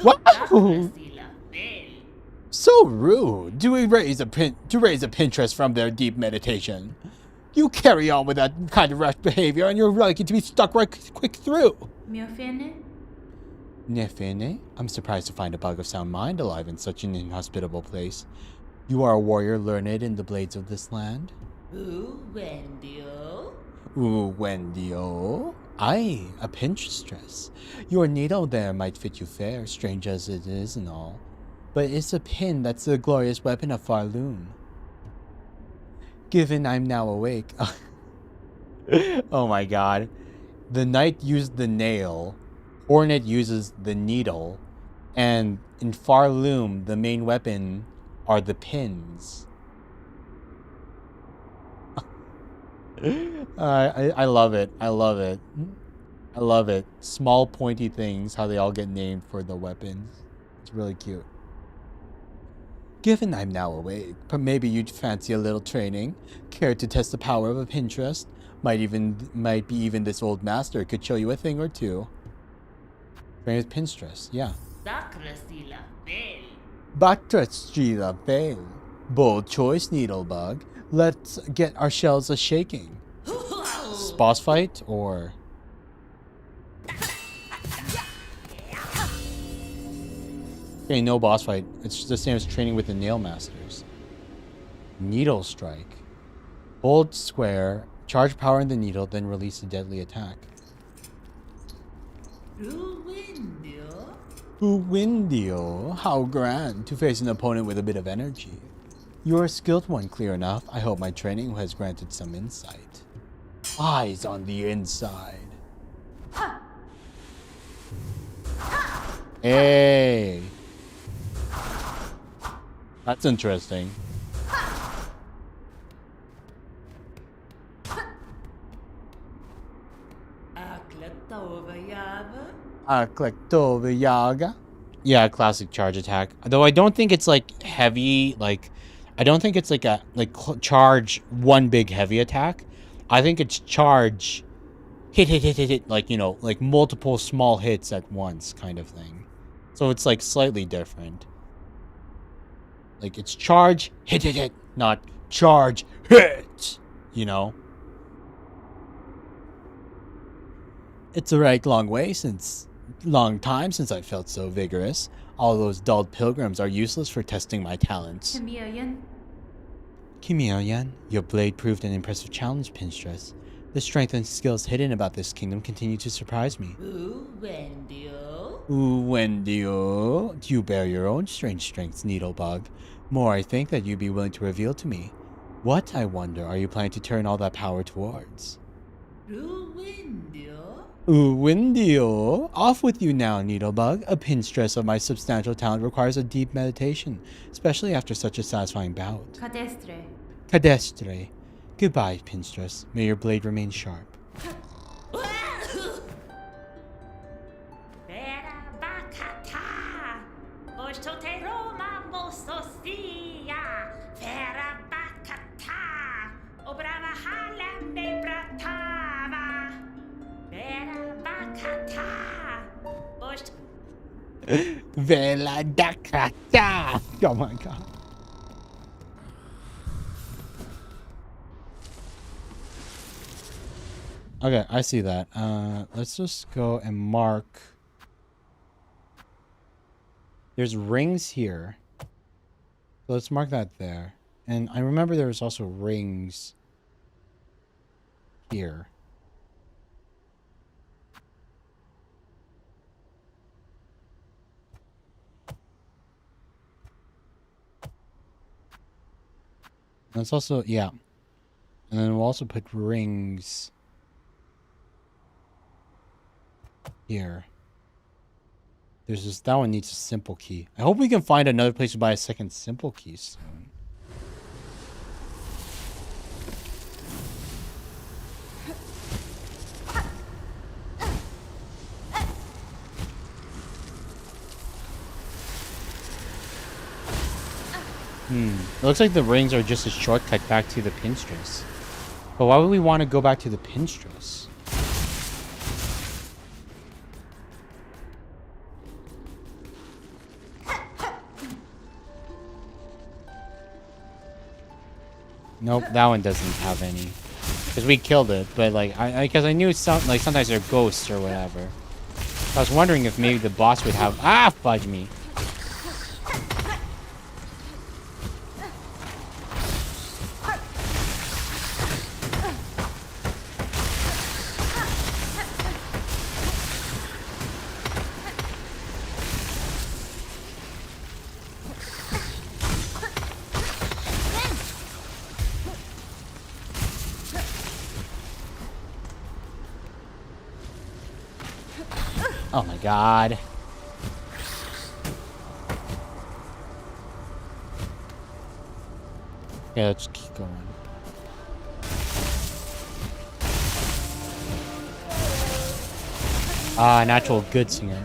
Wow! So rude to raise a Pinterest from their deep meditation. You carry on with that kind of rash behavior, and you're likely to be stuck right quick through. Nefene? I'm surprised to find a bug of sound mind alive in such an inhospitable place. You are a warrior learned in the blades of this land? Wendio? Aye, a pinstress. Your needle there might fit you fair, strange as it is and all. But it's a pin that's the glorious weapon of Farloon. Given I'm now awake. Oh my god. The knight used the nail, Hornet uses the needle, and in Farloom, the main weapon are the pins. I love it. I love it. I love it. Small pointy things, how they all get named for the weapons. It's really cute. Given I'm now awake, but maybe you'd fancy a little training. Care to test the power of a Pinterest? Might be even this old master could show you a thing or two. Train with Pinterest, yeah. Batrastila Veil. Bold choice, Needlebug. Let's get our shells a shaking. Boss fight or... Okay, no boss fight. It's the same as training with the Nail Masters. Needle Strike. Hold square, charge power in the needle, then release a deadly attack. Windio, how grand to face an opponent with a bit of energy. You're a skilled one, clear enough. I hope my training has granted some insight. Eyes on the inside. Hey. That's interesting. Yaga. Yeah, classic charge attack. Though I don't think it's like heavy. Like, I don't think it's like a charge one big heavy attack. I think it's charge hit, like, you know, like multiple small hits at once kind of thing. So it's like slightly different. Like it's charge hit, not charge hit, you know. It's a right long time since I felt so vigorous. All those dulled pilgrims are useless for testing my talents. Chameleon, your blade proved an impressive challenge, Pinstress. The strength and skills hidden about this kingdom continue to surprise me. Wendio, you bear your own strange strengths, Needlebug. More I think that you'd be willing to reveal to me. What, I wonder, are you planning to turn all that power towards? Windio, off with you now, Needlebug. A Pinstress of my substantial talent requires a deep meditation, especially after such a satisfying bout. Cadestre. Goodbye, Pinstress. May your blade remain sharp. Vela Dakata! Oh my god. Okay, I see that. Let's just go and mark. There's rings here. So let's mark that there. And I remember there was also rings here. That's also, yeah. And then we'll also put rings here. There's just, that one needs a simple key. I hope we can find another place to buy a second simple key soon. It looks like the rings are just a shortcut back to the Pinstress. But why would we want to go back to the Pinstress? Nope, that one doesn't have any. Because we killed it, but like, because I knew some, like, sometimes they're ghosts or whatever. So I was wondering if maybe the boss would have, fudge me. Oh my god. Yeah, let's keep going. Natural good singer.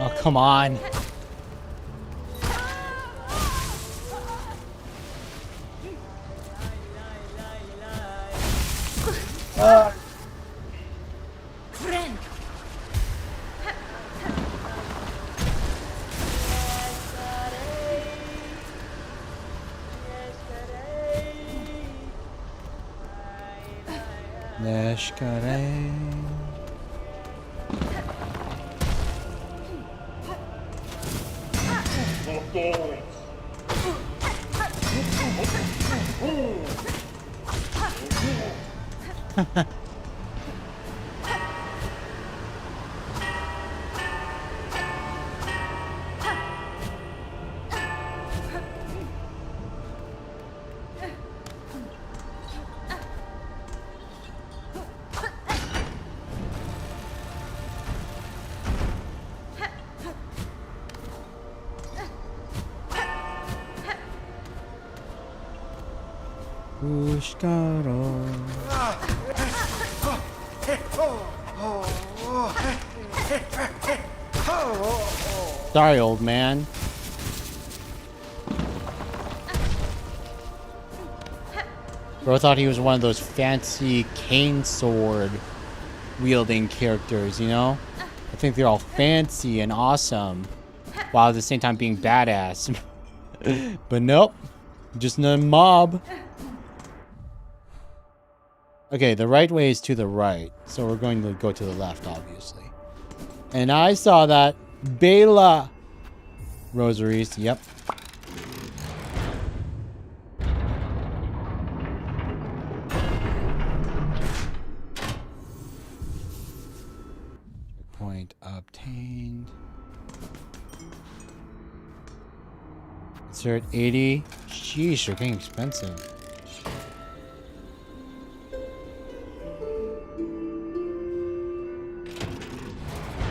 Oh, come on. Friend. Neshkare. Pushkaro. Sorry, old man. Bro thought he was one of those fancy cane sword wielding characters, you know? I think they're all fancy and awesome, while at the same time being badass. But nope, just a mob. Okay, the right way is to the right, so we're going to go to the left, obviously. And I saw that. Bela. Rosaries, yep. Checkpoint obtained. Insert 80. Sheesh, they're getting expensive.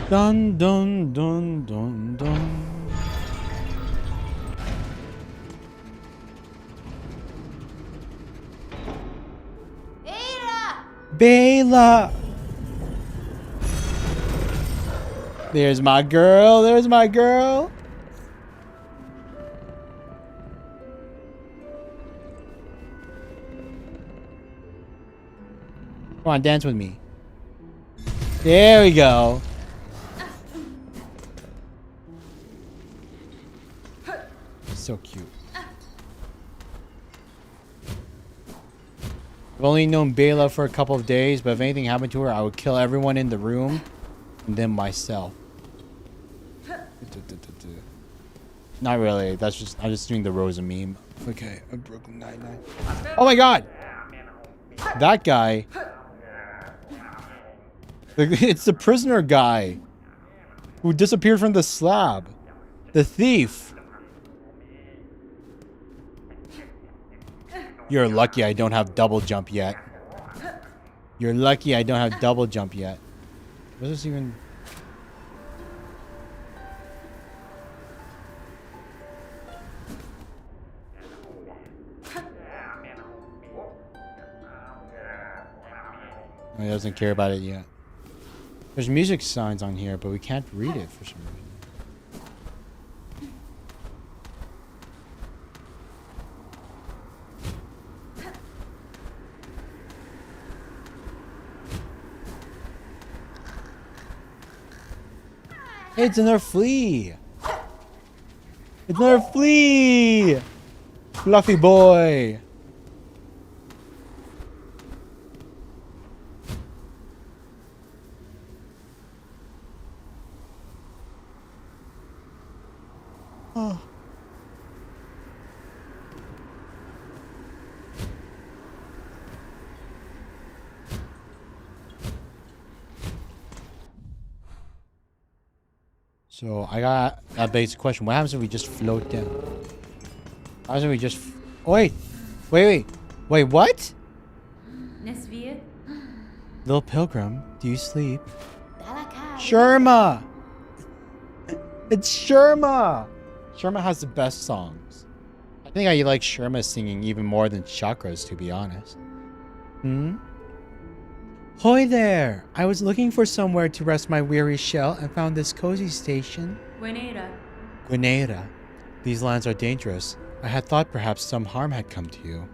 Dun dun dun dun dun. Bela! There's my girl, there's my girl. Come on, dance with me. There we go. So cute. I've only known Bela for a couple of days, but if anything happened to her, I would kill everyone in the room and then myself. Not really. That's just I'm just doing the Rosa meme. Okay, a Brooklyn Nine-Nine. Oh my god! That guy. It's the prisoner guy who disappeared from the slab. The thief. You're lucky I don't have double jump yet. You're lucky I don't have double jump yet. What is this even? He doesn't care about it yet. There's music signs on here, but we can't read it for some reason. Hey, it's another flea. It's another flea. Fluffy boy. Oh. So I got a basic question. What happens if we just float down? What happens if we just... Oh, wait, what? Little pilgrim, do you sleep? Sherma! It's Sherma! Sherma has the best songs. I think I like Sherma singing even more than Chakra's, to be honest. Hoy there! I was looking for somewhere to rest my weary shell and found this cozy station. Gwenera. These lands are dangerous. I had thought perhaps some harm had come to you.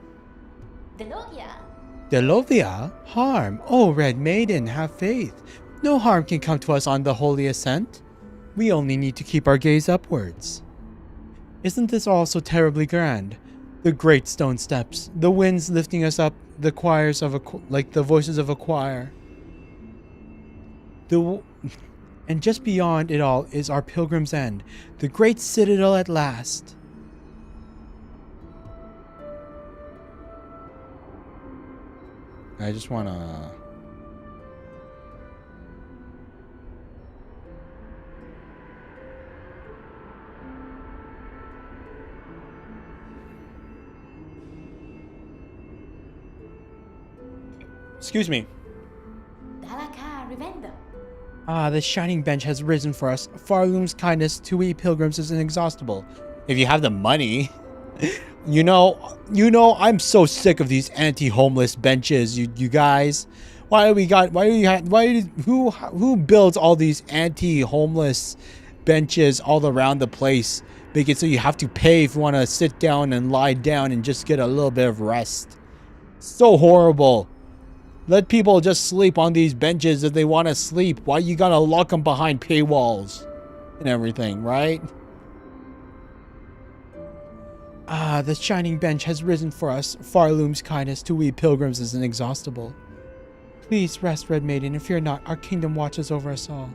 Delovia? Harm? Oh, Red Maiden, have faith. No harm can come to us on the holy ascent. We only need to keep our gaze upwards. Isn't this all so terribly grand? The great stone steps, the winds lifting us up, the choirs of like the voices of a choir. And just beyond it all is our pilgrim's end, the great citadel at last. I just wanna... Excuse me. Dalaka Rivendo. Ah, the shining bench has risen for us. Farloom's kindness to we pilgrims is inexhaustible. If you have the money. You know, I'm so sick of these anti-homeless benches, you guys. Who builds all these anti-homeless benches all around the place? Make it so you have to pay if you want to sit down and lie down and just get a little bit of rest. So horrible. Let people just sleep on these benches if they want to sleep. Why you gotta lock them behind paywalls and everything, right? Ah, the shining bench has risen for us. Farloom's kindness to we pilgrims is inexhaustible. Please rest, Red Maiden, and fear not. Our kingdom watches over us all.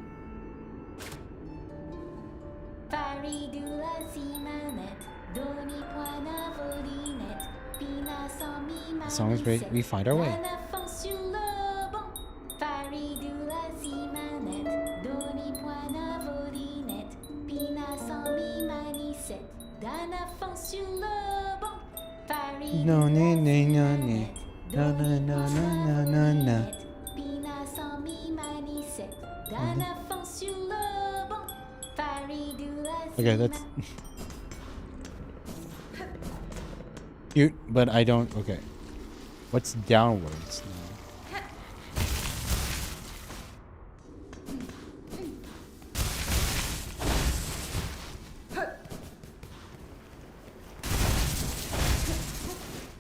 The song is great. We find our way. No, no, no, no, no. No, no, no, no, no, no. Okay, that's cute, but I don't. Okay, what's downwards now?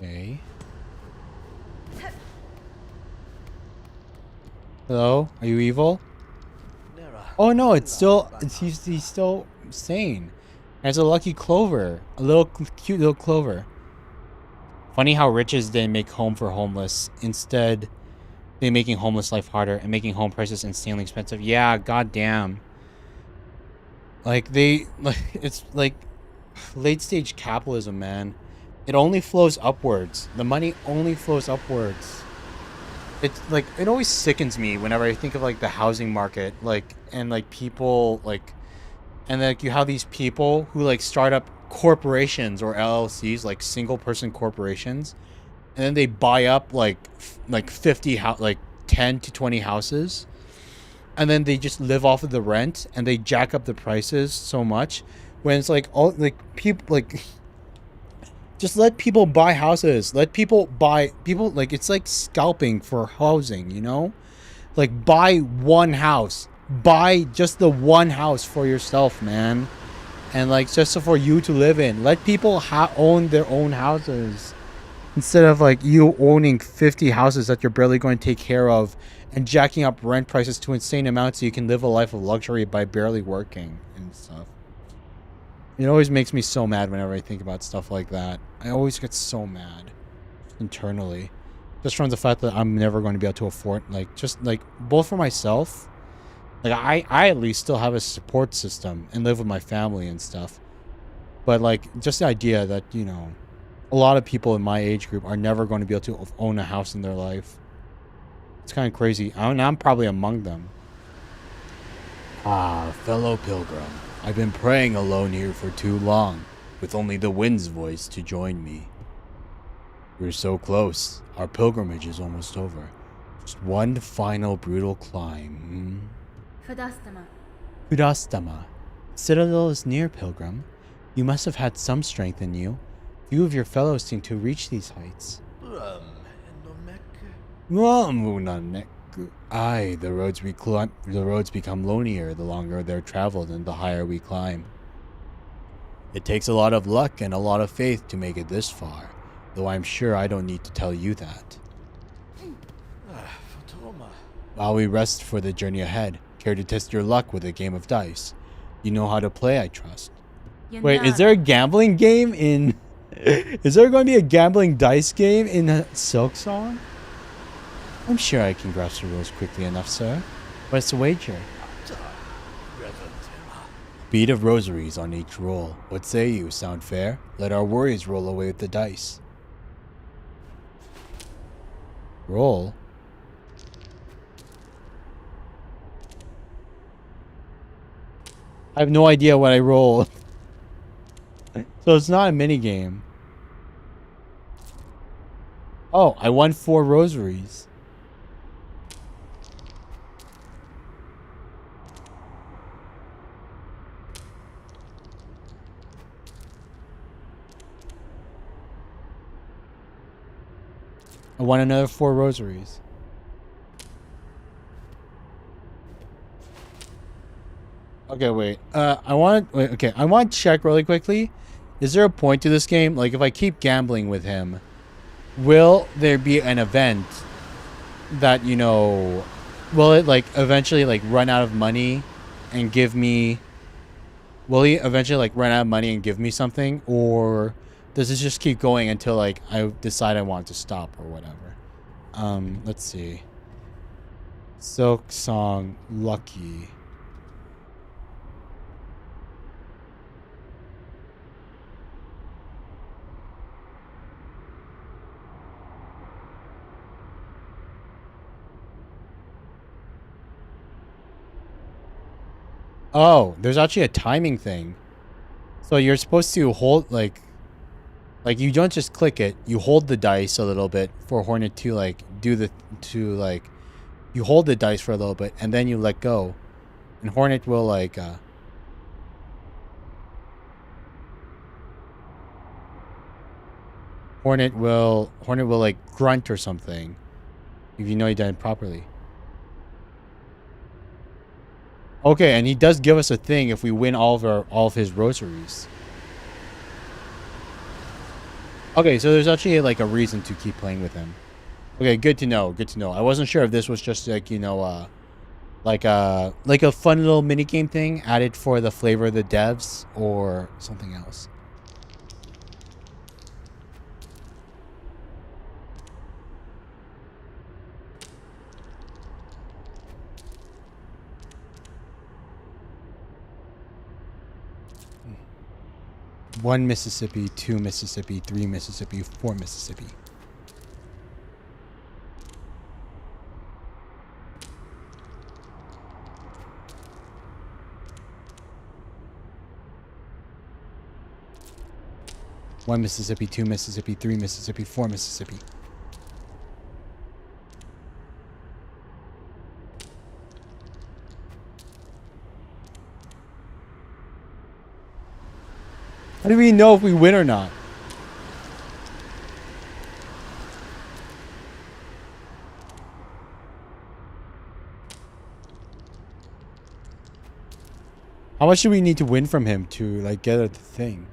Okay. Hello? Are you evil? Oh no, it's still he's still sane. There's a lucky clover. A little cute little clover. Funny how riches didn't make home for homeless. Instead, they making homeless life harder and making home prices insanely expensive. Yeah, goddamn. Like it's like late stage capitalism, man. It only flows upwards. The money only flows upwards. It's like it always sickens me whenever I think of like the housing market, like and like people like, and like you have these people who like start up corporations or LLCs, like single person corporations, and then they buy up like 10 to 20 houses, and then they just live off of the rent and they jack up the prices so much when it's like all like people like. Just let people buy houses. Let people like it's like scalping for housing, you know? Like buy one house. Buy just the one house for yourself, man. And like just for you to live in. Let people own their own houses. Instead of like you owning 50 houses that you're barely going to take care of and jacking up rent prices to insane amounts so you can live a life of luxury by barely working and stuff. It always makes me so mad whenever I think about stuff like that. I always get so mad internally. Just from the fact that I'm never going to be able to afford, like, just like both for myself. Like I at least still have a support system and live with my family and stuff. But like just the idea that, you know, a lot of people in my age group are never going to be able to own a house in their life. It's kind of crazy. I'm probably among them. Ah, fellow pilgrim. I've been praying alone here for too long, with only the wind's voice to join me. We're so close. Our pilgrimage is almost over. Just one final brutal climb. Fadastama. Kudastama. Citadel is near, pilgrim. You must have had some strength in you. Few of your fellows seem to reach these heights. Aye, the roads become lonelier the longer they're traveled and the higher we climb. It takes a lot of luck and a lot of faith to make it this far, though I'm sure I don't need to tell you that. While we rest for the journey ahead, care to test your luck with a game of dice? You know how to play, I trust. Wait, is there a gambling game in Is there going to be a gambling dice game in Silksong? I'm sure I can grasp the rules quickly enough, sir. What's the wager? Beat of rosaries on each roll. What say you? Sound fair? Let our warriors roll away with the dice. Roll? I have no idea what I roll. So it's not a mini game. Oh, I won 4 rosaries. I won another 4 rosaries. Okay, wait. I want to check really quickly. Is there a point to this game? Like, if I keep gambling with him, will there be an event that, you know, will it, like, eventually, like, run out of money and give me... Will he eventually, like, run out of money and give me something? Or does this just keep going until, like, I decide I want to stop or whatever? Let's see. Silksong Lucky. Oh, there's actually a timing thing. So you're supposed to hold, like you don't just click it. You hold the dice a little bit for Hornet to, like, you hold the dice for a little bit and then you let go. And Hornet will, like, Hornet will, like, grunt or something. If you know he done it properly. Okay, and he does give us a thing if we win all of his rosaries. Okay, so there's actually, like, a reason to keep playing with him. Okay, good to know. Good to know. I wasn't sure if this was just, like, you know, like a fun little mini game thing added for the flavor of the devs or something else. One Mississippi, 2 Mississippi, 3 Mississippi, 4 Mississippi. One Mississippi, 2 Mississippi, 3 Mississippi, 4 Mississippi. How do we know if we win or not? How much do we need to win from him to, like, get at the thing?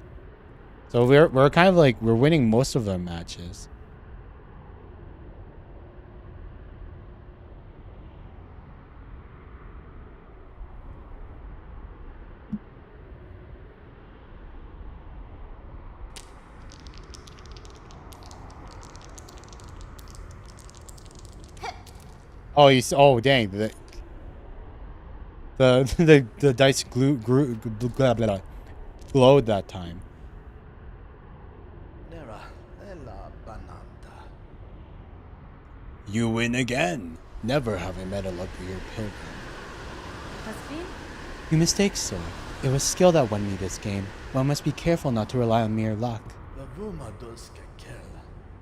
So we're kind of like, we're winning most of the matches. Oh, oh, dang. The dice glowed that time. You win again. Never have I met a luckier pilgrim. Husband? You mistake, sir. It was skill that won me this game. One must be careful not to rely on mere luck.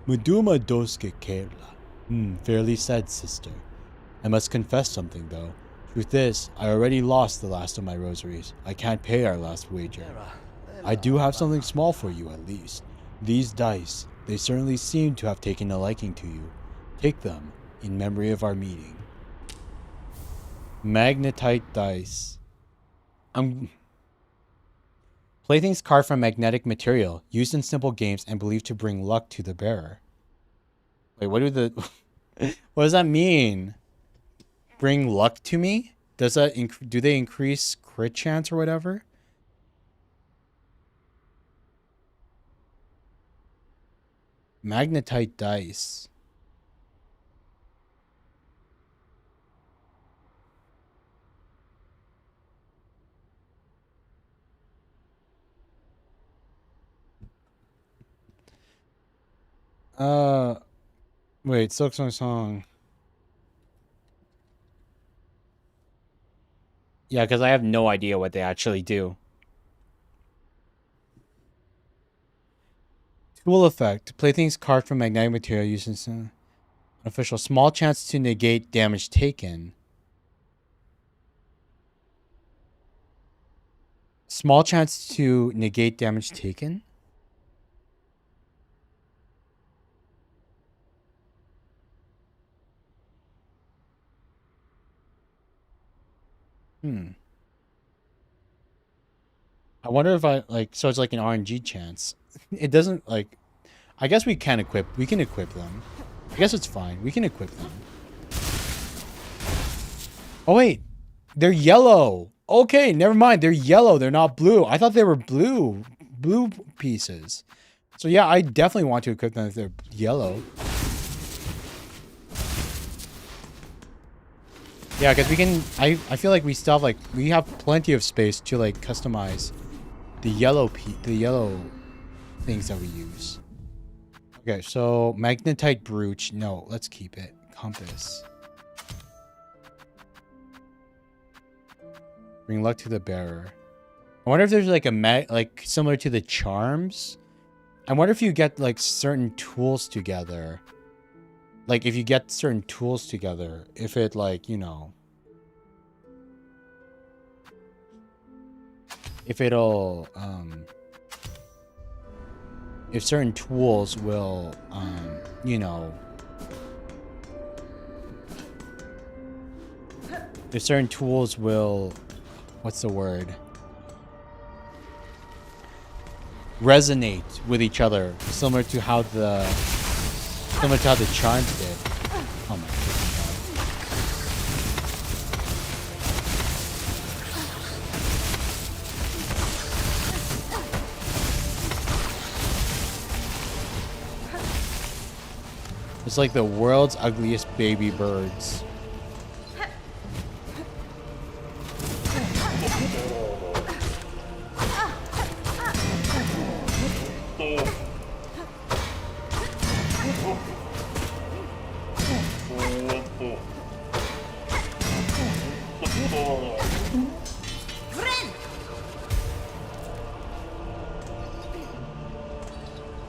Muduma doske kerla. Fairly said, sister. I must confess something, though. Truth is, I already lost the last of my rosaries. I can't pay our last wager. I do have something small for you, at least. These dice, they certainly seem to have taken a liking to you. Take them, in memory of our meeting. Magnetite dice. Playthings carved from magnetic material, used in simple games and believed to bring luck to the bearer. Wait, what does that mean? Bring luck to me? Does that do they increase crit chance or whatever? Magnetite dice. Wait, Silksong song. Yeah, because I have no idea what they actually do. Tool effect. Playthings carved from magnetic material using some official small chance to negate damage taken. Small chance to negate damage taken? I wonder if I like so it's like an RNG chance. It doesn't like I guess we can equip them. I guess it's fine. We can equip them. Oh wait. They're yellow. Okay, never mind. They're yellow. They're not blue. I thought they were blue. Blue pieces. So yeah, I definitely want to equip them if they're yellow. Yeah, because we can I feel like we still have like we have plenty of space to like customize the yellow things that we use. Okay, so magnetite brooch. No, let's keep it. Compass. Bring luck to the bearer. I wonder if there's like like similar to the charms. I wonder if you get like certain tools together. Like if you get certain tools together, if it like, you know, if it'll if certain tools will you know, if certain tools will, what's the word, resonate with each other, similar to how the charms did. Oh my freaking god. It's like the world's ugliest baby birds.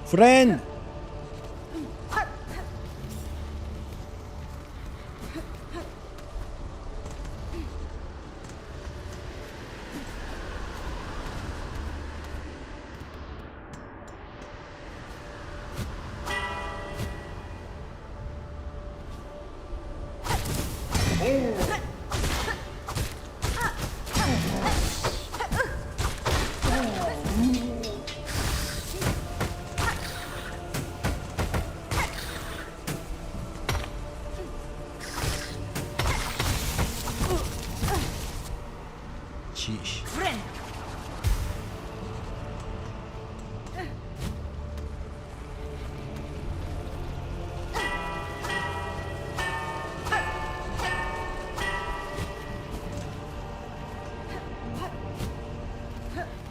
Friend! Sheesh.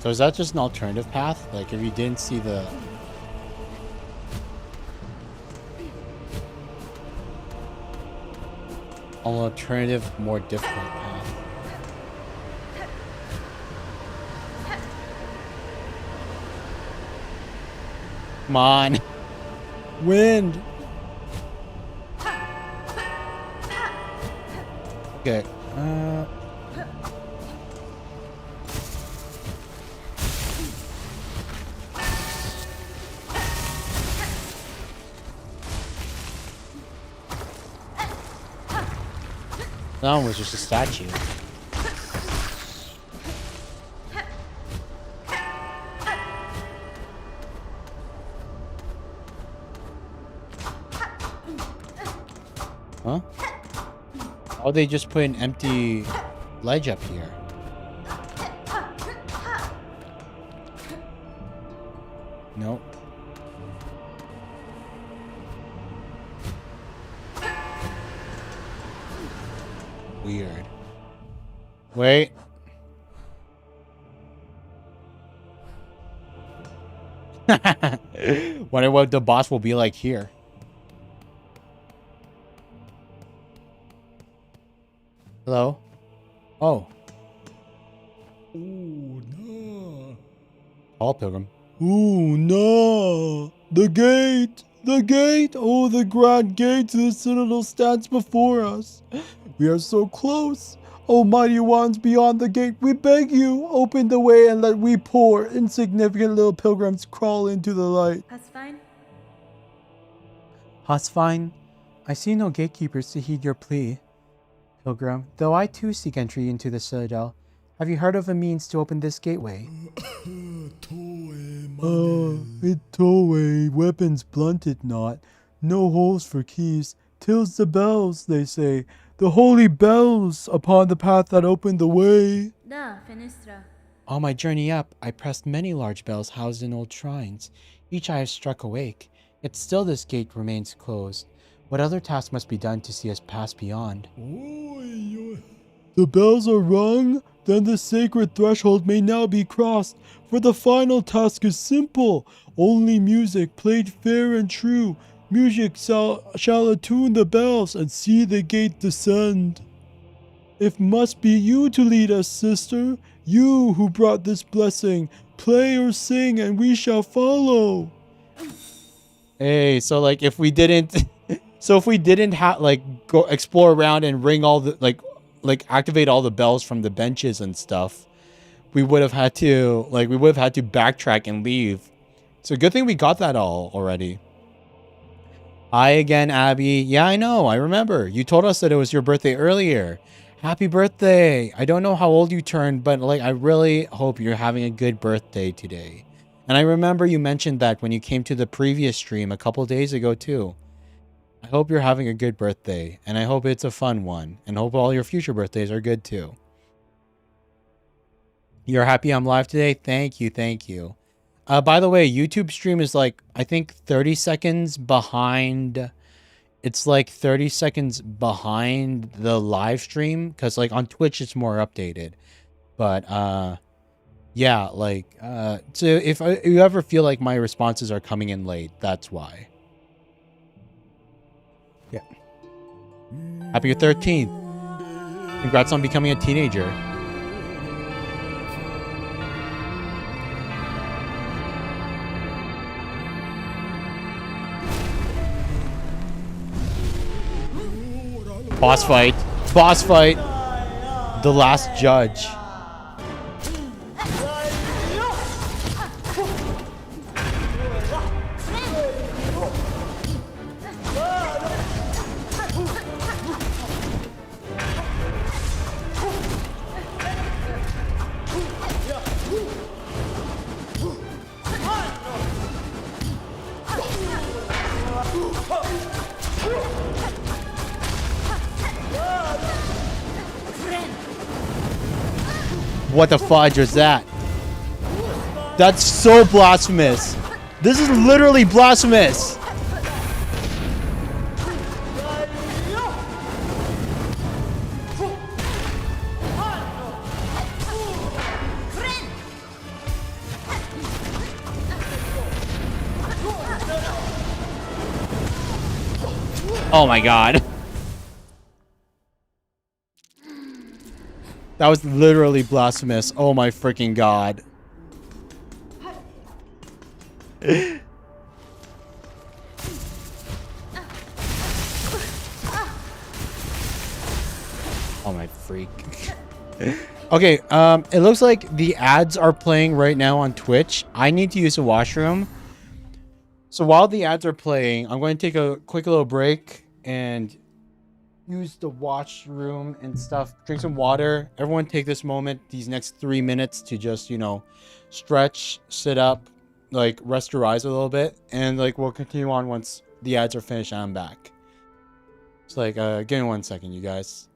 So is that just an alternative path? Like if you didn't see the... an alternative, more difficult path. Come on. Wind. Okay. That one was just a statue. Huh? Oh, they just put an empty ledge up here. Nope. weird. Wait. Wonder what the boss will be like here. Hello? Oh. Oh, no. All pilgrim. Oh, no. The gate. The gate. Oh, the grand gate to the citadel stands before us. We are so close. Almighty ones beyond the gate, we beg you, open the way and let we poor, insignificant little pilgrims crawl into the light. That's fine. Hasfine, I see no gatekeepers to heed your plea. Pilgrim, though I too seek entry into the citadel, have you heard of a means to open this gateway? It tow weapons blunted not, no holes for keys, tills the bells, they say, the holy bells upon the path that opened the way. Da, Fenestra. On my journey up, I pressed many large bells housed in old shrines. Each I have struck awake, yet still this gate remains closed. What other task must be done to see us pass beyond? The bells are rung, then the sacred threshold may now be crossed, for the final task is simple. Only music played fair and true. Music shall attune the bells and see the gate descend. It must be you to lead us, sister, you who brought this blessing. Play or sing and we shall follow. Hey, so like if we didn't have like go explore around and ring all the like activate all the bells from the benches and stuff, we would have had to backtrack and leave. So good thing we got that all already. Hi again, Abby. Yeah, I know. I remember. You told us that it was your birthday earlier. Happy birthday. I don't know how old you turned, but like I really hope you're having a good birthday today. And I remember you mentioned that when you came to the previous stream a couple days ago too. I hope you're having a good birthday, and I hope it's a fun one, and hope all your future birthdays are good too. You're happy I'm live today? Thank you, thank you. By the way, YouTube stream is like, I think 30 seconds behind. It's like 30 seconds behind the live stream, because like on Twitch it's more updated. But yeah, like so if you ever feel like my responses are coming in late, that's why. Yeah. Happy 13th. Congrats on becoming a teenager. Boss fight. Boss fight. The last judge. What the fudge was that? That's so blasphemous. This is literally blasphemous. Oh my god. That was literally blasphemous. Oh my freaking god. Oh my freak. Okay, it looks like the ads are playing right now on Twitch. I need to use the washroom. So while the ads are playing, I'm going to take a quick little break and use the washroom and stuff. Drink some water. Everyone take this moment, these next 3 minutes to just, you know, stretch, sit up, like rest your eyes a little bit. And like we'll continue on once the ads are finished and I'm back. It's like, give me 1 second, you guys.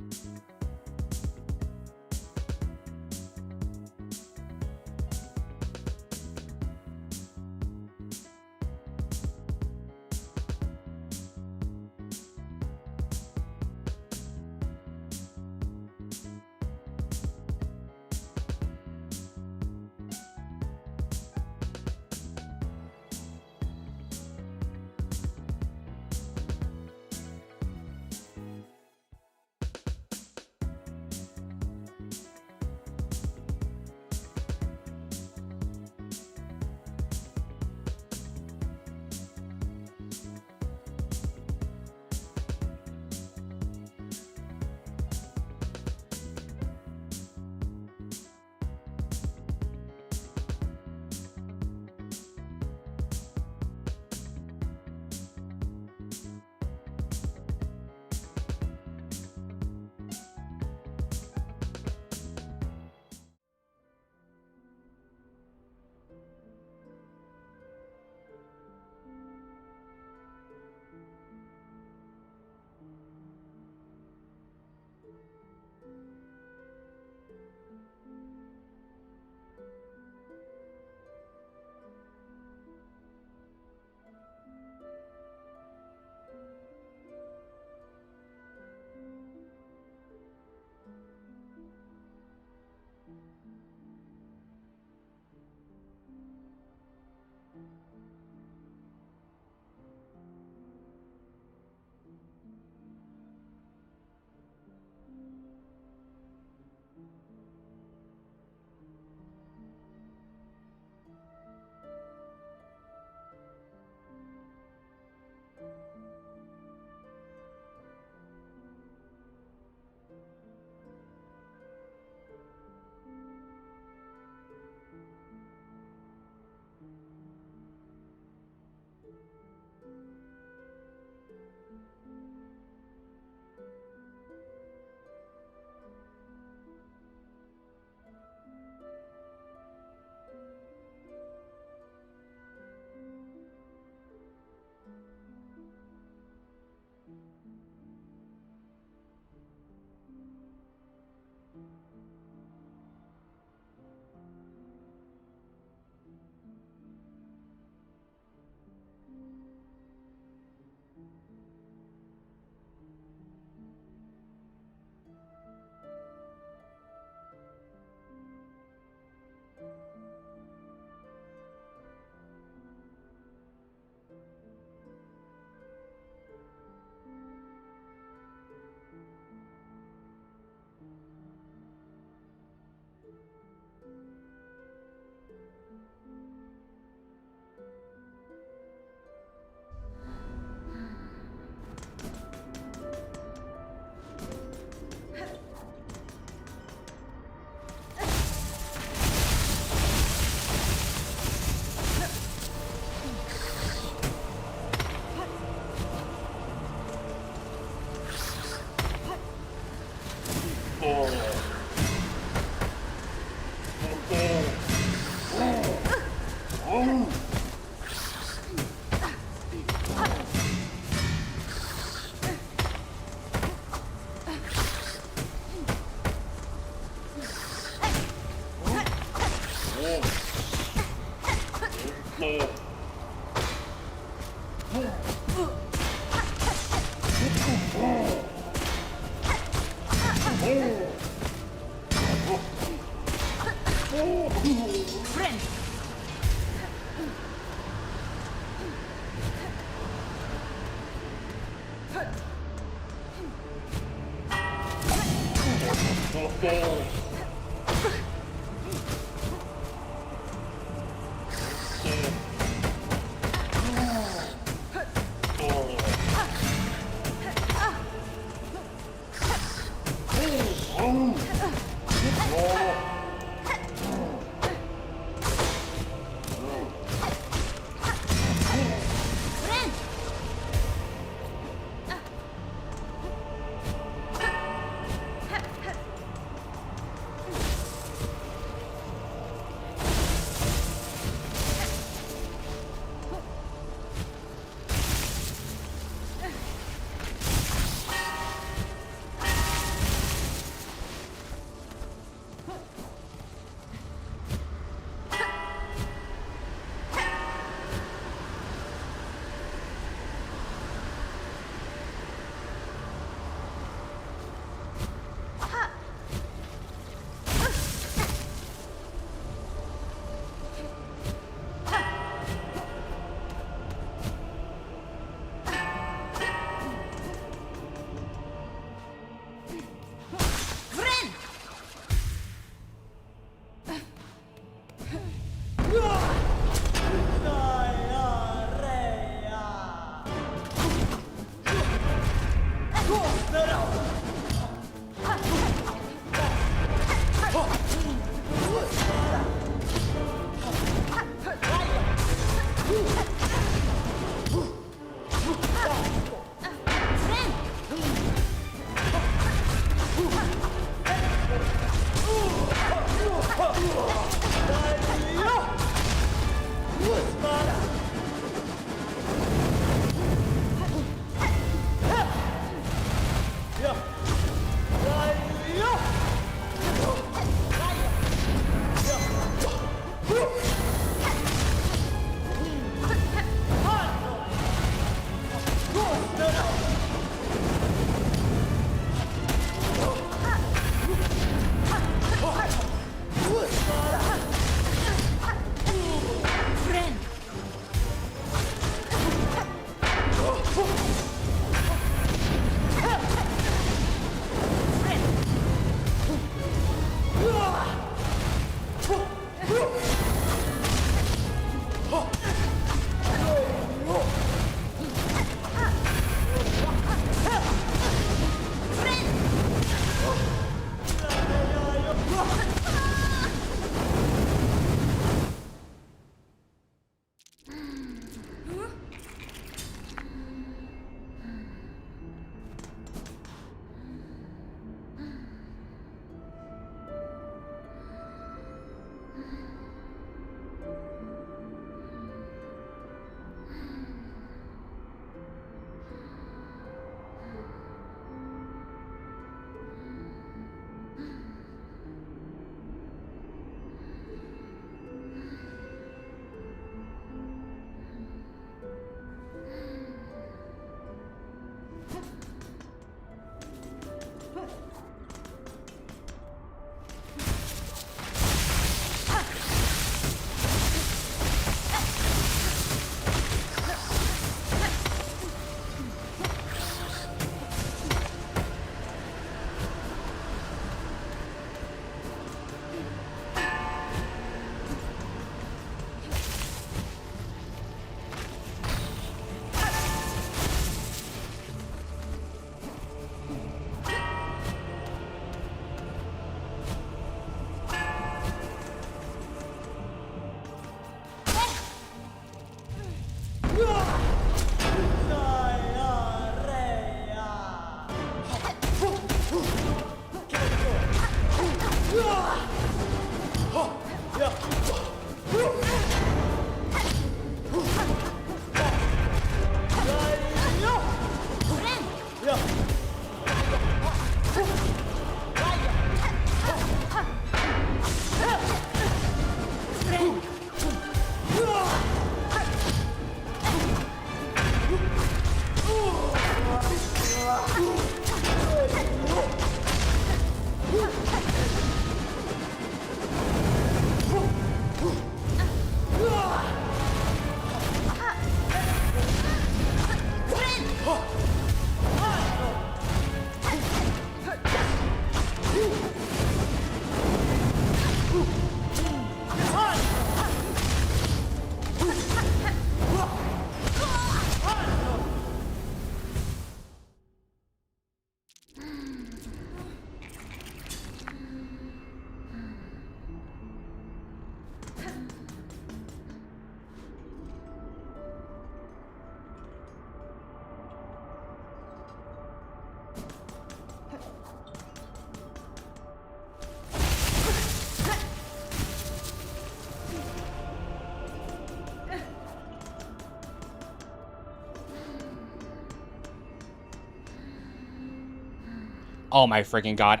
Oh my freaking god.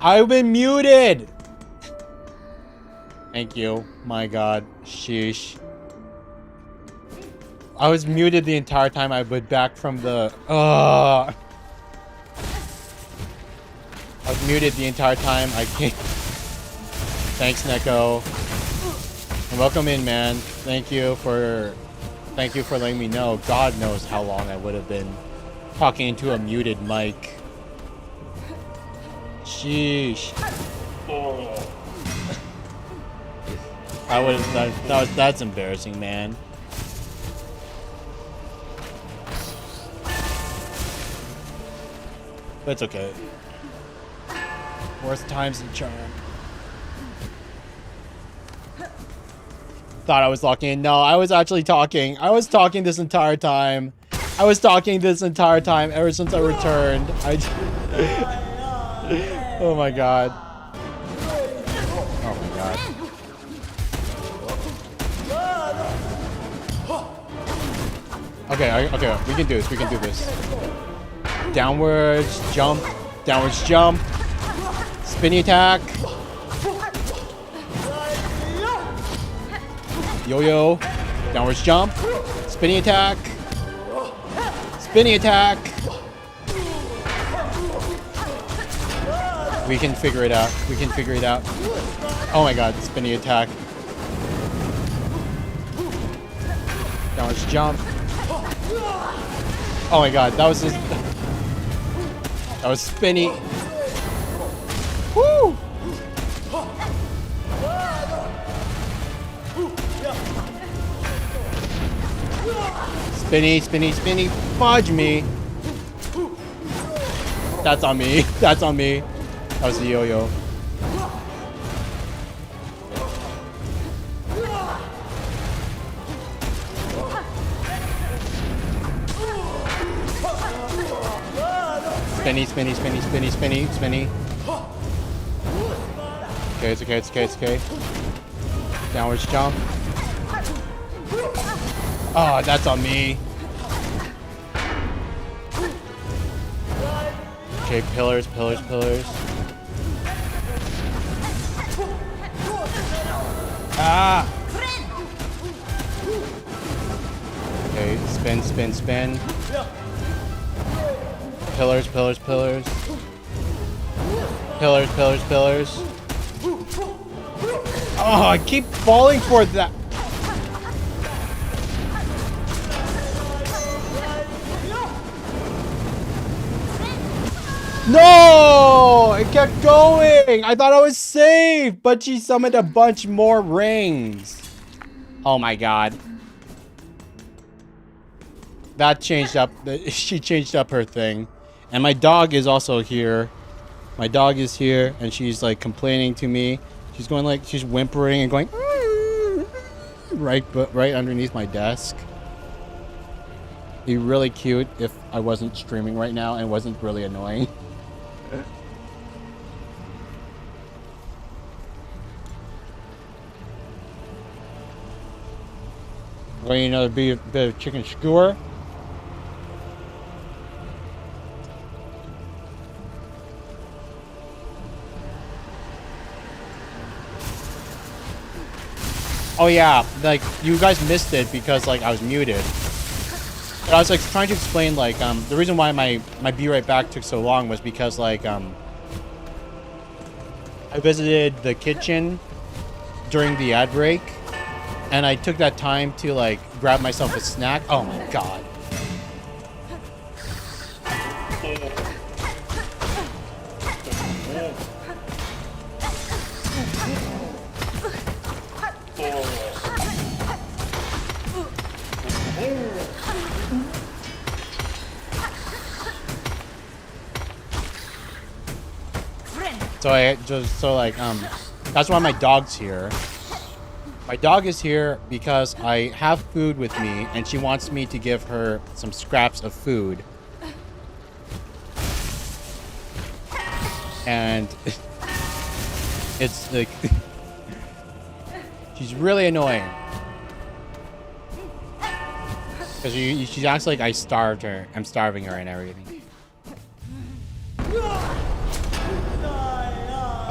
I've been muted. Thank you. My god. Sheesh. I was muted the entire time I went back from the... I was muted the entire time. I can't... Thanks, Neko. And welcome in, man. Thank you for letting me know. God knows how long I would have been talking into a muted mic. Sheesh. That's embarrassing, man. But it's okay. Worst times and charm. Thought I was locking in. No, I was actually talking. I was talking this entire time. Ever since I returned. Oh my god. Oh my god. Okay, we can do this. Downwards jump. Spinny attack. Yo-yo. Downwards jump. Spinny attack. We can figure it out. Oh my god, spinny attack. Downwards jump. Oh my god, that was spinny. Woo! Spinny, fudge me. That's on me. That was the yo-yo. Spinny. Okay, it's okay. Downwards jump. Oh, that's on me. Okay, pillars. Ah! Okay, spin. Pillars. Oh, I keep falling for that. No! It kept going! I thought I was safe, but she summoned a bunch more rings. Oh my god. That changed up. She changed up her thing. And my dog is also here. My dog is here, and she's like complaining to me. She's going like, she's whimpering and going right underneath my desk. It'd be really cute if I wasn't streaming right now and wasn't really annoying. Well, you know, bit of chicken skewer. Oh yeah, like you guys missed it because like I was muted. But I was like trying to explain like the reason why my Be Right Back took so long was because like I visited the kitchen during the ad break, and I took that time to like grab myself a snack. Oh my god. That's why my dog's here. My dog is here because I have food with me and she wants me to give her some scraps of food. And it's like she's really annoying. Because she acts like I starved her. I'm starving her and everything.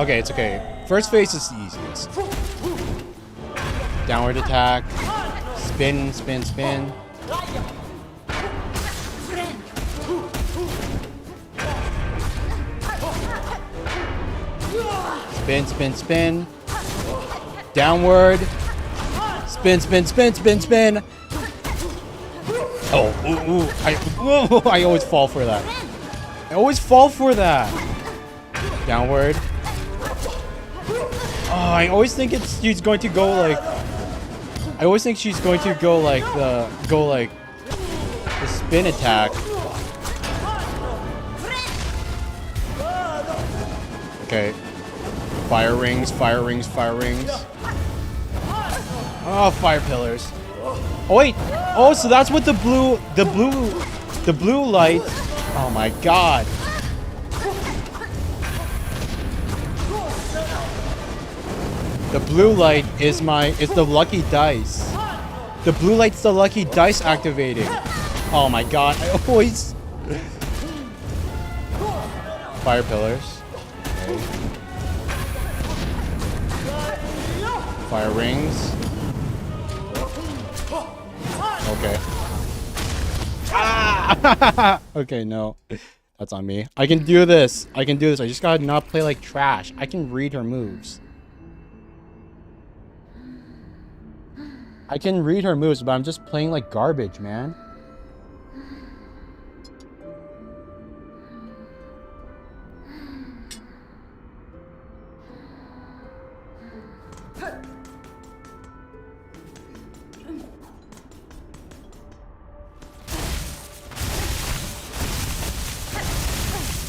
Okay, it's okay. First phase is the easiest. Downward attack. Spin, spin, spin. Spin, spin, spin. Downward. Spin, spin, spin, spin, spin. Oh, I always fall for that. I always fall for that. Downward. Oh, I always think she's going to go like. I always think she's going to go like the spin attack. Okay. Fire rings, fire rings, fire rings. Oh, fire pillars. Oh wait. Oh, so that's what the blue light. Oh my god. The blue light is the lucky dice. The blue light's the lucky dice activating. Oh my god. I always fire pillars. Okay. Fire rings. Okay. Ah! Okay, no. That's on me. I can do this. I can do this. I just gotta not play like trash. I can read her moves. I can read her moves, but I'm just playing like garbage, man.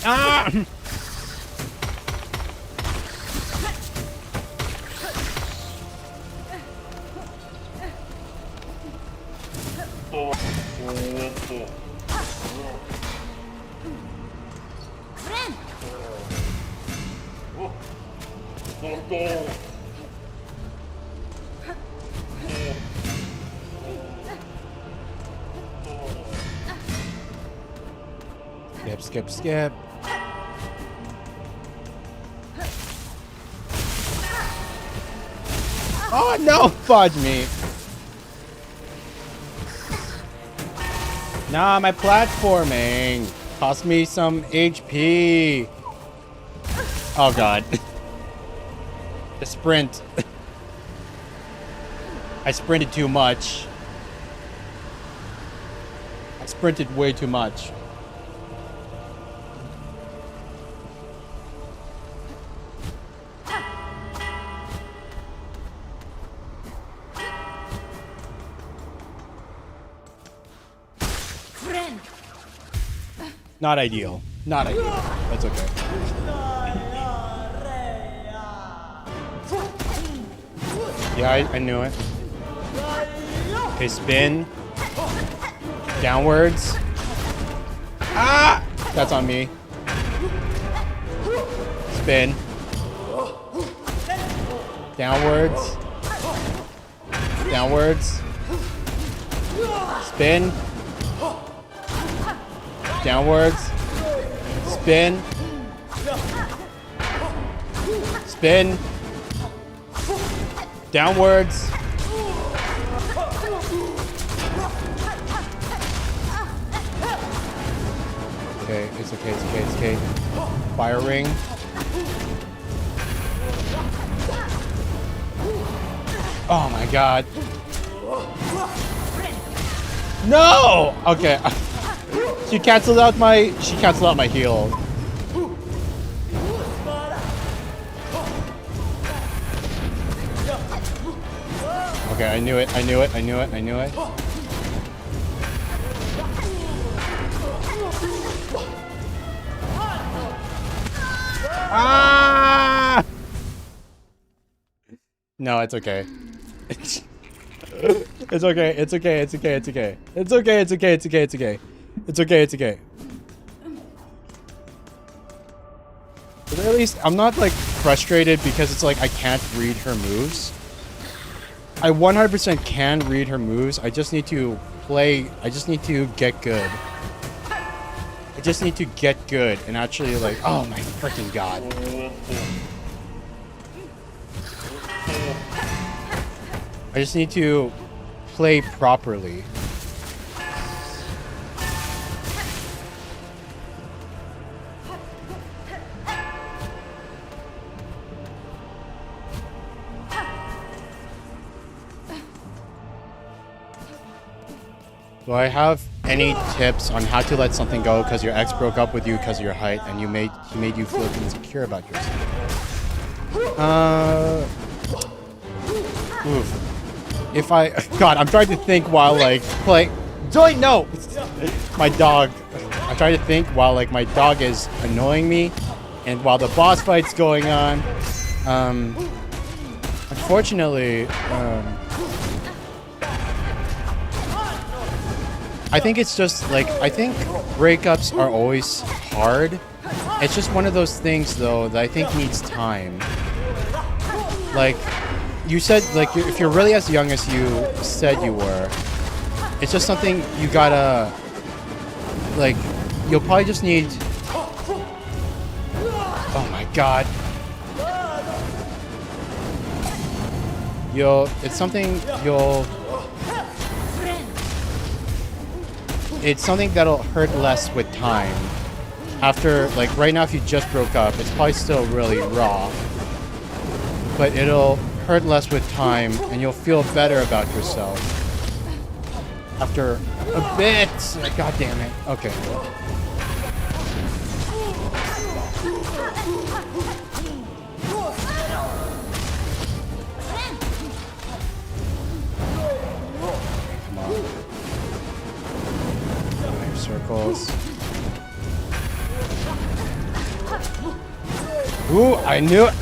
Ah! Skip, skip, skip. Oh no, fudge me. Nah, my platforming cost me some HP. Oh god. The sprint. I sprinted too much. I sprinted way too much. Not ideal. Not ideal. That's okay. Yeah, I knew it. Okay, spin. Downwards. Ah! That's on me. Spin. Downwards. Downwards. Spin. Downwards. Spin. Spin. Downwards. Okay, it's okay, it's okay, it's okay. Fire ring. Oh my god. No! Okay. She canceled out my heal. Okay, I knew it. Ah! No, it's okay. It's okay. It's okay. But at least I'm not like frustrated because it's like I can't read her moves. I 100% can read her moves. I just need to play. I just need to get good. I just need to get good and actually like, oh my freaking god. I just need to play properly. Do I have any tips on how to let something go because your ex broke up with you because of your height and he made you feel insecure about yourself? If I... God, I'm trying to think while, like, play... Joy, no! My dog. I'm trying to think while, like, my dog is annoying me and while the boss fight's going on. Unfortunately, I think it's just, like, I think breakups are always hard. It's just one of those things, though, that I think needs time. Like, you said, like, if you're really as young as you said you were, it's just something you gotta, like, you'll probably just need... Oh my god. It's something that'll hurt less with time. After, like, right now if you just broke up, it's probably still really raw. But it'll hurt less with time, and you'll feel better about yourself. After a bit. God damn it. Okay. Come on. 5 circles. Ooh, I knew it.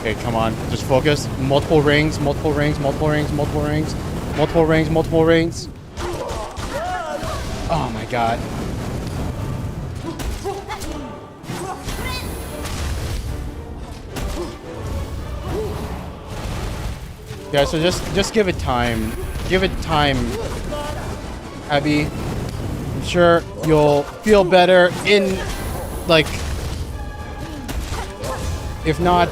Okay, come on. Just focus. Multiple rings, multiple rings, multiple rings, multiple rings, multiple rings, multiple rings. Oh my god. Yeah, so just give it time. Give it time, Abby. I'm sure you'll feel better in, like, if not...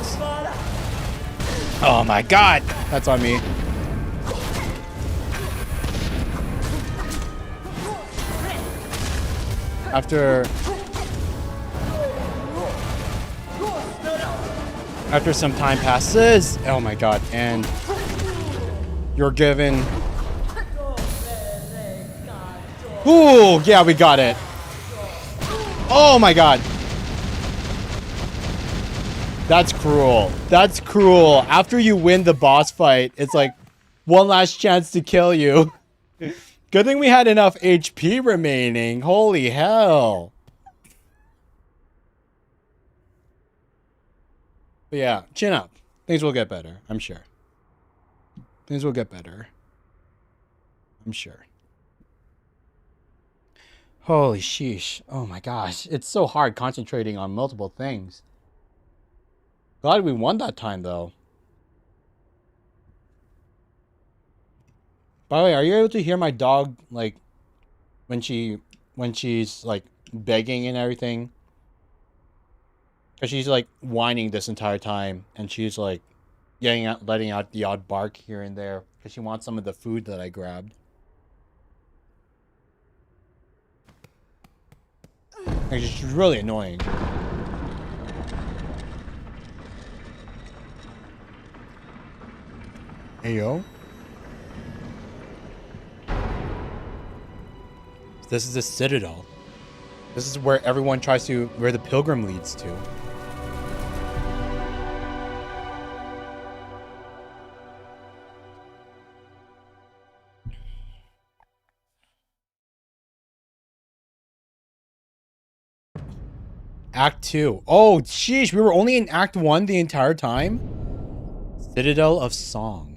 Oh my god! That's on me. After some time passes, oh my god, and you're given... Ooh, yeah, we got it. Oh my god. That's cruel. That's cruel. After you win the boss fight, it's like one last chance to kill you. Good thing we had enough HP remaining. Holy hell. But yeah, chin up. Things will get better, I'm sure. Things will get better. I'm sure. Holy sheesh. Oh my gosh. It's so hard concentrating on multiple things. Glad we won that time, though. By the way, are you able to hear my dog, like, when she's, like, begging and everything? Because she's, like, whining this entire time, and she's, like, letting out the odd bark here and there, because she wants some of the food that I grabbed. And she's really annoying. Hey, yo. This is the Citadel. This is where everyone tries to... where the pilgrim leads to. Act 2. Oh, sheesh. We were only in Act 1 the entire time? Citadel of Song.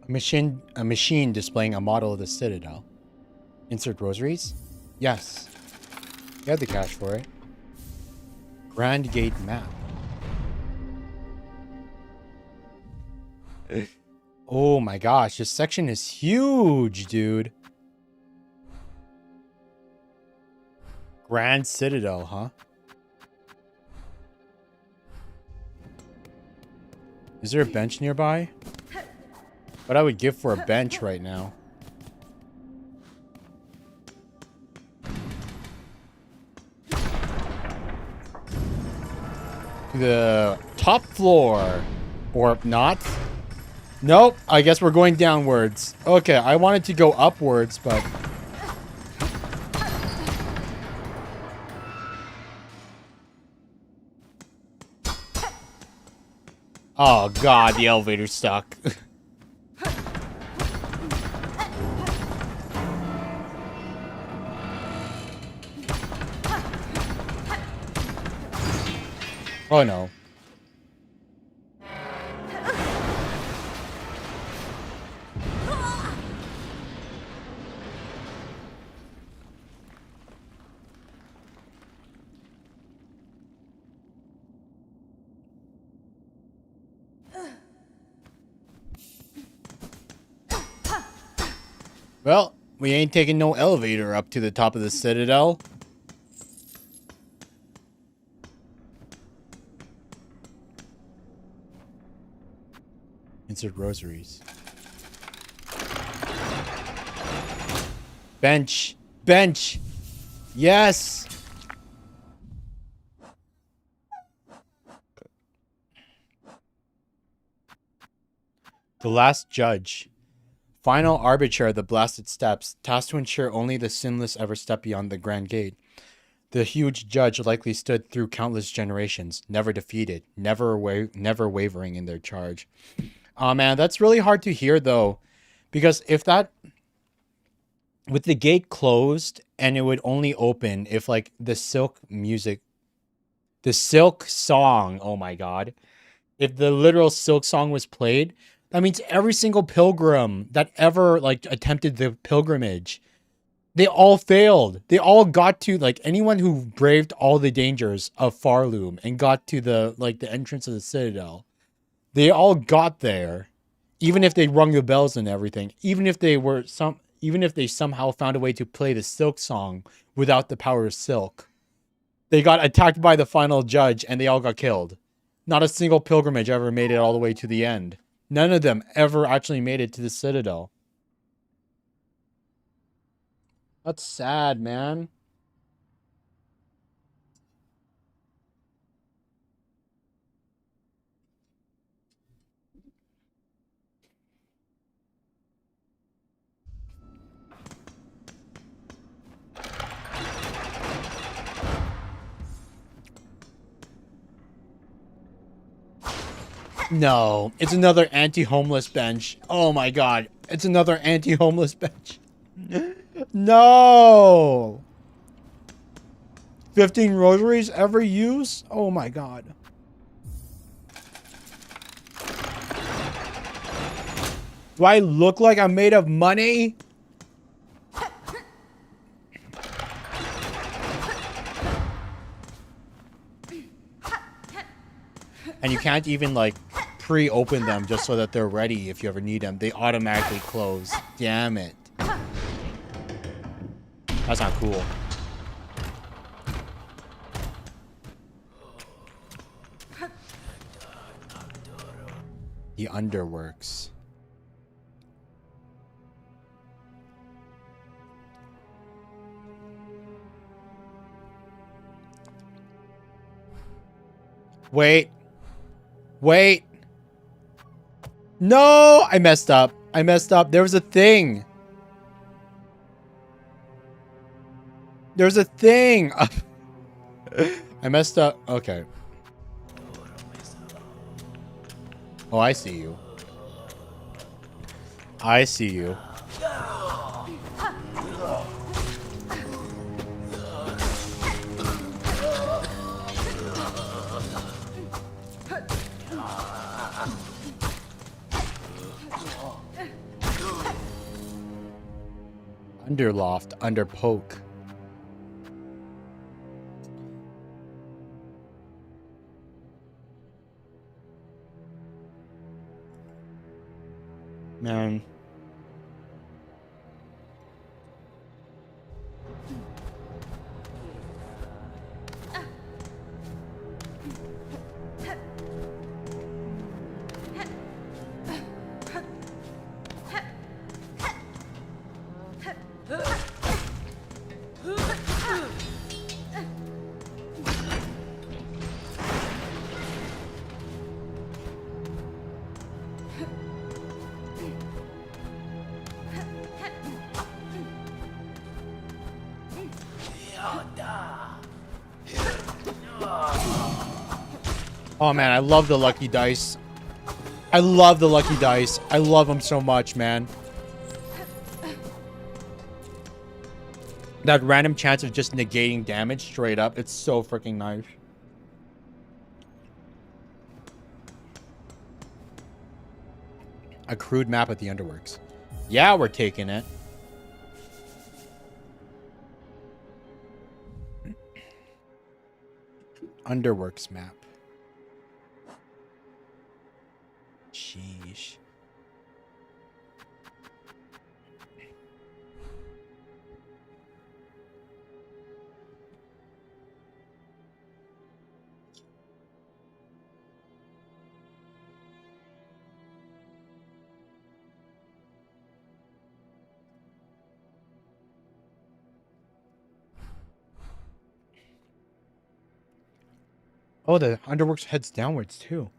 A machine displaying a model of the Citadel. Insert rosaries? Yes. You have the cash for it. Grand Gate map. Oh my gosh, this section is huge, dude. Grand Citadel, huh? Is there a bench nearby? What I would give for a bench right now. To the top floor. Or not. Nope, I guess we're going downwards. Okay, I wanted to go upwards, but... Oh god, the elevator's stuck. Oh no. Well, we ain't taking no elevator up to the top of the Citadel. Insert rosaries. Bench. Bench. Yes. The last judge. Final arbiter of the blasted steps, tasked to ensure only the sinless ever step beyond the grand gate. The huge judge likely stood through countless generations, never defeated, never wavering in their charge. Oh man, that's really hard to hear though, because if that, with the gate closed, and it would only open if like the Silksong, oh my god, if the literal Silksong was played, that means every single pilgrim that ever like attempted the pilgrimage, they all failed. They all got to, like, anyone who braved all the dangers of Farloom and got to the entrance of the Citadel, they all got there, even if they rung the bells and everything, even if they somehow found a way to play the Silksong without the power of Silk. They got attacked by the final judge and they all got killed. Not a single pilgrimage ever made it all the way to the end. None of them ever actually made it to the Citadel. That's sad, man. No, it's another anti-homeless bench. Oh my god, it's another anti-homeless bench. No! 15 rosaries every use? Oh my god. Do I look like I'm made of money? And you can't even, like, pre-open them just so that they're ready if you ever need them. They automatically close. Damn it. That's not cool. The underworks. Wait. Wait. No! I messed up. I messed up. There was a thing. There's a thing. I messed up. Okay. Oh, I see you. I see you. Underloft, under poke. Man. Oh man, I love the lucky dice. I love the lucky dice. I love them so much, man. That random chance of just negating damage straight up, it's so freaking nice. A crude map at the Underworks. Yeah, we're taking it. Underworks map. Sheesh. Oh, the Underworks heads downwards too.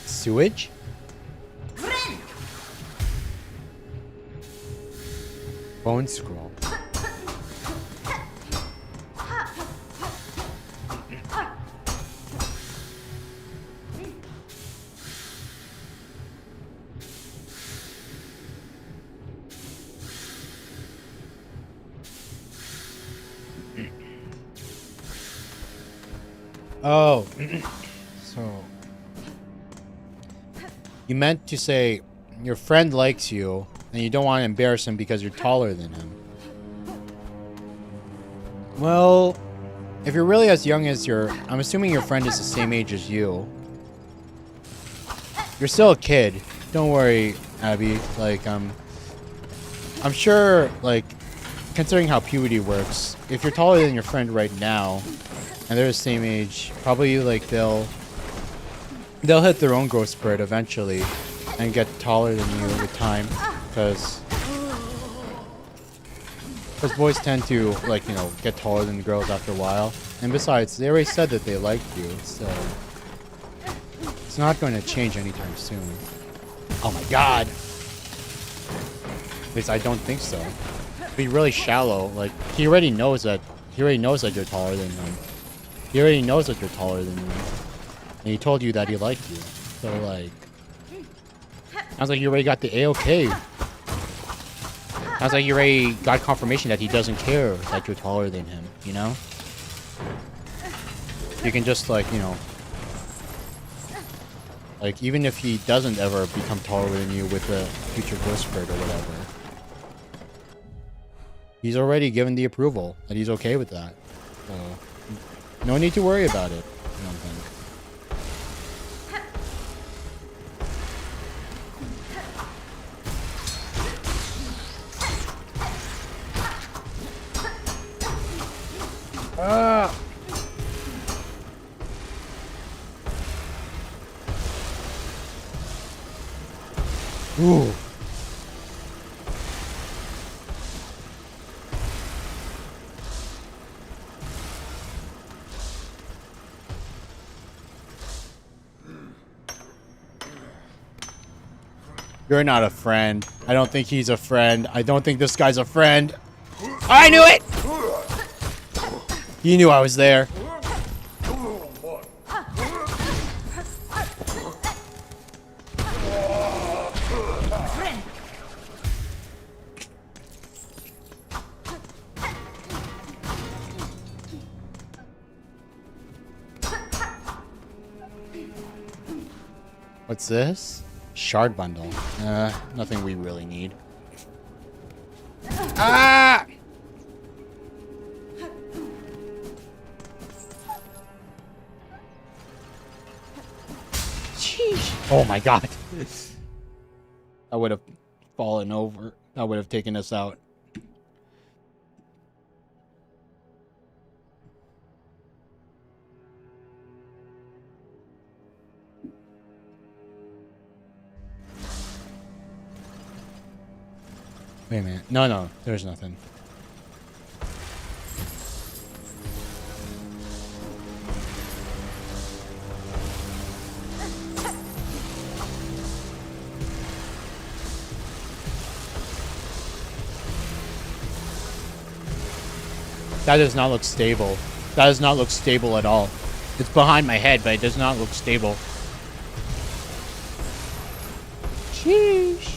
Sewage? Bone scroll. Oh. So you meant to say your friend likes you and you don't want to embarrass him because you're taller than him. Well, if you're really as young as I'm assuming your friend is the same age as you. You're still a kid. Don't worry, Abby. Like, I'm sure, like, considering how puberty works, if you're taller than your friend right now, and they're the same age, probably, like, they'll hit their own growth spurt eventually and get taller than you with time, because boys tend to, like, you know, get taller than girls after a while. And besides, they already said that they liked you, so it's not going to change anytime soon. Oh my god! At least I don't think so. Be really shallow. Like, he already knows that you're taller than him. He already knows that you're taller than you. And he told you that he liked you. So, like, sounds like you already got the A-OK. Sounds like you already got confirmation that he doesn't care that you're taller than him, you know? You can just, like, you know, like, even if he doesn't ever become taller than you with a future growth spurt or whatever, he's already given the approval that he's okay with that. So, no need to worry about it, I don't think. Ah! Ooh. You're not a friend. I don't think he's a friend. I don't think this guy's a friend. I knew it! He knew I was there. What's this? Shard bundle. Nothing we really need. Ah! Sheesh. Oh my god. I would have fallen over. That would have taken us out. Wait a minute. No, there's nothing. That does not look stable. That does not look stable at all. It's behind my head, but it does not look stable. Sheesh.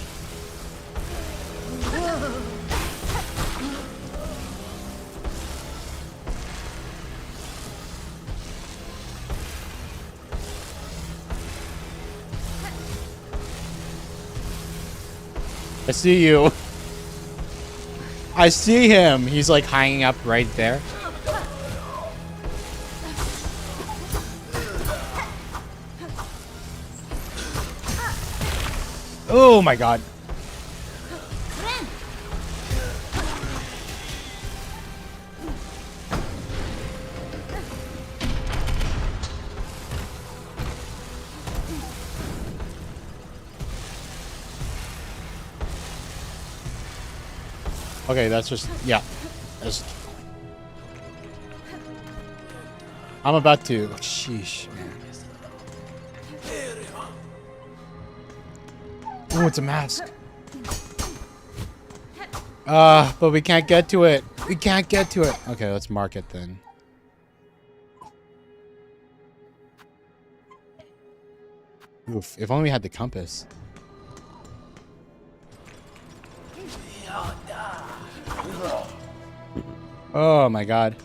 I see you. I see him. He's like hanging up right there. Oh my god. Okay, that's just, yeah. That's, I'm about to, sheesh, man. Oh, it's a mask. But we can't get to it. We can't get to it. Okay, let's mark it then. Oof, if only we had the compass. Oh my god.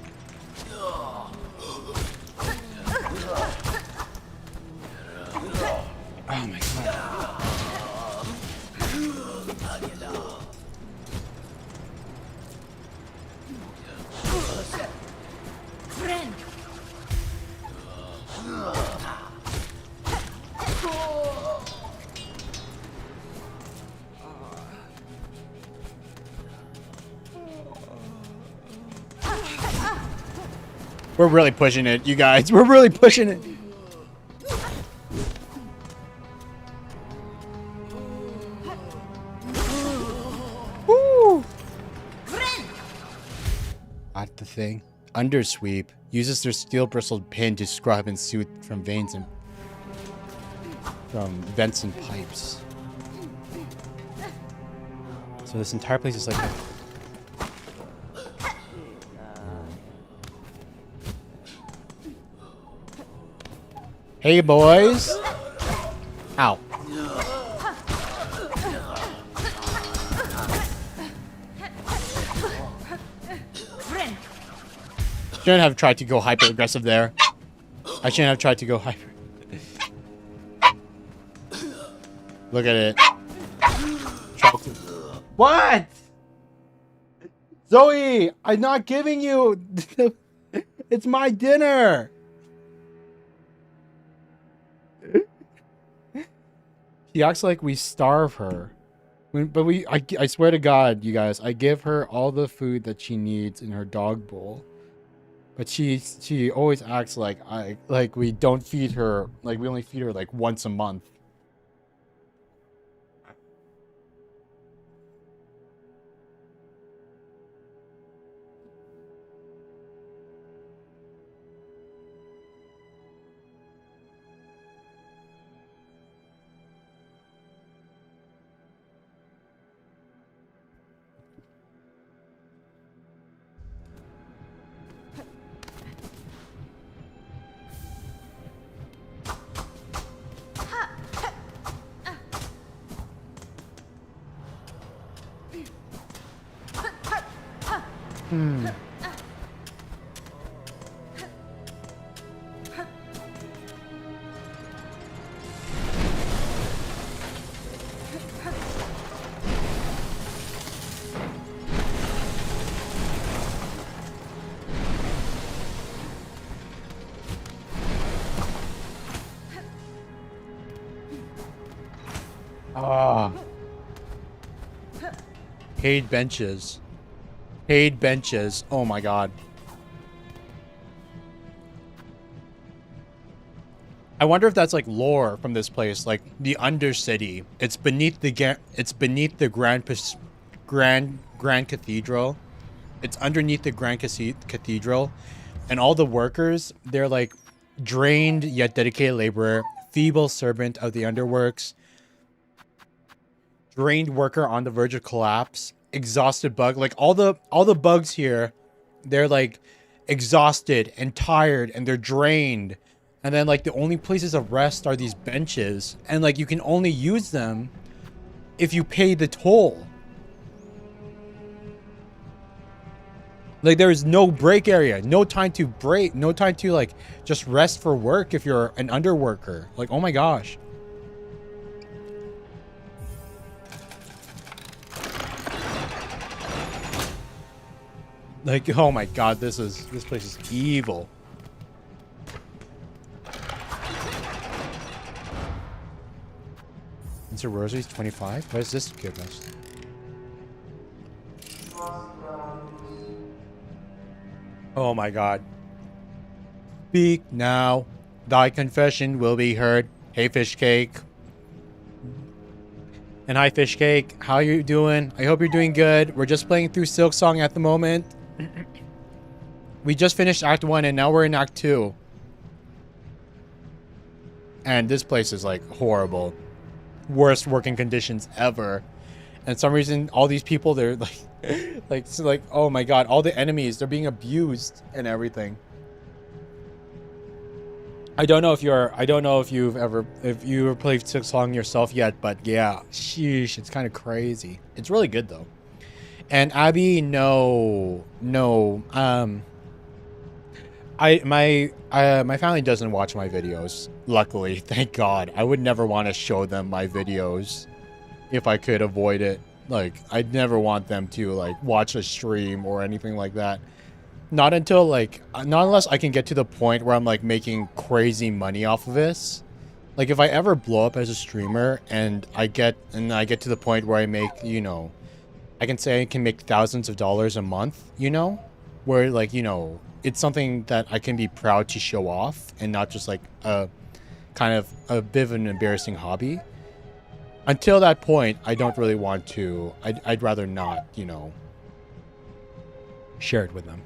Oh my god. We're really pushing it, you guys. We're really pushing it. Woo! Not the thing. Undersweep uses their steel bristled pin to scrub and soothe from veins and from vents and pipes. So this entire place is like a hey, boys. Ow. Shouldn't have tried to go hyper aggressive there. I shouldn't have tried to go hyper. Look at it. What? Zoe, I'm not giving you. It's my dinner. She acts like we starve her. But I swear to God, you guys, I give her all the food that she needs in her dog bowl. But she always acts like we don't feed her, like we only feed her like once a month. Ah. Paid benches. Paid benches. Oh my god. I wonder if that's like lore from this place, like the Undercity. It's beneath the Grand Cathedral. It's underneath the Grand Cathedral, and all the workers, they're like drained yet dedicated laborer, feeble servant of the underworks, drained worker on the verge of collapse, exhausted bug. Like all the bugs here, they're like exhausted and tired and they're drained. And then like the only places of rest are these benches, and like you can only use them if you pay the toll. Like there is no break area, no time to break, no time to like just rest for work if you're an underworker. Like, oh my gosh. Like, oh my god, this place is evil. Mr. Rosary's 25? Why does this give us? Oh my god. Speak now. Thy confession will be heard. Hey, fish cake. And hi, fish cake. How you doing? I hope you're doing good. We're just playing through Silksong at the moment. We just finished Act 1 and now we're in Act 2. And this place is like horrible. Worst working conditions ever. And some reason all these people, they're like oh my god, all the enemies, they're being abused and everything. I don't know if you've ever played Silksong yourself yet, but yeah, sheesh, it's kind of crazy. It's really good though. And Abby, no, my family doesn't watch my videos. Luckily, thank God. I would never want to show them my videos if I could avoid it. Like, I'd never want them to like watch a stream or anything like that. Not unless I can get to the point where I'm like making crazy money off of this. Like if I ever blow up as a streamer and I get to the point where I make, you know, I can say I can make thousands of dollars a month, you know, where like, you know, it's something that I can be proud to show off and not just like a kind of a bit of an embarrassing hobby. Until that point, I don't really want to. I'd rather not, you know, share it with them.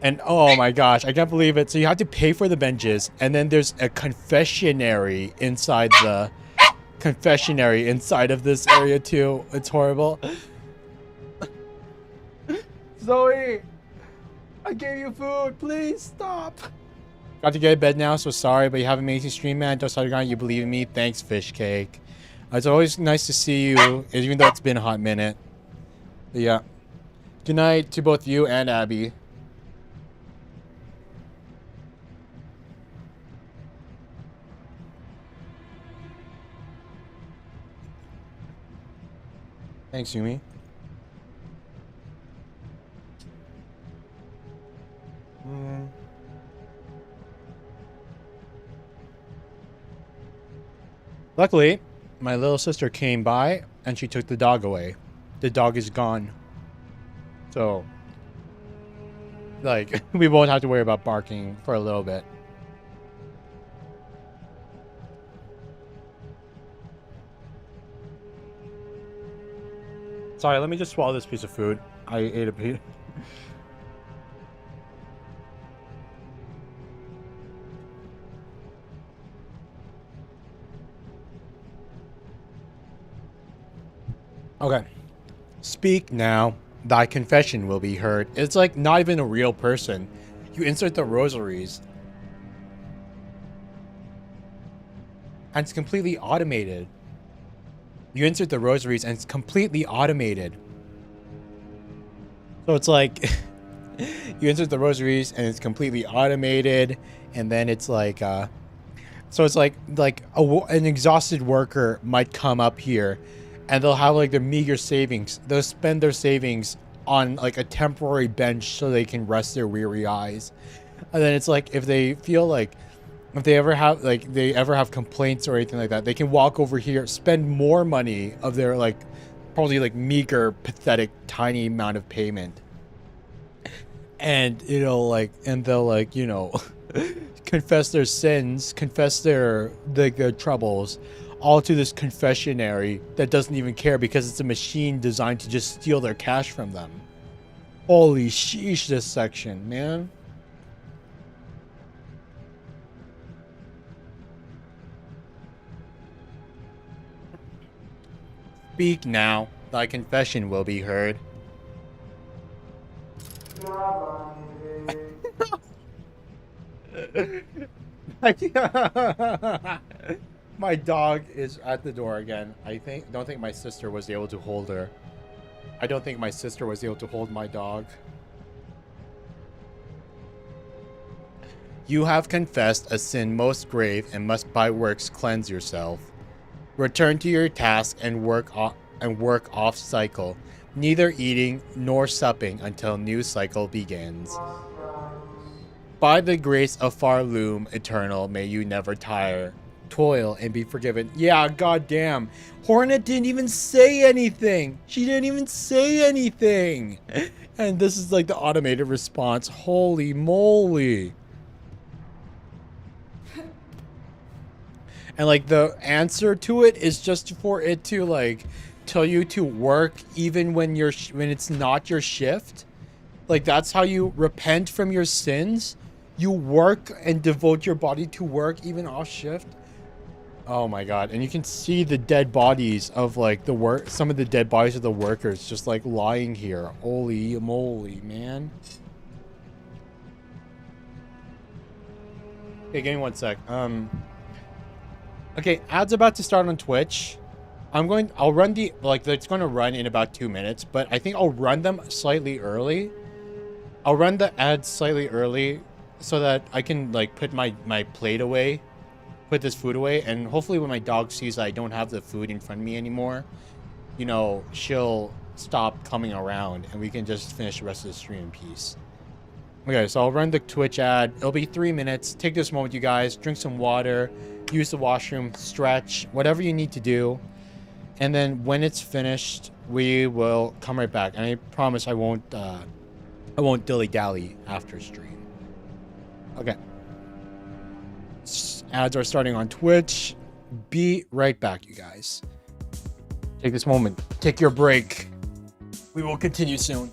And oh my gosh, I can't believe it. So you have to pay for the benches, and then there's a confessionary inside of this area too. It's horrible. Zoe, I gave you food. Please stop. Got to get to bed now, so sorry, but you have an amazing stream, man. Don't start you believe in me. Thanks, fish cake. It's always nice to see you, even though it's been a hot minute. But yeah. Good night to both you and Abby. Thanks, Yumi. Luckily, my little sister came by and she took the dog away. The dog is gone. So, like, we won't have to worry about barking for a little bit. Sorry, let me just swallow this piece of food. I ate a piece. Okay. Speak now. Thy confession will be heard. It's like not even a real person. You insert the rosaries. And it's completely automated. You insert the rosaries and it's completely automated. So it's like you enter the rosaries and it's completely automated, and then it's like so it's like an exhausted worker might come up here and they'll have like their meager savings. They'll spend their savings on like a temporary bench so they can rest their weary eyes. And then it's like if they feel like if they ever have complaints or anything like that, they can walk over here, spend more money of their like probably like meager, pathetic, tiny amount of payment. And and they'll like, confess their sins, confess their troubles, all to this confessionary that doesn't even care because it's a machine designed to just steal their cash from them. Holy sheesh, this section, man. Speak now, thy confession will be heard. My dog is at the door again. Don't think my sister was able to hold her. I don't think my sister was able to hold my dog. You have confessed a sin most grave and must by works cleanse yourself. Return to your task and work off cycle, neither eating nor supping until new cycle begins. By the grace of far loom eternal, may you never tire, toil and be forgiven. Yeah, goddamn. Hornet didn't even say anything. She didn't even say anything. And this is like the automated response. Holy moly. And like the answer to it is just for it to like tell you to work even when it's not your shift. Like that's how you repent from your sins. You work and devote your body to work even off shift. Oh my god. And you can see the dead bodies of like some of the dead bodies of the workers just like lying here. Holy moly, man. Okay, give me one sec. Okay, ads about to start on Twitch. I'll run it's going to run in about 2 minutes, but I think I'll run them slightly early. I'll run the ads slightly early so that I can like put my plate away, put this food away, and hopefully when my dog sees that I don't have the food in front of me anymore, she'll stop coming around and we can just finish the rest of the stream in peace. Okay, so I'll run the Twitch ad. It'll be 3 minutes. Take this moment, you guys. Drink some water, use the washroom, stretch, whatever you need to do. And then when it's finished, we will come right back. And I promise I won't dilly-dally after stream. Okay. Ads are starting on Twitch. Be right back, you guys. Take this moment. Take your break. We will continue soon.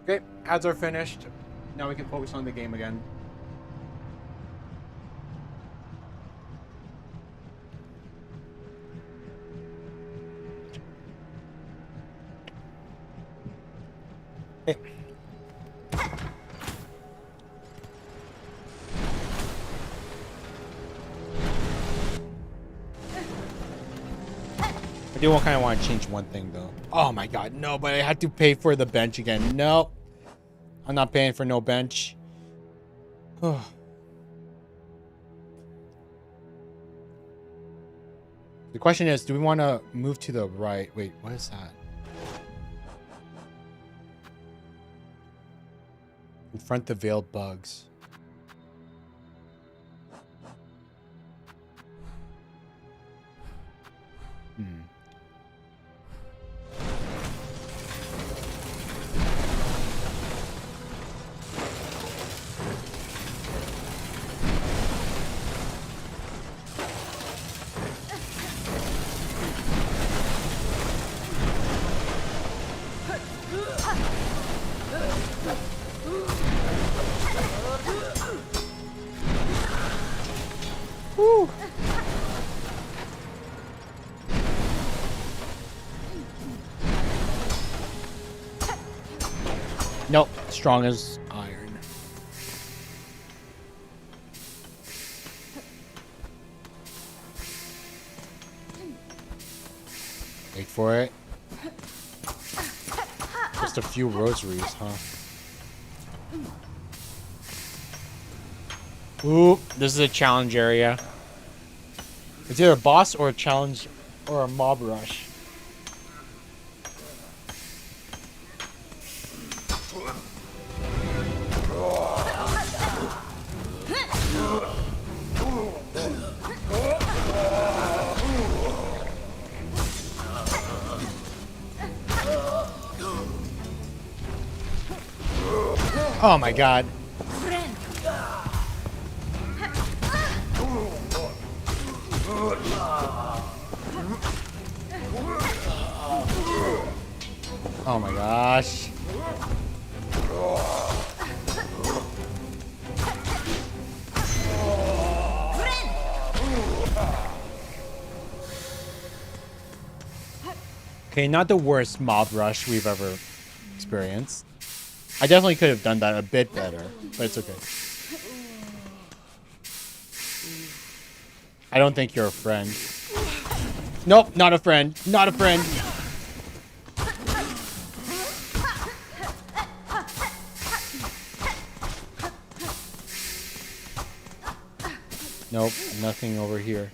Okay, ads are finished. Now we can focus on the game again. Okay. I do kind of want to change one thing though. Oh my god, no, but I had to pay for the bench again. Nope. I'm not paying for no bench. The question is, do we want to move to the right? Wait, what is that? Confront the veiled bugs. Woo. Nope, strong as iron. Wait for it. Just a few rosaries, huh? Ooh, this is a challenge area. It's either a boss or a challenge or a mob rush. Oh my god. Oh my gosh. Okay, not the worst mob rush we've ever experienced. I definitely could have done that a bit better, but it's okay. I don't think you're a friend. Nope, not a friend. Not a friend. Nope, nothing over here.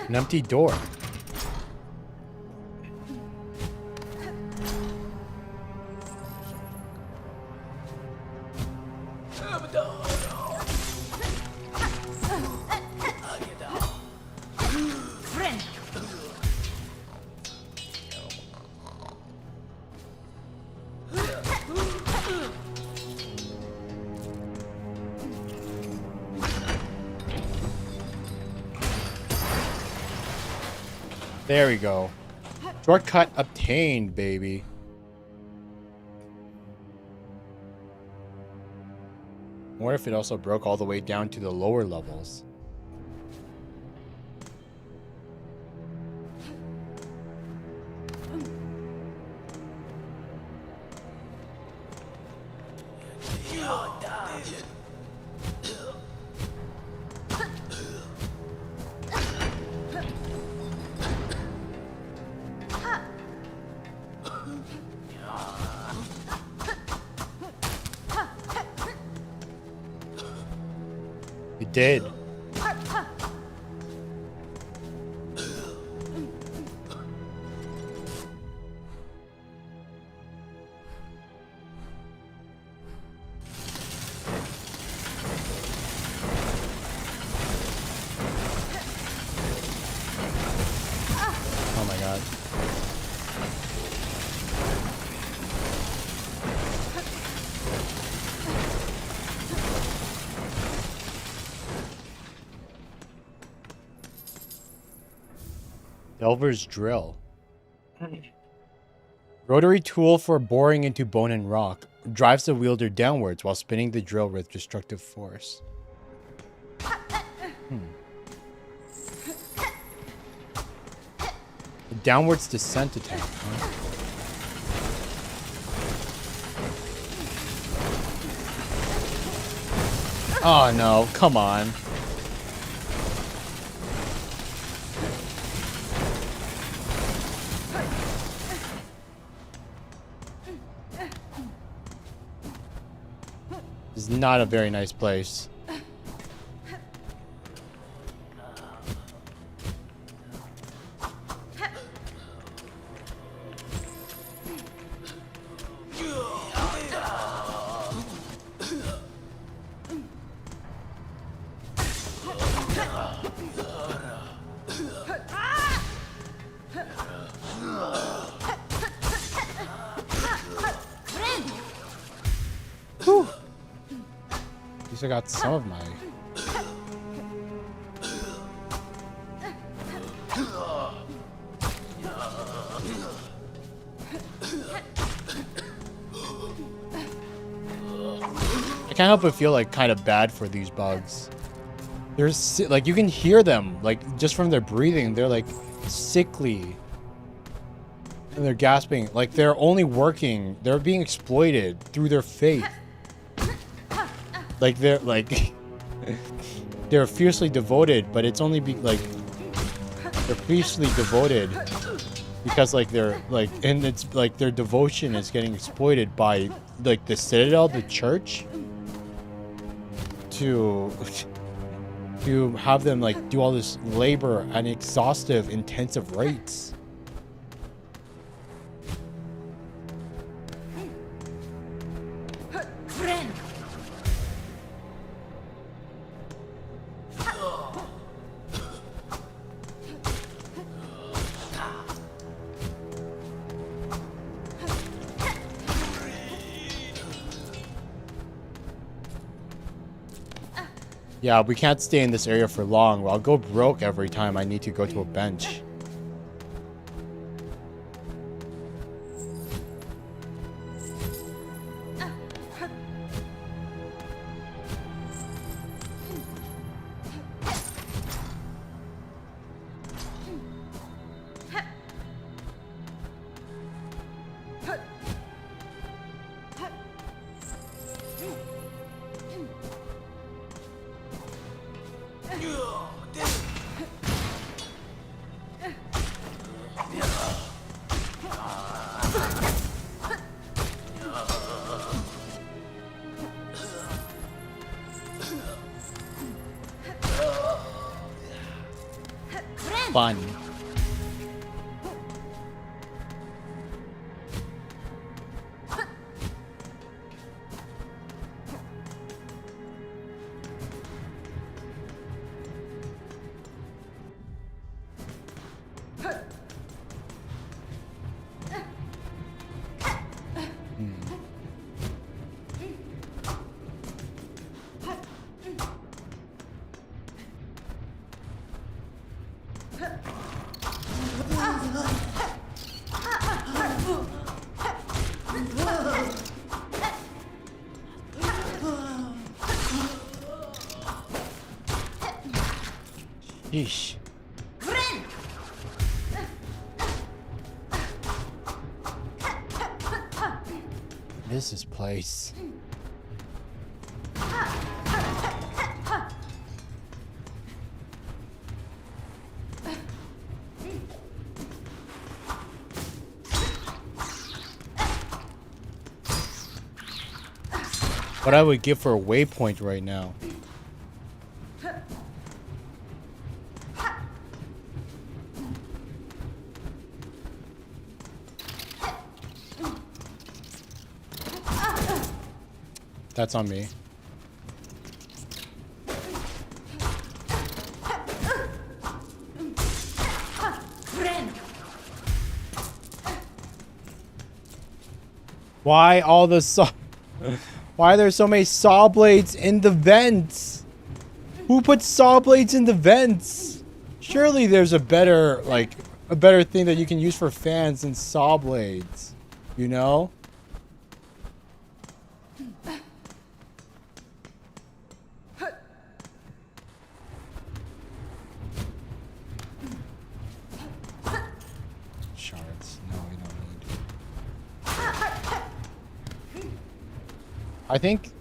An empty door. There we go. Shortcut obtained, baby. What if it also broke all the way down to the lower levels? It did. Oh my god. Delver's drill. Rotary tool for boring into bone and rock. Drives the wielder downwards while spinning the drill with destructive force. A downwards descent attack, huh? Oh no, come on. This is not a very nice place. At least I got some of my... I can't help but feel like kind of bad for these bugs. They're like, you can hear them, like, just from their breathing. They're like sickly. And they're gasping. Like, they're only working. They're being exploited through their faith. Like, they're like... they're fiercely devoted, but it's only they're fiercely devoted because, like, they're like, and it's like their devotion is getting exploited by, like, the Citadel, the church, to have them, like, do all this labor at exhaustive, intensive rates. Yeah, we can't stay in this area for long. I'll go broke every time I need to go to a bench. Fun. Yeesh. This is place. What I would give for a waypoint right now. That's on me. Why all the saw? Why are there so many saw blades in the vents? Who put saw blades in the vents? Surely there's a better, like, a better thing that you can use for fans than saw blades. You know? Shards. No, we don't need. I think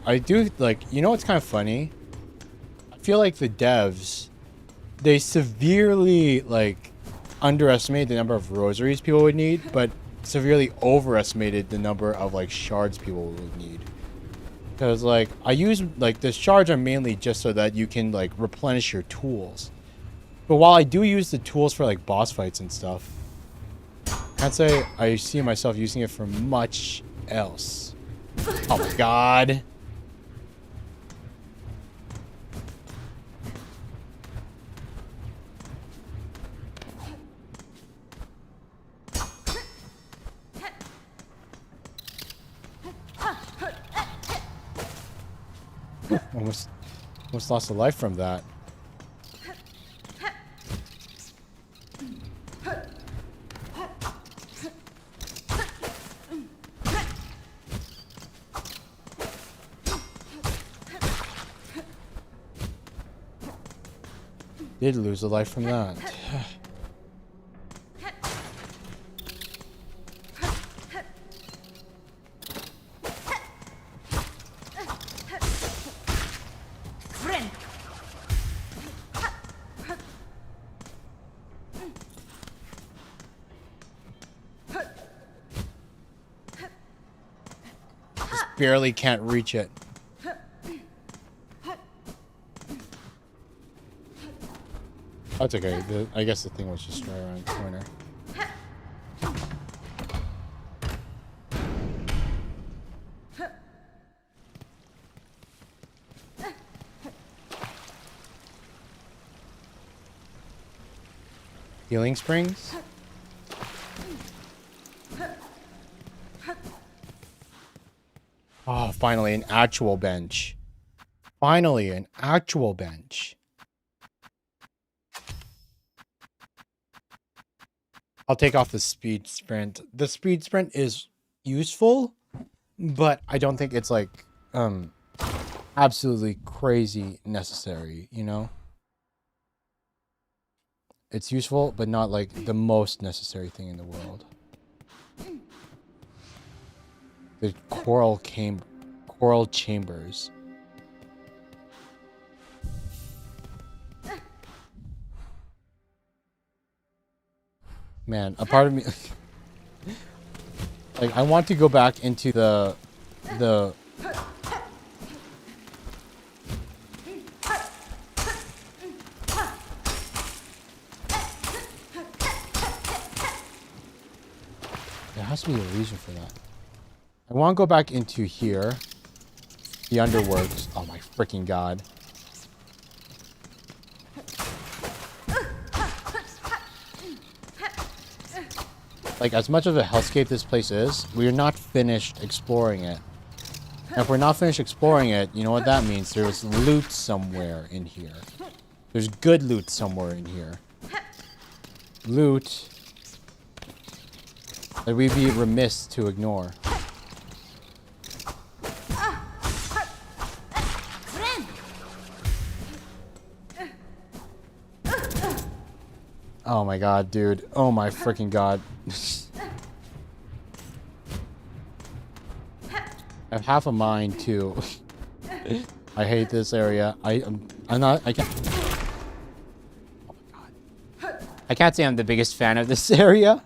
I do, like, you know what's kind of funny? I feel like the devs, they severely, like, underestimated the number of rosaries people would need, but severely overestimated the number of, like, shards people would need. Because, like, I use, like, the shards are mainly just so that you can, like, replenish your tools. But while I do use the tools for, like, boss fights and stuff, I can't say I see myself using it for much else. Oh my god. Almost lost a life from that. Did lose a life from that. Just barely can't reach it. That's okay. I guess the thing was just right around the corner. Healing springs? Oh, finally an actual bench. Finally an actual bench. I'll take off the speed sprint. The speed sprint is useful, but I don't think it's like absolutely crazy necessary, you know? It's useful, but not like the most necessary thing in the world. The coral chambers. Man, a part of me like I want to go back into the there has to be a reason for that. I want to go back into here. The underworks. Oh my freaking god. Like, as much of a hellscape this place is, we are not finished exploring it. And if we're not finished exploring it, you know what that means? There's loot somewhere in here. There's good loot somewhere in here. Loot that we'd be remiss to ignore. Oh my god, dude. Oh my freaking god. I have half a mind to. I hate this area. I'm not. I can't. Oh my god. I can't say I'm the biggest fan of this area.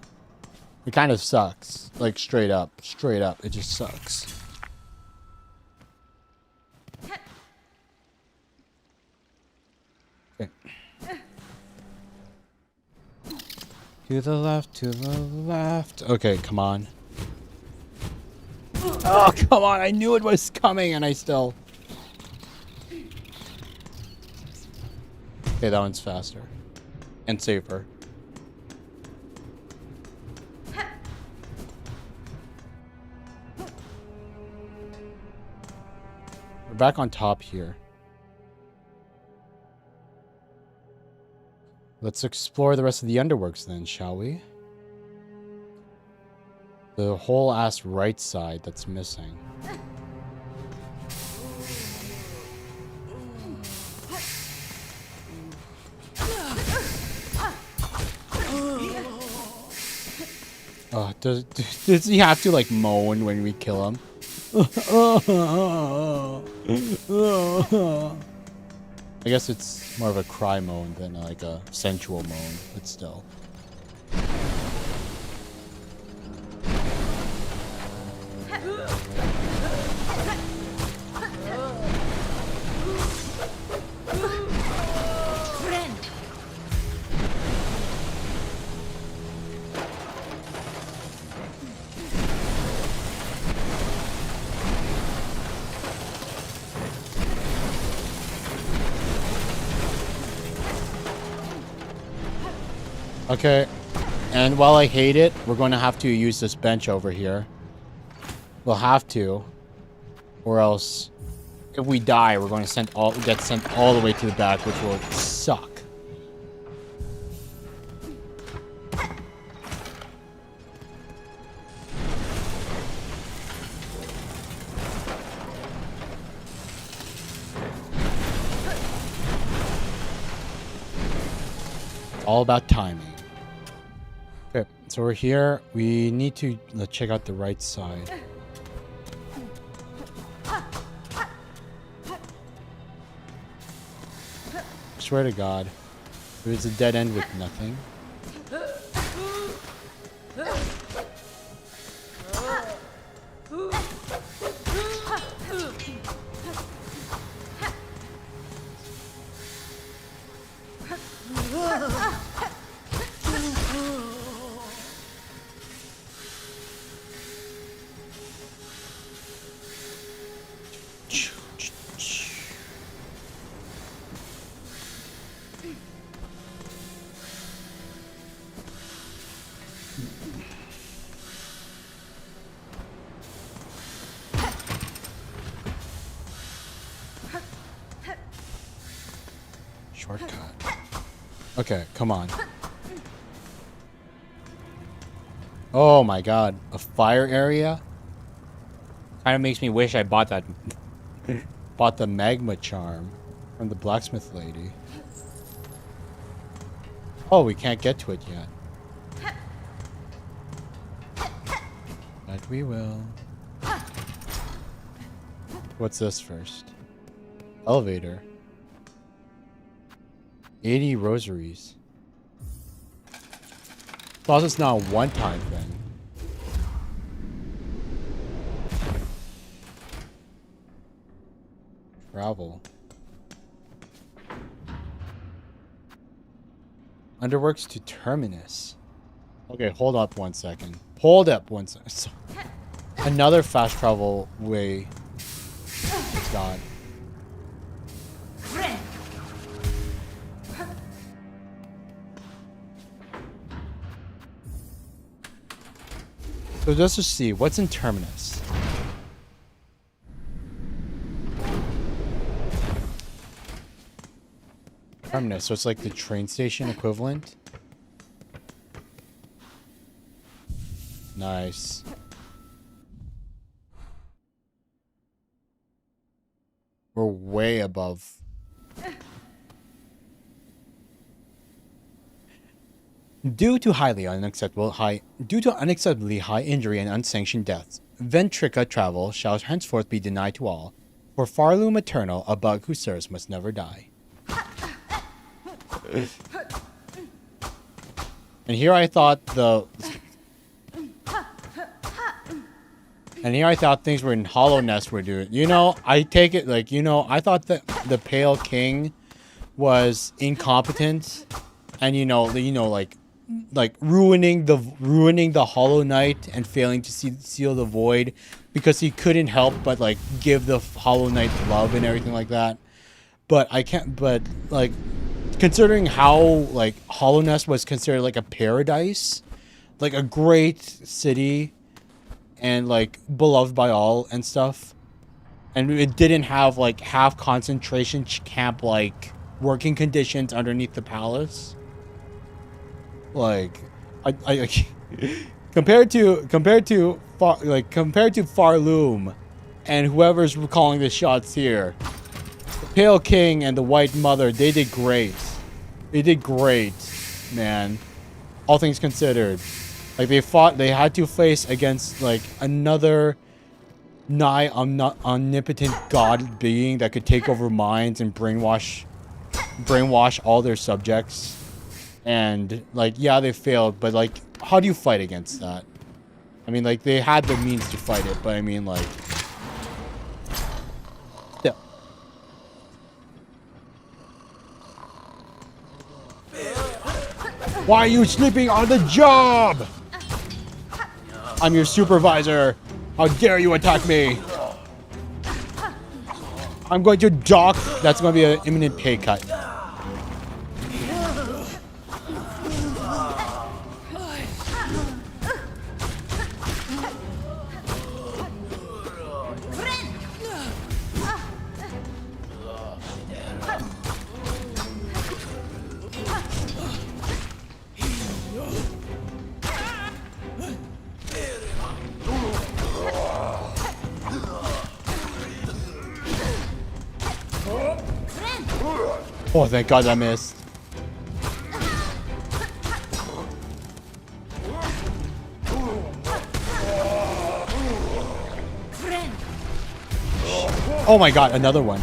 It kind of sucks. Like straight up. Straight up. It just sucks. Okay. To the left, to the left. Okay, come on. Oh, come on. I knew it was coming and I still... Okay, that one's faster. And safer. We're back on top here. Let's explore the rest of the underworks then, shall we? The whole ass right side that's missing. Oh, does he have to like moan when we kill him? I guess it's more of a cry moan than like a sensual moan, but still. Okay, and while I hate it, we're going to have to use this bench over here. We'll have to, or else, if we die, we're going to get sent all the way to the back, which will suck. All about timing. Okay, so we're here. We need to check out the right side. Swear to God, if it's a dead end with nothing. Shortcut. Okay, come on. Oh my God, a fire area? Kind of makes me wish I bought that. Bought the magma charm from the blacksmith lady. Oh, we can't get to it yet. But we will. What's this first? Elevator. 80 rosaries. Plus it's not a one-time thing. Travel. Underworks to Terminus. Okay, hold up one second. Hold up one second. Another fast travel way. God. So let's just see what's in Terminus. Terminus, so it's like the train station equivalent. Nice. We're way above. Due to unacceptably high injury and unsanctioned deaths, Ventrica travel shall henceforth be denied to all. For Farloom Eternal, a bug who serves must never die. And here I thought things were in Hollowness were doing. You know, I take it like, you know, I thought that the Pale King was incompetent and like ruining the Hollow Knight and failing to seal the void because he couldn't help but like give the Hollow Knight love and everything like that. But like considering how like Hollowness was considered like a paradise, like a great city and like beloved by all and stuff, and it didn't have like half concentration camp like working conditions underneath the palace. Like, I compared to Farloom and whoever's calling the shots here, the Pale King and the White Mother, they did great. They did great, man. All things considered, like they had to face against like another nigh omnipotent god being that could take over minds and brainwash all their subjects. And like, yeah, they failed, but like, how do you fight against that? I mean, like, they had the means to fight it, but I mean, like, still. Why are you sleeping on the job? I'm your supervisor. How dare you attack me? I'm going to dock. That's going to be an imminent pay cut. Oh, thank God I missed. Oh my God, another one.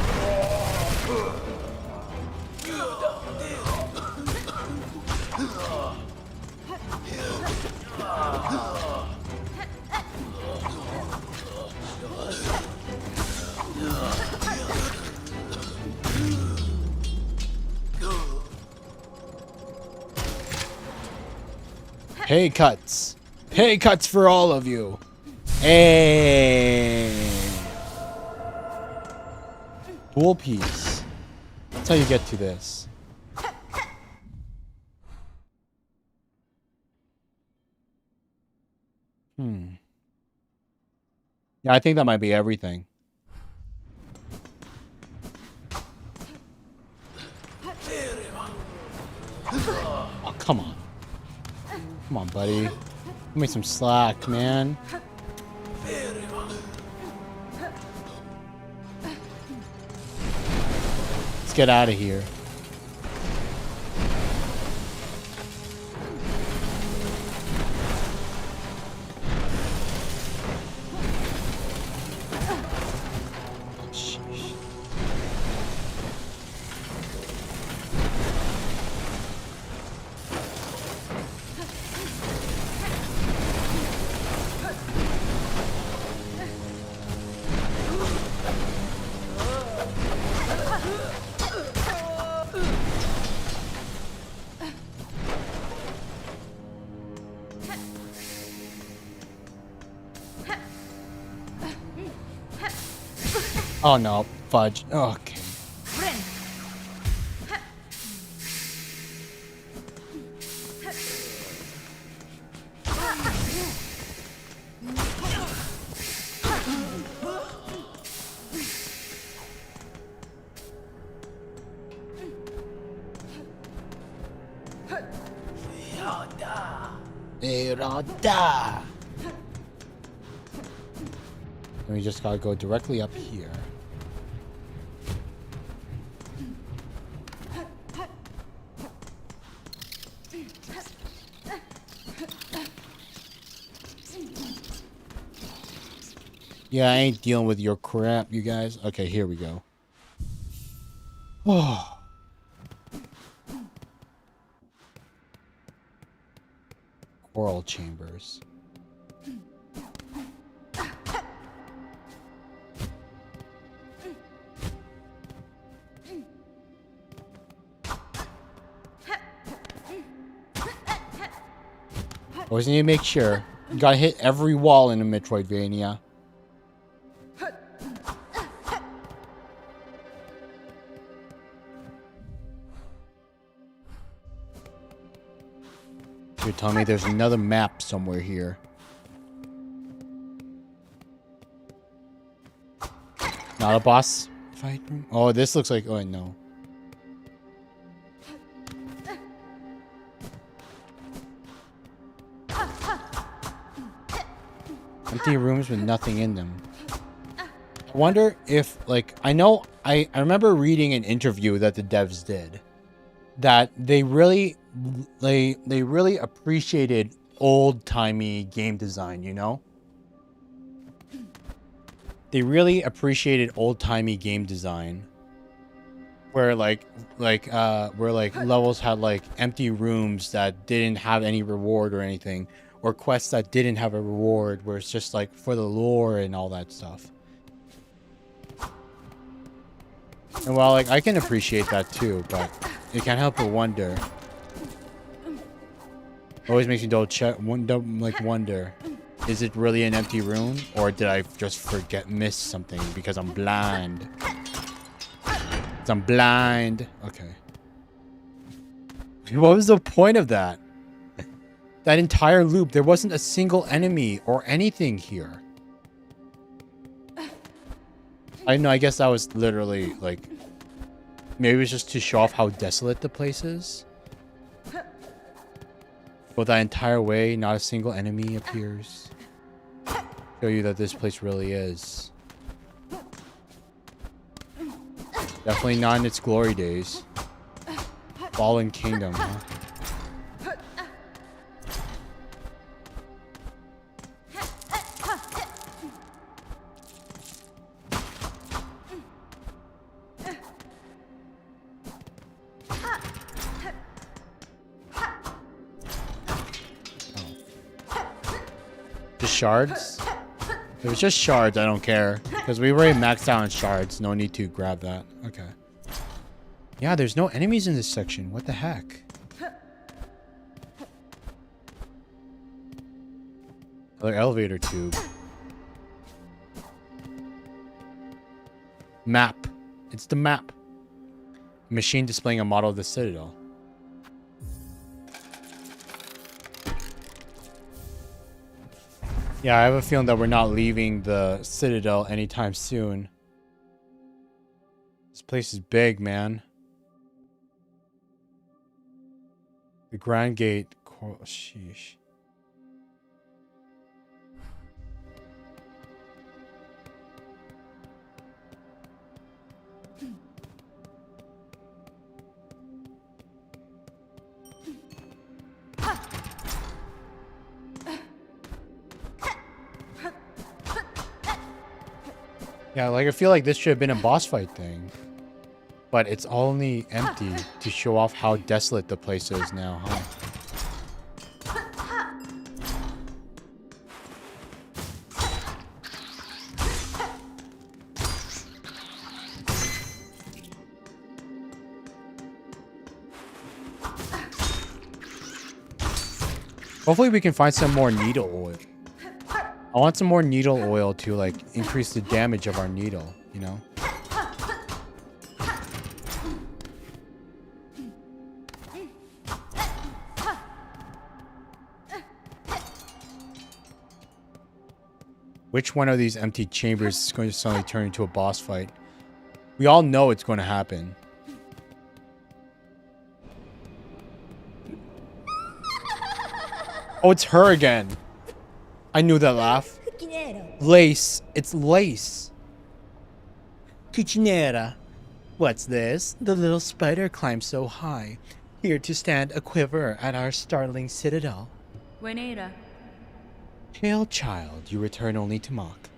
Pay cuts. Pay cuts for all of you. Hey. Dual piece. That's how you get to this. Yeah, I think that might be everything. Oh, come on. Come on, buddy. Give me some slack, man. Let's get out of here. Oh no, fudge. Okay. Irada. And we just gotta go directly up here. Yeah, I ain't dealing with your crap, you guys. Okay, here we go. Oh. Coral chambers. Always need to make sure. You gotta hit every wall in a Metroidvania. You're telling me there's another map somewhere here. Not a boss fight room? Oh, this looks like... Oh, no. Empty rooms with nothing in them. I wonder if, like, I remember reading an interview that the devs did that they really appreciated old-timey game design, you know? They really appreciated old-timey game design where levels had like empty rooms that didn't have any reward or anything, or quests that didn't have a reward where it's just like for the lore and all that stuff. And while like I can appreciate that too, but you can't help but wonder. Always makes me wonder, is it really an empty room, or did I just miss something because I'm blind? I'm blind. Okay. What was the point of that? That entire loop, there wasn't a single enemy or anything here. I know, I guess that was literally like, maybe it was just to show off how desolate the place is. But that entire way, not a single enemy appears. Show you that this place really is. Definitely not in its glory days. Fallen Kingdom, huh? Just shards? If it was just shards, I don't care. Because we already maxed out on shards. No need to grab that. Okay. Yeah, there's no enemies in this section. What the heck? Another elevator tube. Map. It's the map. Machine displaying a model of the Citadel. Yeah, I have a feeling that we're not leaving the Citadel anytime soon. This place is big, man. The Grand Gate. Sheesh. Yeah, like I feel like this should have been a boss fight thing. But it's only empty to show off how desolate the place is now, huh? Hopefully we can find some more needle oil. I want some more needle oil to like increase the damage of our needle, you know? Which one of these empty chambers is going to suddenly turn into a boss fight? We all know it's going to happen. Oh, it's her again. I knew that laugh. Lace. It's Lace. Cucinera. What's this? The little spider climbs so high, here to stand a quiver at our startling citadel. Buenera. Pale child, you return only to mock.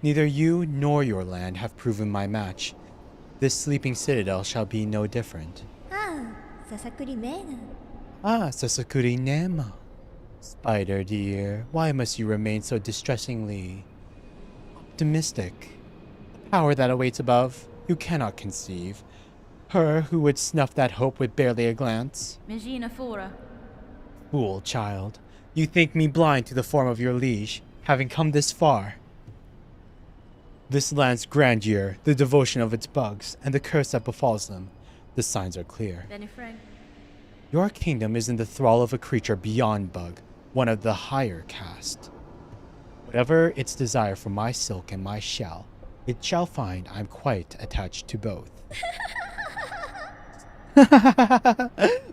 Neither you nor your land have proven my match. This sleeping citadel shall be no different. Sasakuri Mena. Sasakuri Nema. Spider dear, why must you remain so distressingly optimistic? The power that awaits above, you cannot conceive. Her who would snuff that hope with barely a glance. Megina Fora. Fool child, you think me blind to the form of your liege, having come this far. This land's grandeur, the devotion of its bugs, and the curse that befalls them, the signs are clear. Benifreg. Your kingdom is in the thrall of a creature beyond bug, one of the higher caste. Whatever its desire for my silk and my shell, it shall find I'm quite attached to both.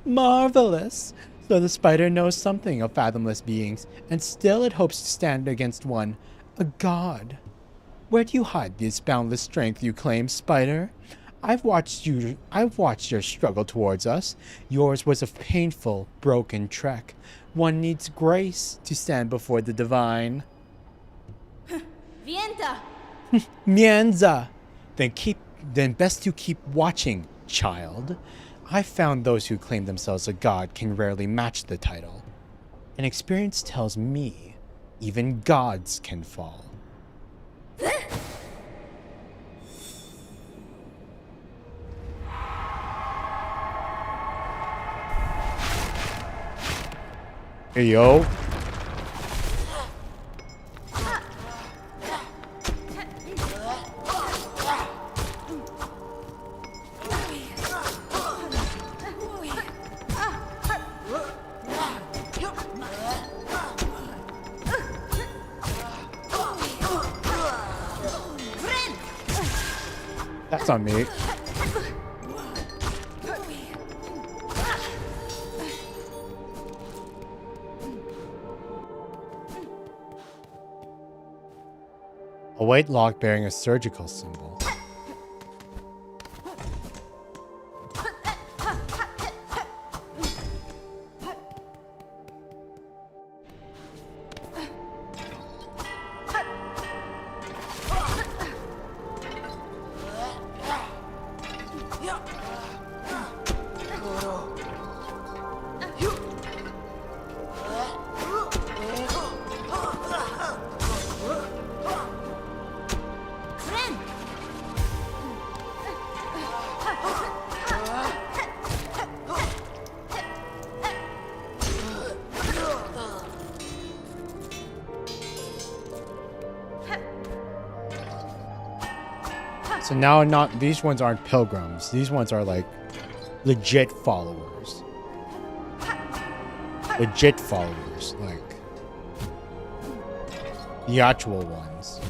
Marvelous! So the spider knows something of fathomless beings, and still it hopes to stand against one A god. Where do you hide this boundless strength you claim, Spider? I've watched your struggle towards us. Yours was a painful, broken trek. One needs grace to stand before the divine. Vienta! Mienza! Then best to keep watching, child. I've found those who claim themselves a god can rarely match the title. And experience tells me, even gods can fall. Hey, yo. That's on me. A white lock bearing a surgical symbol. So now these ones aren't pilgrims. These ones are like legit followers. Legit followers, like the actual ones.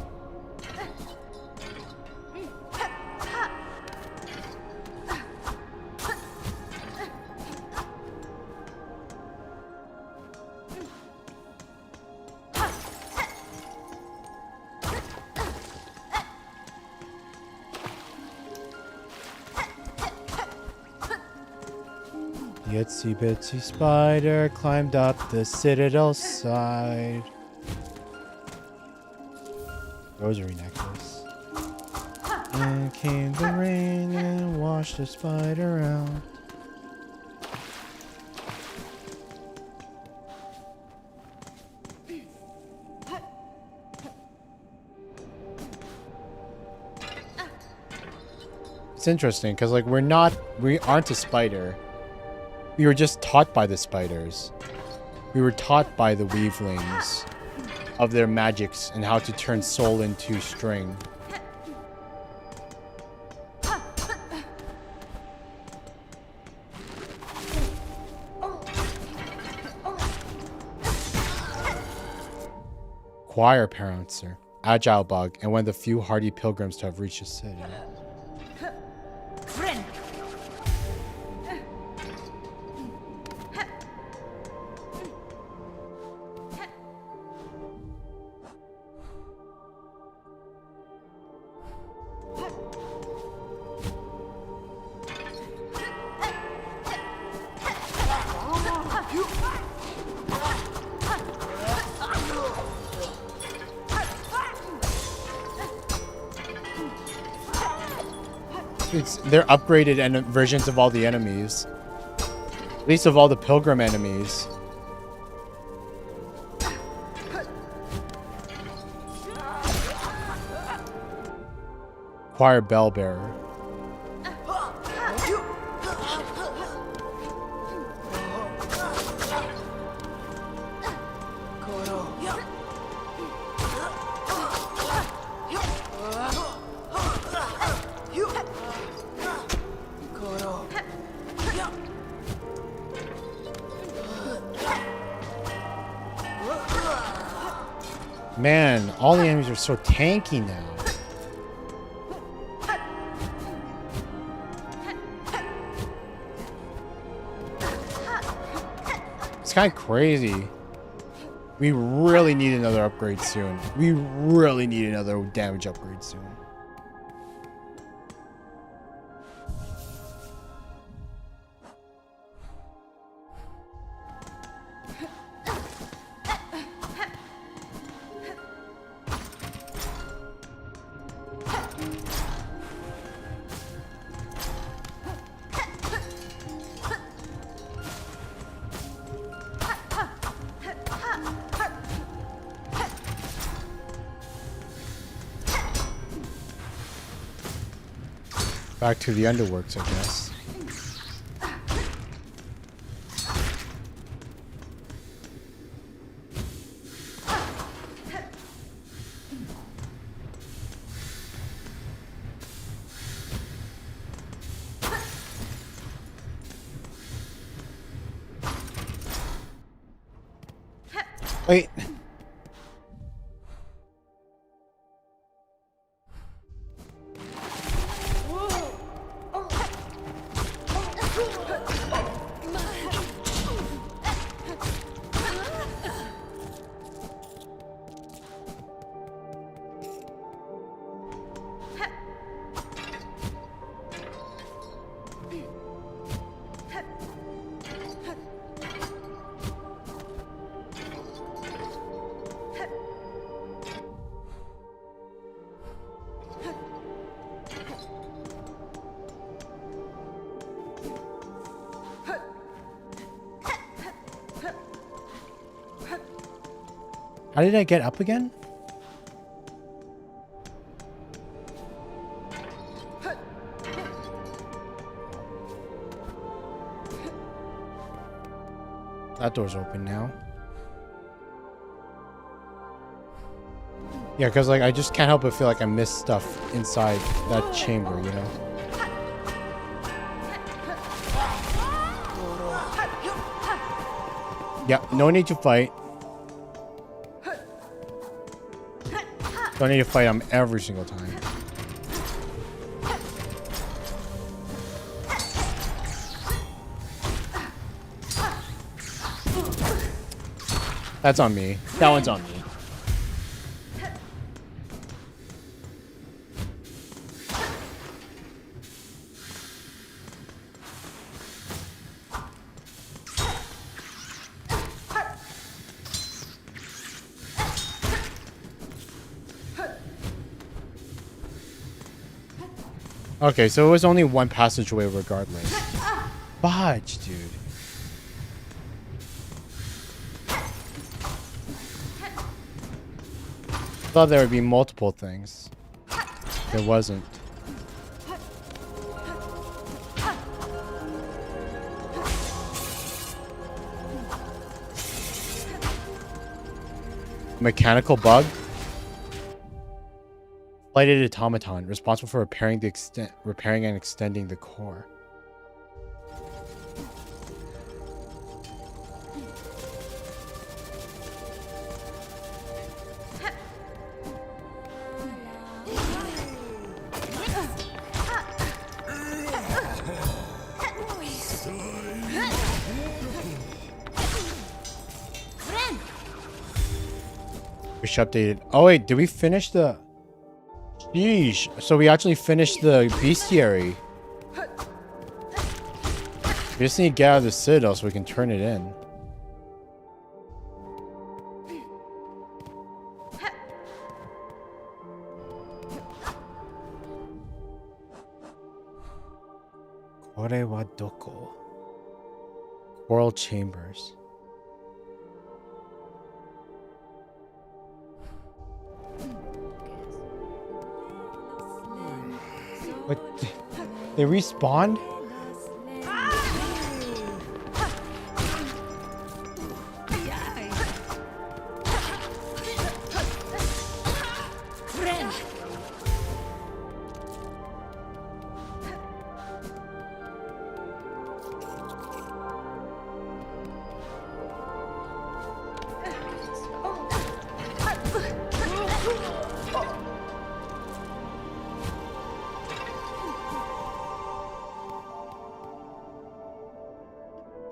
The itsy bitsy spider climbed up the citadel side. Rosary necklace. And came the rain and washed the spider out. It's interesting because like we aren't a spider. We were just taught by the spiders. We were taught by the weavelings of their magics and how to turn soul into string. Choir Parancer, Agile Bug, and one of the few hardy pilgrims to have reached the city. They're upgraded versions of all the enemies. At least of all the pilgrim enemies. Choir Bellbearer. Man, all the enemies are so tanky now. It's kind of crazy. We really need another upgrade soon. We really need another damage upgrade soon. Back to the underworks, I guess. Wait. How did I get up again? That door's open now. Yeah, because like I just can't help but feel like I missed stuff inside that chamber, you know? Yep, no need to fight. Don't need to fight him every single time. That's on me. That one's on me. Okay, so it was only one passageway regardless. Fudge, dude. Thought there would be multiple things. There wasn't. Mechanical bug? Lighted automaton, responsible for repairing and extending the core. Wish updated. Oh wait, did we finish the... Sheesh. So we actually finished the bestiary. We just need to get out of the citadel so we can turn it in. Kore wa doko? Coral chambers. What? They respawned?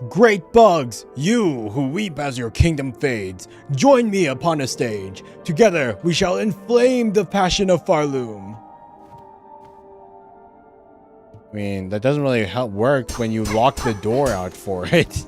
Great bugs, you who weep as your kingdom fades, join me upon a stage. Together we shall inflame the passion of Farloom. I mean, that doesn't really help work when you lock the door out for it.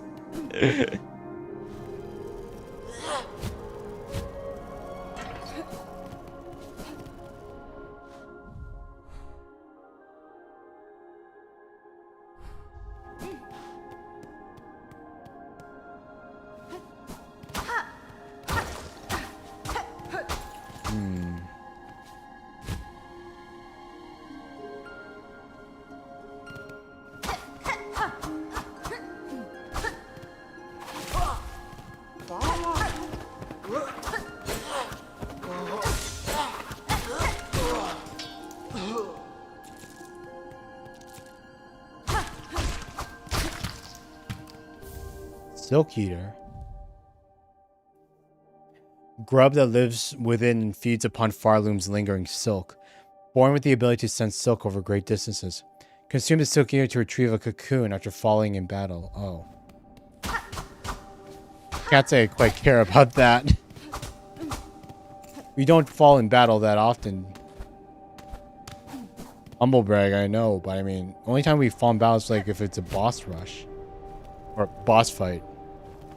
Silk Eater. Grub that lives within and feeds upon Farloom's lingering silk. Born with the ability to sense silk over great distances. Consume the Silk Eater to retrieve a cocoon after falling in battle. Oh. Can't say I quite care about that. We don't fall in battle that often. Humble brag, I know, but I mean, only time we fall in battle is like if it's a boss rush. Or boss fight.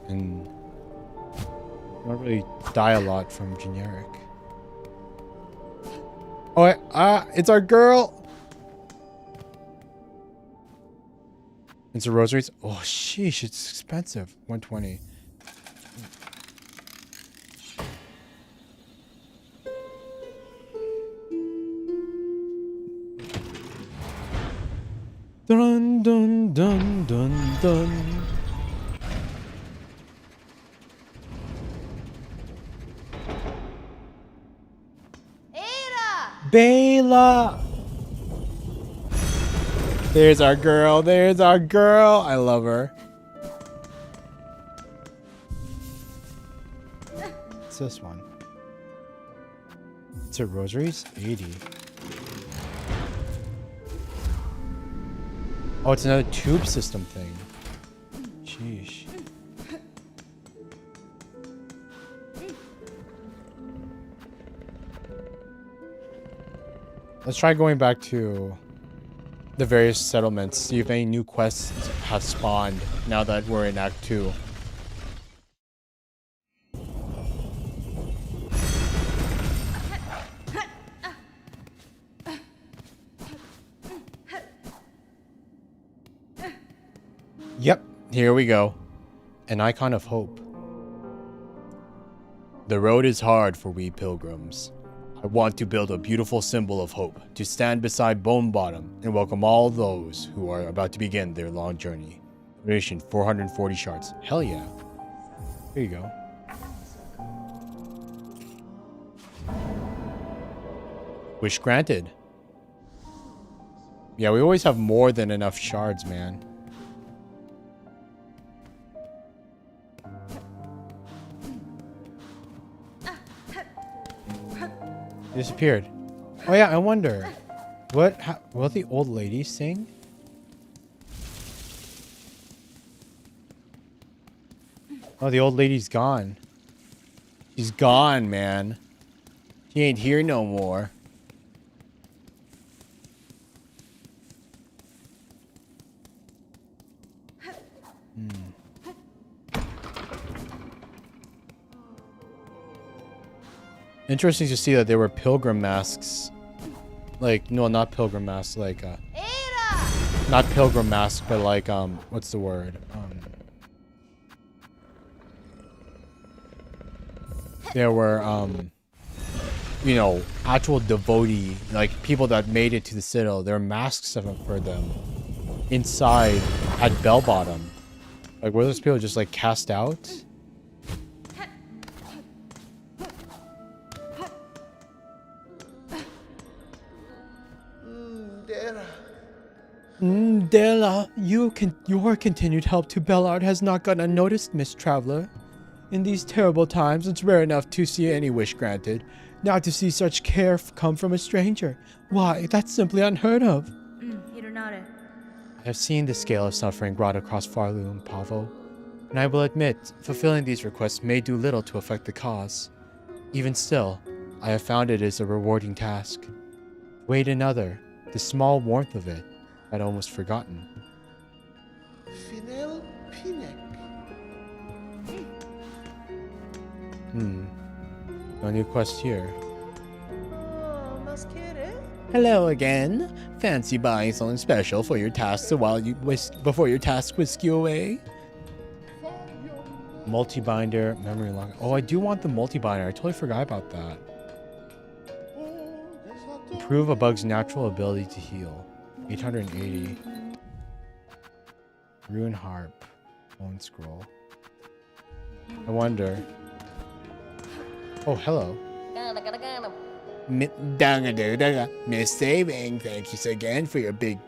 And you don't really die a lot from generic. Oh, it's our girl. It's a rosaries. Oh, sheesh, it's expensive. 120. Dun dun dun dun dun. Bela! There's our girl. There's our girl. I love her. What's this one? It's a rosaries? 80. Oh, it's another tube system thing. Sheesh. Let's try going back to the various settlements, see if any new quests have spawned now that we're in Act 2. Yep, here we go. An icon of hope. The road is hard for we pilgrims. I want to build a beautiful symbol of hope, to stand beside Bone Bottom and welcome all those who are about to begin their long journey. Donation 440 shards. Hell yeah. Here you go. Wish granted. Yeah, we always have more than enough shards, man. Disappeared. Oh yeah, I wonder. Will the old lady sing? Oh, the old lady's gone. She's gone, man. She ain't here no more. Interesting to see that there were pilgrim masks. Like, no, not pilgrim masks, like, not pilgrim masks, but like, what's the word? There were, you know, actual devotee, like, people that made it to the Citadel. There were masks for them inside at Bell Bottom. Like, were those people just, like, cast out? Dela, your continued help to Bellard has not gone unnoticed, Miss Traveler. In these terrible times, it's rare enough to see any wish granted. Now to see such care come from a stranger. Why, that's simply unheard of. いるなあれ。I have seen the scale of suffering brought across Farloom, Pavo, and I will admit, fulfilling these requests may do little to affect the cause. Even still, I have found it is a rewarding task. Wait another, the small warmth of it, I'd almost forgotten. Finel Pinek. No new quest here. Oh, mas querer? Hello again. Fancy buying something special for your tasks before your task whisk you away? Multi-binder, memory lock. Oh, I do want the multi-binder. I totally forgot about that. Improve a bug's natural ability to heal. 880. Rune harp. Bone scroll. I wonder. Oh, hello. Miss Saving, thank you again for your big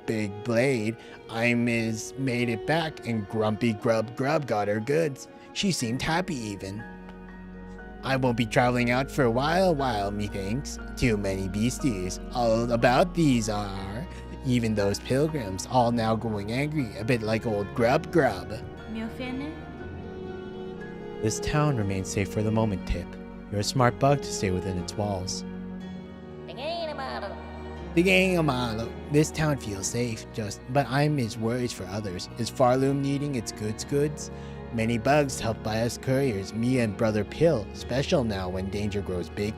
blade. I made it back, and Grumpy Grub got her goods. She seemed happy even. I won't be traveling out for a while, methinks. Too many beasties. All about these are. Even those pilgrims, all now going angry, a bit like old Grub. Mi offende? This town remains safe for the moment, Tip. You're a smart bug to stay within its walls. This town feels safe, but I'm as worried for others. Is Farloom needing its goods? Many bugs helped by us couriers, me and Brother Pill, special now when danger grows big.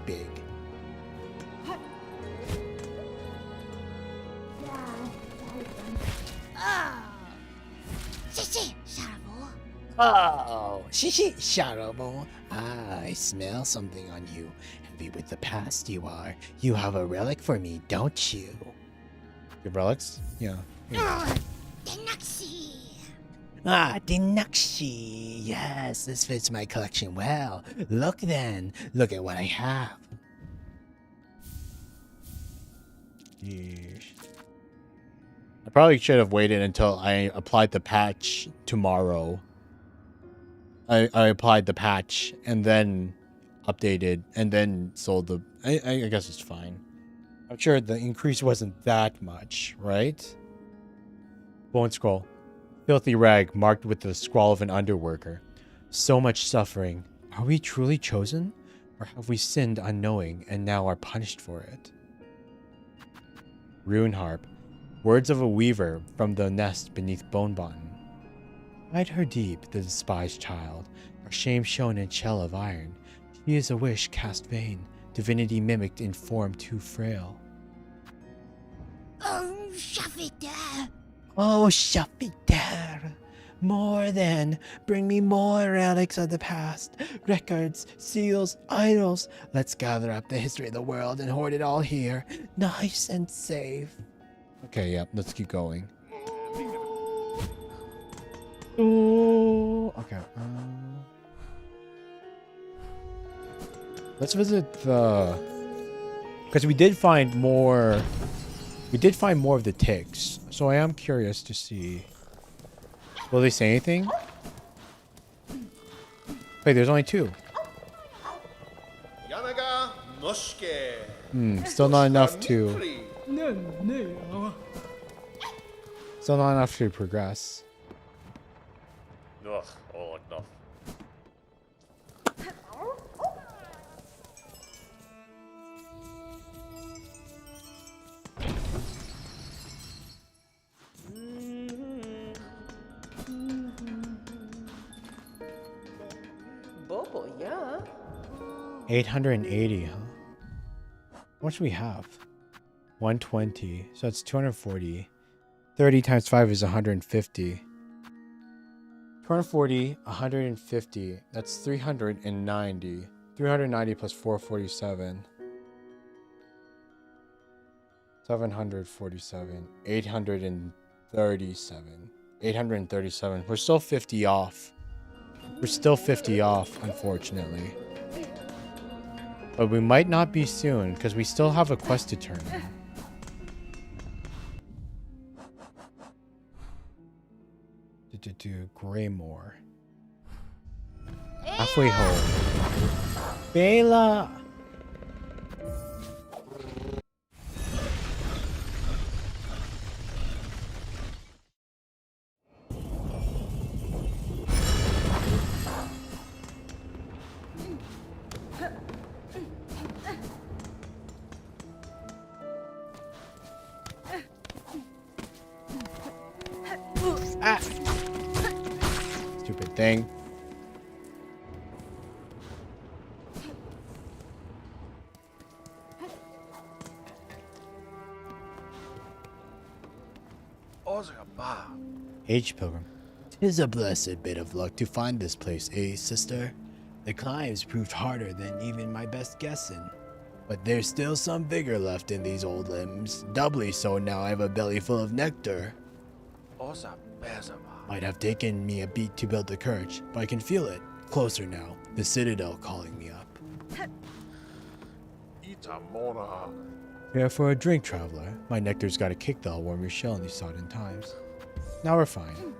Oh, Sharabo. I smell something on you. Heavy with the past you are. You have a relic for me, don't you? You have relics? Yeah. Dinakshi. Yes, this fits my collection well. Look at what I have. Yeesh. I probably should have waited until I applied the patch tomorrow. I applied the patch and then updated and then sold the... I guess it's fine. I'm sure the increase wasn't that much, right? Bone scroll. Filthy rag marked with the scrawl of an underworker. So much suffering. Are we truly chosen? Or have we sinned unknowing and now are punished for it? Rune harp. Words of a weaver from the nest beneath Bone Button. Hide her deep, the despised child, her shame shown in shell of iron. She is a wish cast vain, divinity mimicked in form too frail. Oh, Shafita! Oh, Shafiter! More then, bring me more relics of the past. Records, seals, idols. Let's gather up the history of the world and hoard it all here, nice and safe. Okay, yeah, let's keep going. Oh, okay. Let's visit the... Because we did find more... We did find more of the ticks. So I am curious to see... Will they say anything? Wait, there's only 2. Yanaga Noshke. Still not enough to... Still not enough to progress. Ugh, oh no. Bobo, yeah. 880, huh? What should we have? 120. So that's 240. 30 times 5 is 150. 240, 150. That's 390. 390 plus 447. 747. 837. 837. We're still 50 off. We're still 50 off, unfortunately. But we might not be soon, because we still have a quest to turn in. Greymore. Halfway home. Bela! Ah! Stupid thing. H. Pilgrim. 'Tis a blessed bit of luck to find this place, eh, sister? The climbs proved harder than even my best guessing. But there's still some vigor left in these old limbs. Doubly so now I have a belly full of nectar. Might have taken me a beat to build the courage, but I can feel it. Closer now. The citadel calling me up. Care for a drink, traveler? My nectar's got a kick that'll warm your shell in these sodden times. Now we're fine.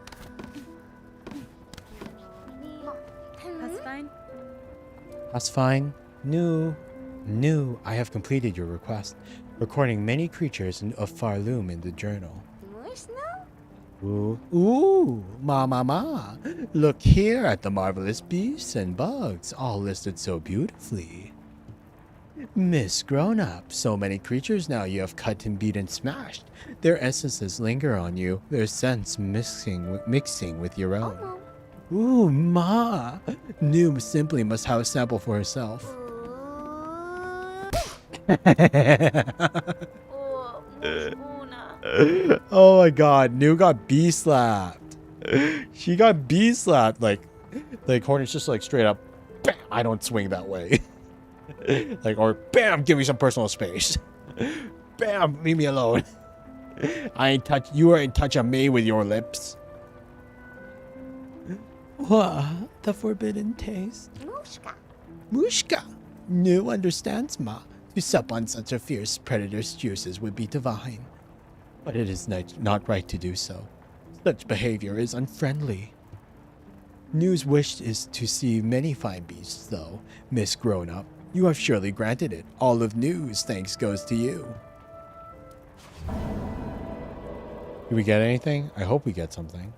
That's fine. That's fine. New, I have completed your request, recording many creatures of Farloom in the journal. Ooh, ma. Look here at the marvelous beasts and bugs, all listed so beautifully. Miss Grown Up, so many creatures now you have cut and beat and smashed. Their essences linger on you, their scents mixing with your own. Ooh, ma. Noob simply must have a sample for herself. Oh my god, Noob got bee slapped. She got bee slapped. Like Hornet's just like straight up, bam, I don't swing that way. Like, or bam, give me some personal space. Bam, leave me alone. You are in touch of me with your lips. What? The forbidden taste. Mushka. No understands, ma. To sup on such a fierce predator's juices would be divine. But it is not right to do so. Such behavior is unfriendly. New's wish is to see many fine beasts, though. Miss Grown Up, you have surely granted it. All of New's thanks goes to you. Did we get anything? I hope we get something.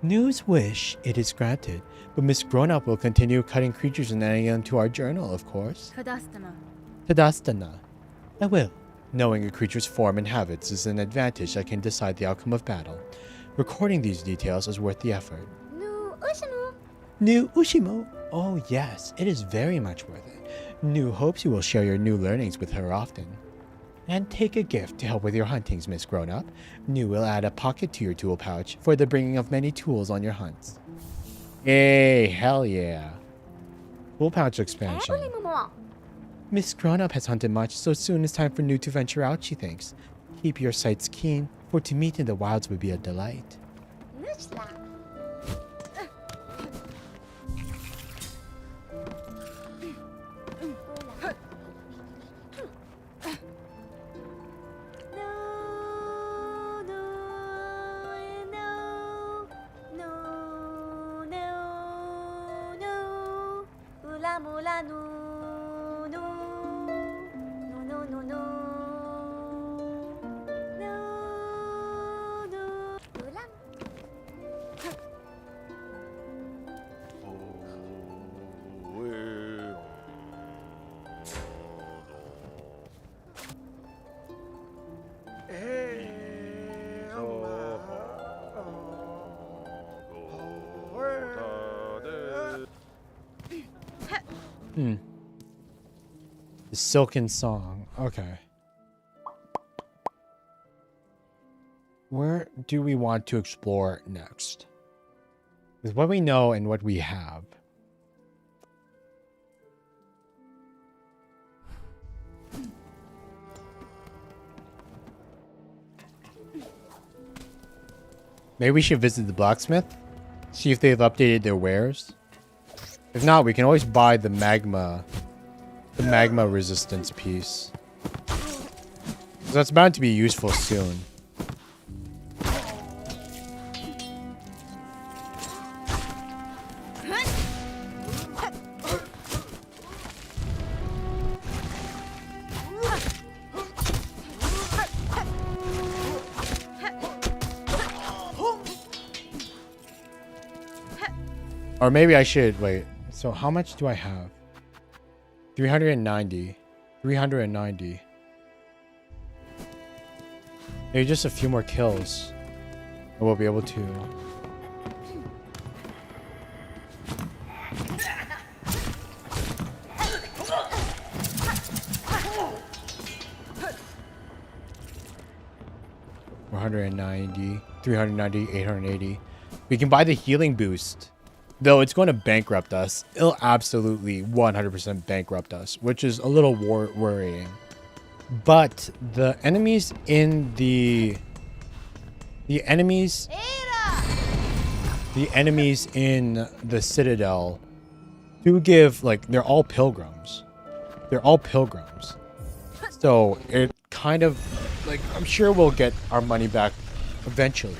New's wish, it is granted, but Miss Grown Up will continue cutting creatures and adding them to our journal, of course. Tadastana. I will. Knowing a creature's form and habits is an advantage that can decide the outcome of battle. Recording these details is worth the effort. New Ushimo. Oh yes, it is very much worth it. New hopes you will share your new learnings with her often. And take a gift to help with your huntings, Miss Grown Up. New will add a pocket to your tool pouch for the bringing of many tools on your hunts. Yay, hell yeah. Tool pouch expansion. Miss Grown Up has hunted much, so soon it's time for New to venture out, she thinks. Keep your sights keen, for to meet in the wilds would be a delight. The Silken Song. Okay. Where do we want to explore next? With what we know and what we have. Maybe we should visit the blacksmith? See if they've updated their wares? If not, we can always buy the magma resistance piece. So that's bound to be useful soon. Or maybe I should wait. So how much do I have? 390. 390. Maybe just a few more kills. And we'll be able to. $490, 390, 880. We can buy the healing boost. Though it's going to bankrupt us. It'll absolutely 100% bankrupt us, which is a little worrying. But the enemies in the enemies in the Citadel do give, like, they're all pilgrims. They're all pilgrims. So it kind of, like, I'm sure we'll get our money back eventually.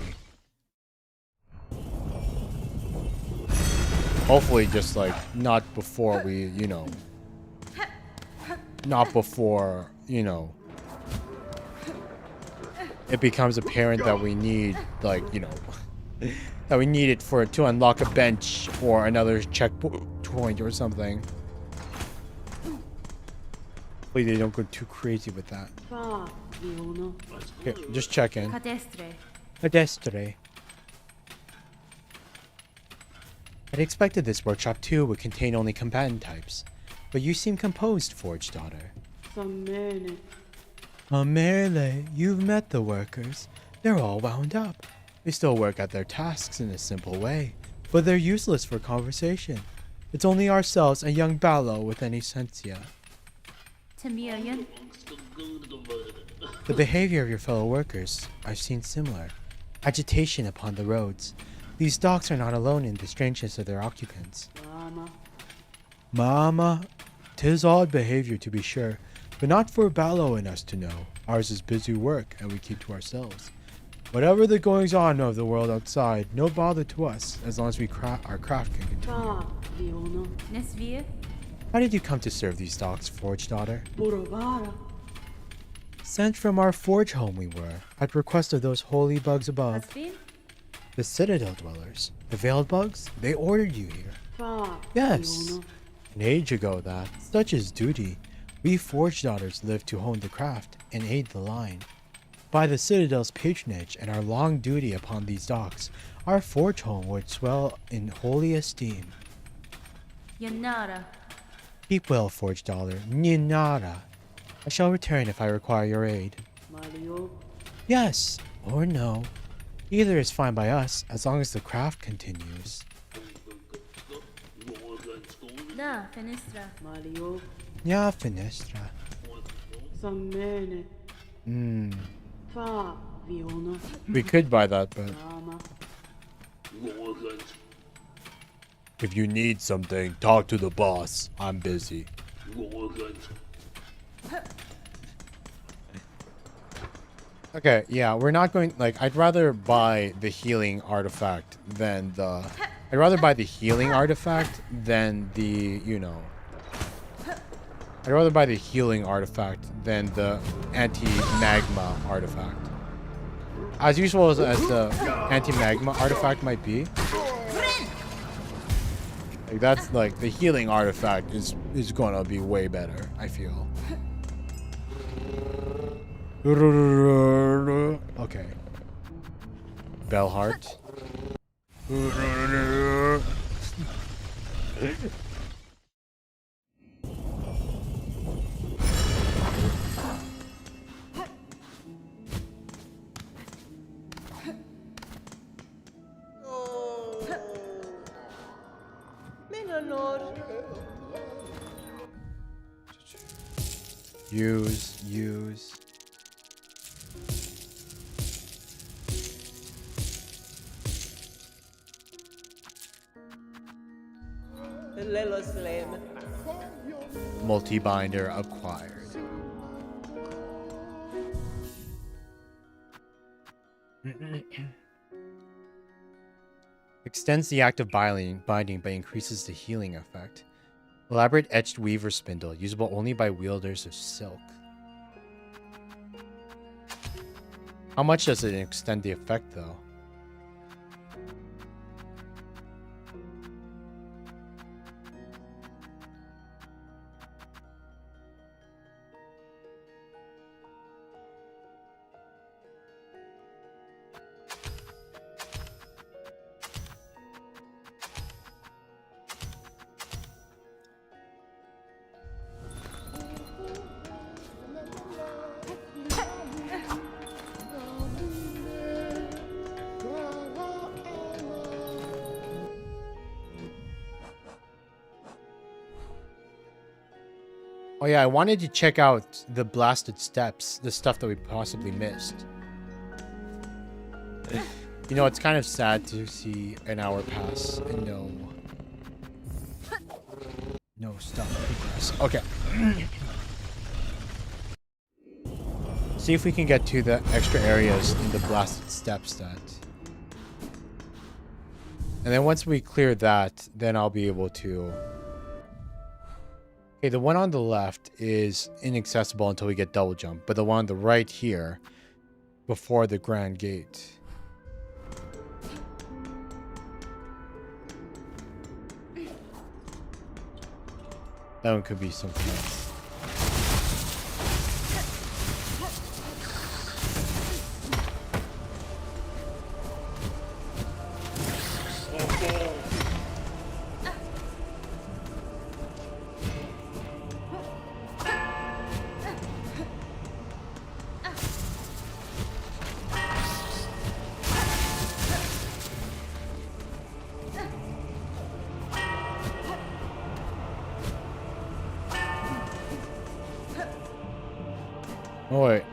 Hopefully just, like, not before we, you know, not before, you know, it becomes apparent that we need, like, you know, that we need it to unlock a bench or another checkpoint or something. Hopefully they don't go too crazy with that. Okay, just check in. Cadestre. I'd expected this workshop too would contain only combatant types, but you seem composed, Forge Daughter. Merle, you've met the workers. They're all wound up. They still work at their tasks in a simple way, but they're useless for conversation. It's only ourselves and young Ballo with any sensia. The behavior of your fellow workers, I've seen similar. Agitation upon the roads. These docks are not alone in the strangeness of their occupants. Mama, 'tis odd behavior to be sure, but not for Ballo and us to know. Ours is busy work, and we keep to ourselves. Whatever the goings on of the world outside, no bother to us, as long as our craft can continue. How did you come to serve these docks, Forge Daughter? Sent from our forge home we were, at request of those holy bugs above. The Citadel dwellers. The veiled bugs? They ordered you here. Yes. An age ago that. Such is duty. We Forge Daughters live to hone the craft and aid the line. By the Citadel's patronage and our long duty upon these docks, our forge home would swell in holy esteem. Keep well, Forge Daughter. Ninara. I shall return if I require your aid. Yes or no. Either is fine by us, as long as the craft continues. Ya finestra. We could buy that, but if you need something, talk to the boss. I'm busy. Okay, yeah, we're not going, like, I'd rather buy the healing artifact than the, I'd rather buy the healing artifact than the, you know, I'd rather buy the healing artifact than the anti-magma artifact. As useful as the anti-magma artifact might be, like, that's, like, the healing artifact is gonna be way better, I feel. Okay. Bellheart. Use. Multi-binder acquired. Extends the act of binding but increases the healing effect. Elaborate etched weaver spindle, usable only by wielders of silk. How much does it extend the effect, though? Oh yeah, I wanted to check out the blasted steps, the stuff that we possibly missed. You know, it's kind of sad to see an hour pass and no stuff progress. Okay. See if we can get to the extra areas in the blasted steps that. And then once we clear that, then I'll be able to. Okay, the one on the left is inaccessible until we get double jump, but the one on the right here, before the Grand Gate. That one could be something else. Oh wait.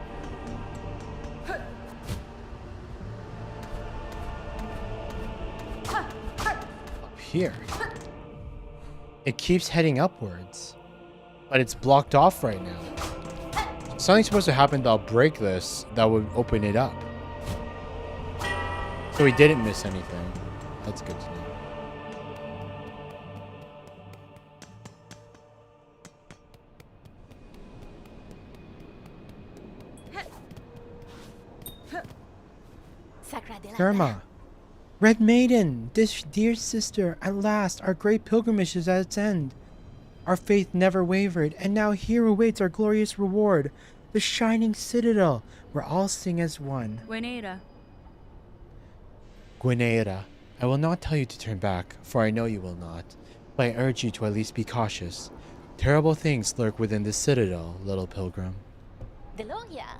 Up here. It keeps heading upwards. But it's blocked off right now. Something's supposed to happen that'll break this that would open it up. So we didn't miss anything. That's good to know. Karma. Red Maiden, this dear sister, at last, our great pilgrimage is at its end. Our faith never wavered, and now here awaits our glorious reward, the shining citadel, where all sing as one. Gwenera. Gwenera, I will not tell you to turn back, for I know you will not, but I urge you to at least be cautious. Terrible things lurk within the citadel, little pilgrim. Deloria.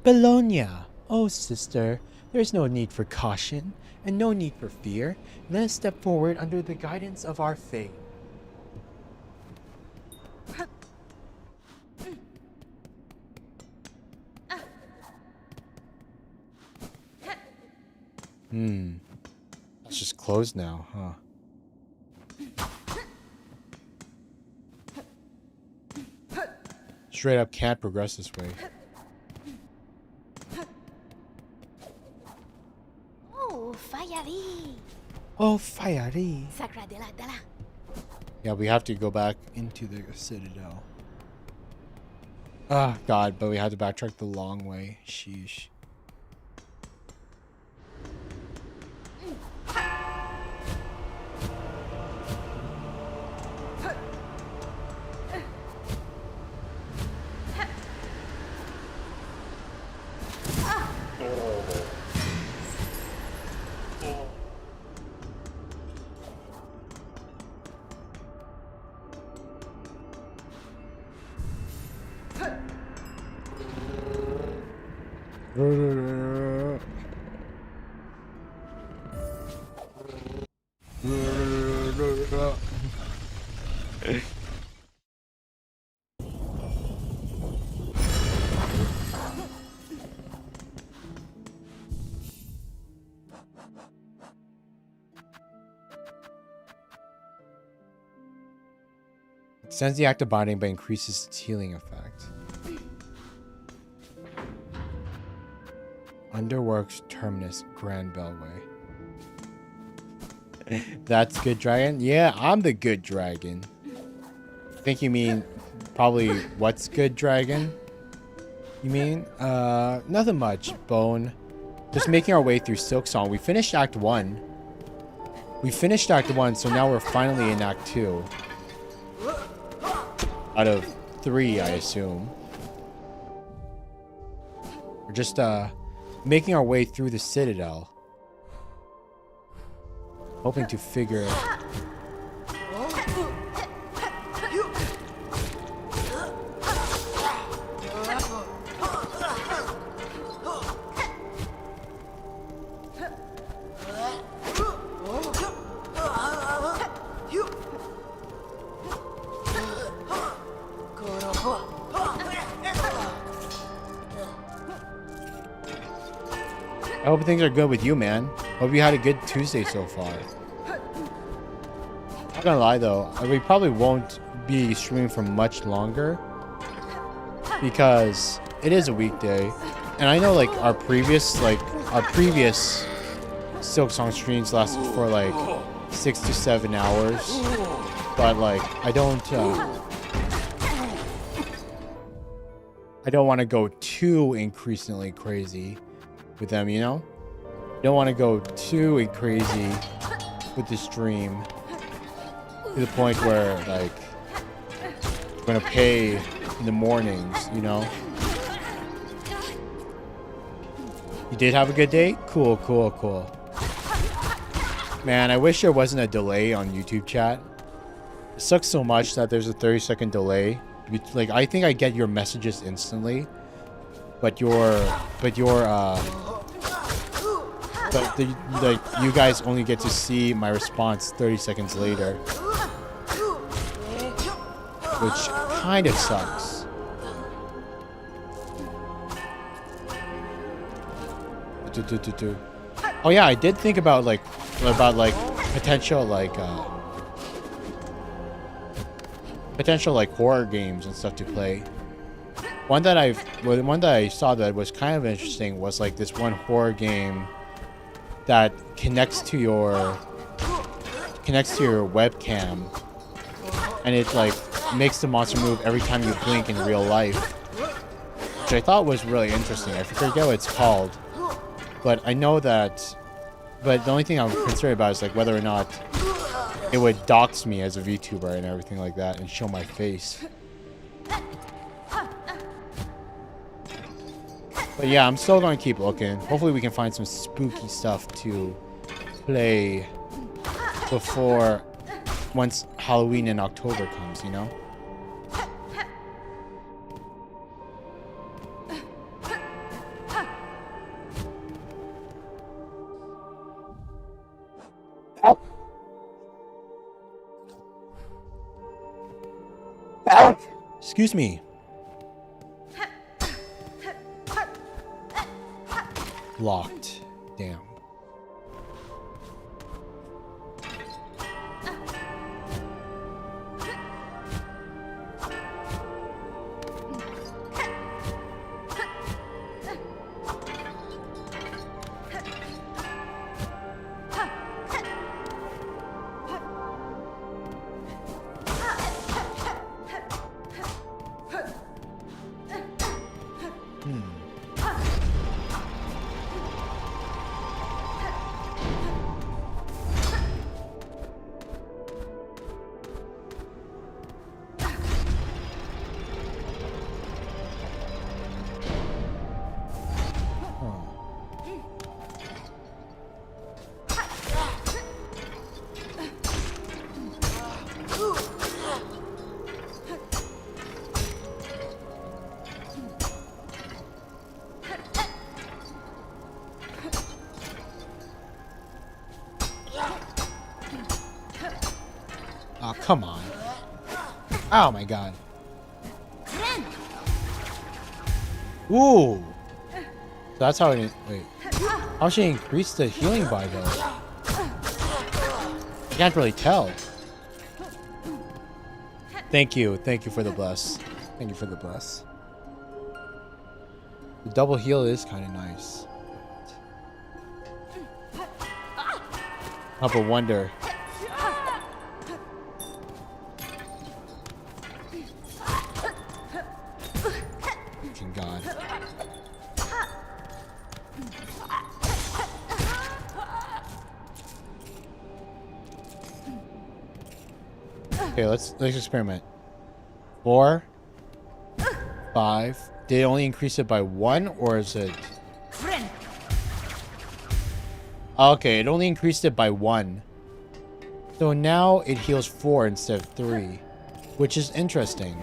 Bologna! Oh, sister, there's no need for caution, and no need for fear. Let us step forward under the guidance of our faith. It's just closed now, huh? Straight up can't progress this way. Oh, fiery. Oh, fiery. Sacra de la Dala. Yeah, we have to go back into the citadel. Ah, God, but we had to backtrack the long way. Sheesh. Extends the act of bonding but increases its healing effect. Underworks Terminus Grand Bellway. That's good dragon? Yeah, I'm the good dragon. I think you mean probably what's good dragon? You mean? Nothing much, Bone. Just making our way through Silksong. We finished Act 1. We finished Act 1, so now we're finally in Act 2. Out of 3, I assume. We're just making our way through the citadel, hoping to figure I hope things are good with you, man. Hope you had a good Tuesday so far. Not gonna lie though, we probably won't be streaming for much longer because it is a weekday, and I know like our previous Silksong streams lasted for like 6 to 7 hours, but like I don't want to go too increasingly crazy with them, you know? Don't want to go too crazy with the stream to the point where like I'm gonna pay in the mornings, you know? You did have a good day? Cool, cool, cool. Man, I wish there wasn't a delay on YouTube chat. It sucks so much that there's a 30-second delay. Like, I think I get your messages instantly, but you guys only get to see my response 30 seconds later, which kind of sucks. Oh yeah, I did think about potential horror games and stuff to play. One that I saw that was kind of interesting was like this one horror game that connects to your webcam, and it like makes the monster move every time you blink in real life, which I thought was really interesting. I forget what it's called, but I know that. But the only thing I'm concerned about is like whether or not it would dox me as a VTuber and everything like that and show my face. But yeah, I'm still going to keep looking. Hopefully we can find some spooky stuff to play once Halloween in October comes, you know? Excuse me. Locked. Damn. Oh, come on. Oh my god. Ooh. So that's how it... Wait. How should I increase the healing by, though? I can't really tell. Thank you. Thank you for the bless. Thank you for the bless. The double heal is kind of nice. Help a wonder. Fucking God. Okay, let's experiment. 4, 5. Did it only increase it by 1, or is it? Okay, it only increased it by 1. So now it heals 4 instead of 3, which is interesting.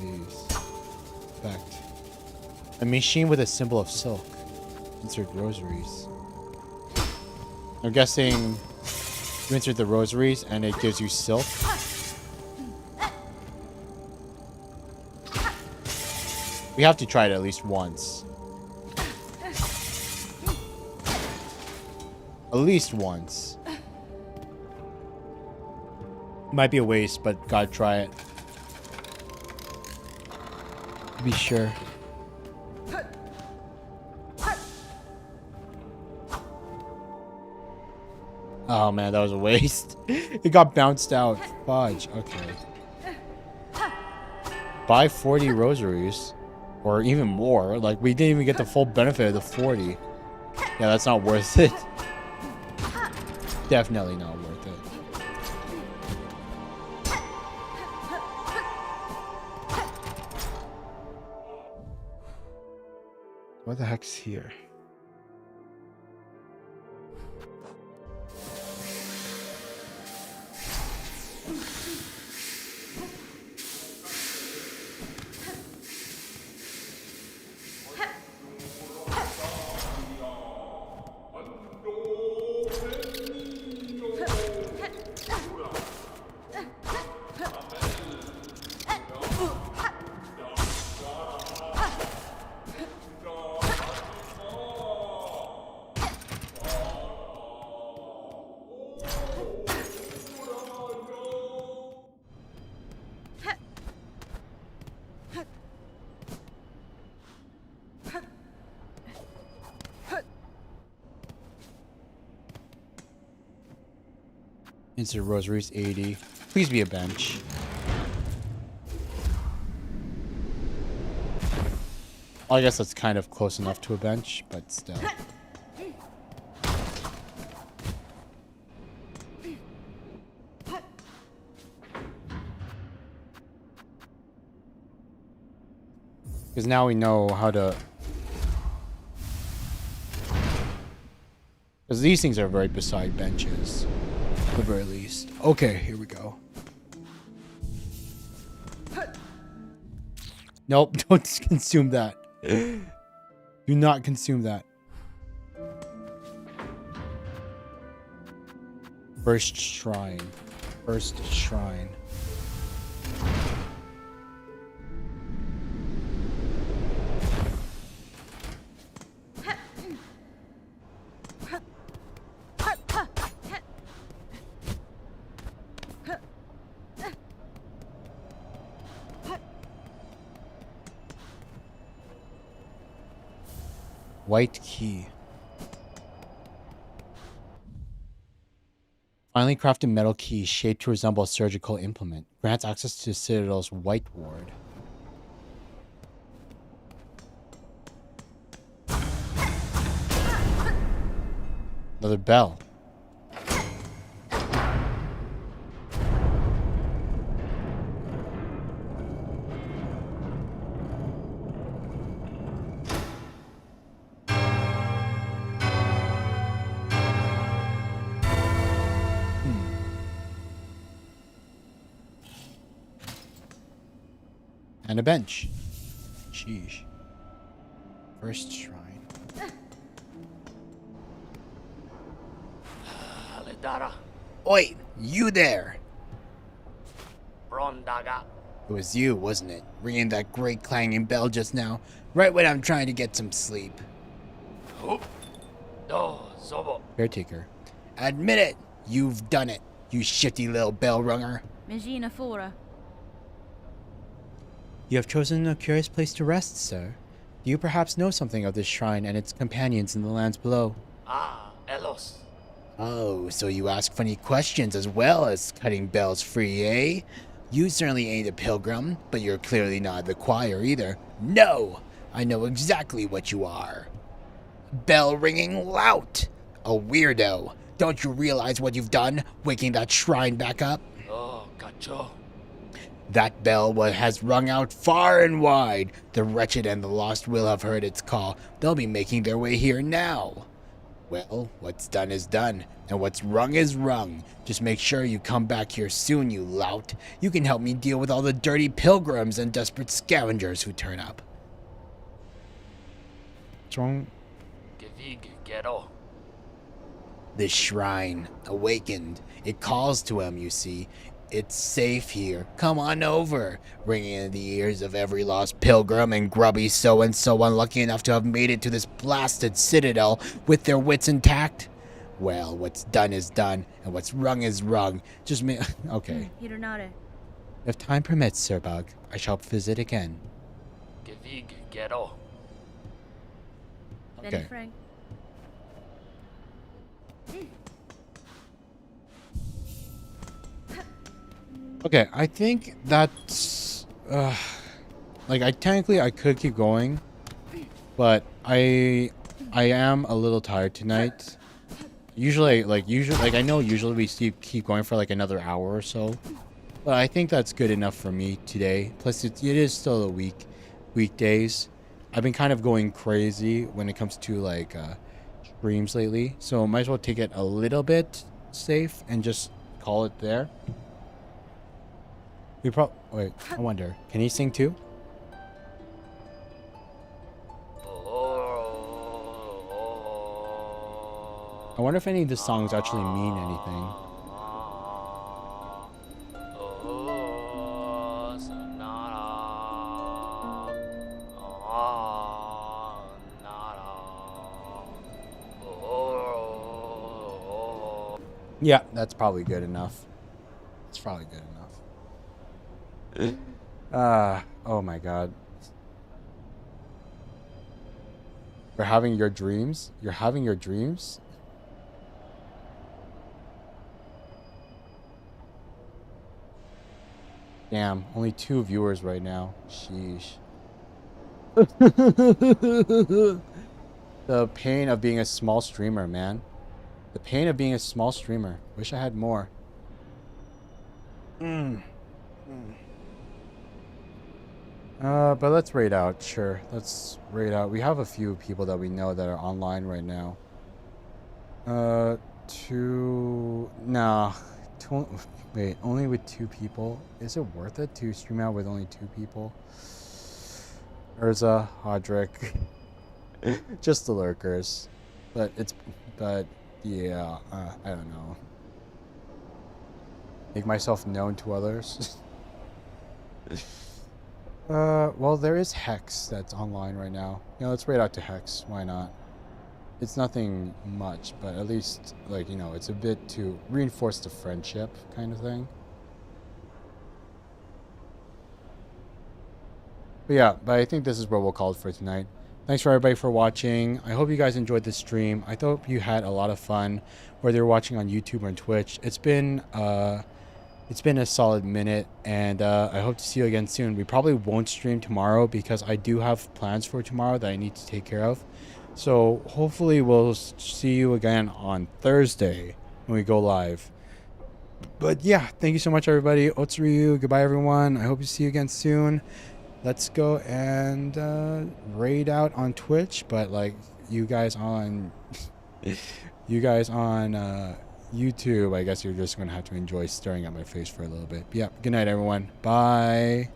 These. Effect. A machine with a symbol of silk. Insert rosaries. I'm guessing you insert the rosaries and it gives you silk. We have to try it at least once. At least once. Might be a waste, but gotta try it. Be sure. Oh man, that was a waste. It got bounced out. Fudge. Okay. Buy 40 rosaries. Or even more. Like, we didn't even get the full benefit of the 40. Yeah, that's not worth it. Definitely not worth it. What the heck's here? Instant rosaries 80. Please be a bench. Well, I guess that's kind of close enough to a bench, but still. Because now we know how to... Because these things are right beside benches. At the very least. Okay, here we go. Nope, don't consume that. Do not consume that. First shrine. First shrine. White key. Finely crafted metal key shaped to resemble a surgical implement. Grants access to Citadel's White Ward. Another bell. And a bench. Sheesh. First shrine. Oi, you there! It was you, wasn't it? Ringing that great clanging bell just now, right when I'm trying to get some sleep. Caretaker. Admit it! You've done it, you shifty little bell runger. Megina Fora. You have chosen a curious place to rest, sir. Do you perhaps know something of this shrine and its companions in the lands below? Elos. Oh, so you ask funny questions as well as cutting bells free, eh? You certainly ain't a pilgrim, but you're clearly not the choir either. No! I know exactly what you are. Bell-ringing lout! A weirdo. Don't you realize what you've done, waking that shrine back up? Oh, cacho. That bell has rung out far and wide. The wretched and the lost will have heard its call. They'll be making their way here now. Well, what's done is done, and what's rung is rung. Just make sure you come back here soon, you lout. You can help me deal with all the dirty pilgrims and desperate scavengers who turn up. What's wrong? This shrine, awakened. It calls to him, you see. It's safe here. Come on over. Ringing in the ears of every lost pilgrim and grubby so-and-so unlucky enough to have made it to this blasted citadel with their wits intact. Well, what's done is done, and what's wrung is wrung. Just me. Okay. 일어나래. If time permits, Sir Bug, I shall visit again. Gevig ghetto. Benny Okay. Frank. Okay, I think that's like I could keep going, but I am a little tired tonight. Usually I know usually we keep going for like another hour or so, but I think that's good enough for me today. Plus it is still a weekdays. I've been kind of going crazy when it comes to like streams lately, so might as well take it a little bit safe and just call it there. Wait, I wonder, can he sing too? I wonder if any of the songs actually mean anything. Yeah, that's probably good enough. It's probably good enough. Oh my god. You're having your dreams? You're having your dreams? Damn, only 2 viewers right now. Sheesh. The pain of being a small streamer, man. The pain of being a small streamer. Wish I had more. But let's raid out. Sure, let's raid out. We have a few people that we know that are online right now. Wait, only with 2 people? Is it worth it to stream out with only 2 people? Urza, Hodrick, just the lurkers. But yeah, I don't know. Make myself known to others. Well, there is Hex that's online right now. Yeah, let's raid out to Hex. Why not? It's nothing much, but at least, like, you know, it's a bit to reinforce the friendship kind of thing. But yeah, I think this is where we'll call it for tonight. Thanks for everybody for watching. I hope you guys enjoyed this stream. I hope you had a lot of fun, whether you're watching on YouTube or on Twitch. It's been a solid minute, and I hope to see you again soon. We probably won't stream tomorrow because I do have plans for tomorrow that I need to take care of. So hopefully we'll see you again on Thursday when we go live. But yeah, thank you so much, everybody. Otsuryu, goodbye, everyone. I hope to see you again soon. Let's go and raid out on Twitch, but like you guys on YouTube, I guess you're just gonna have to enjoy staring at my face for a little bit. But yeah, good night, everyone. Bye.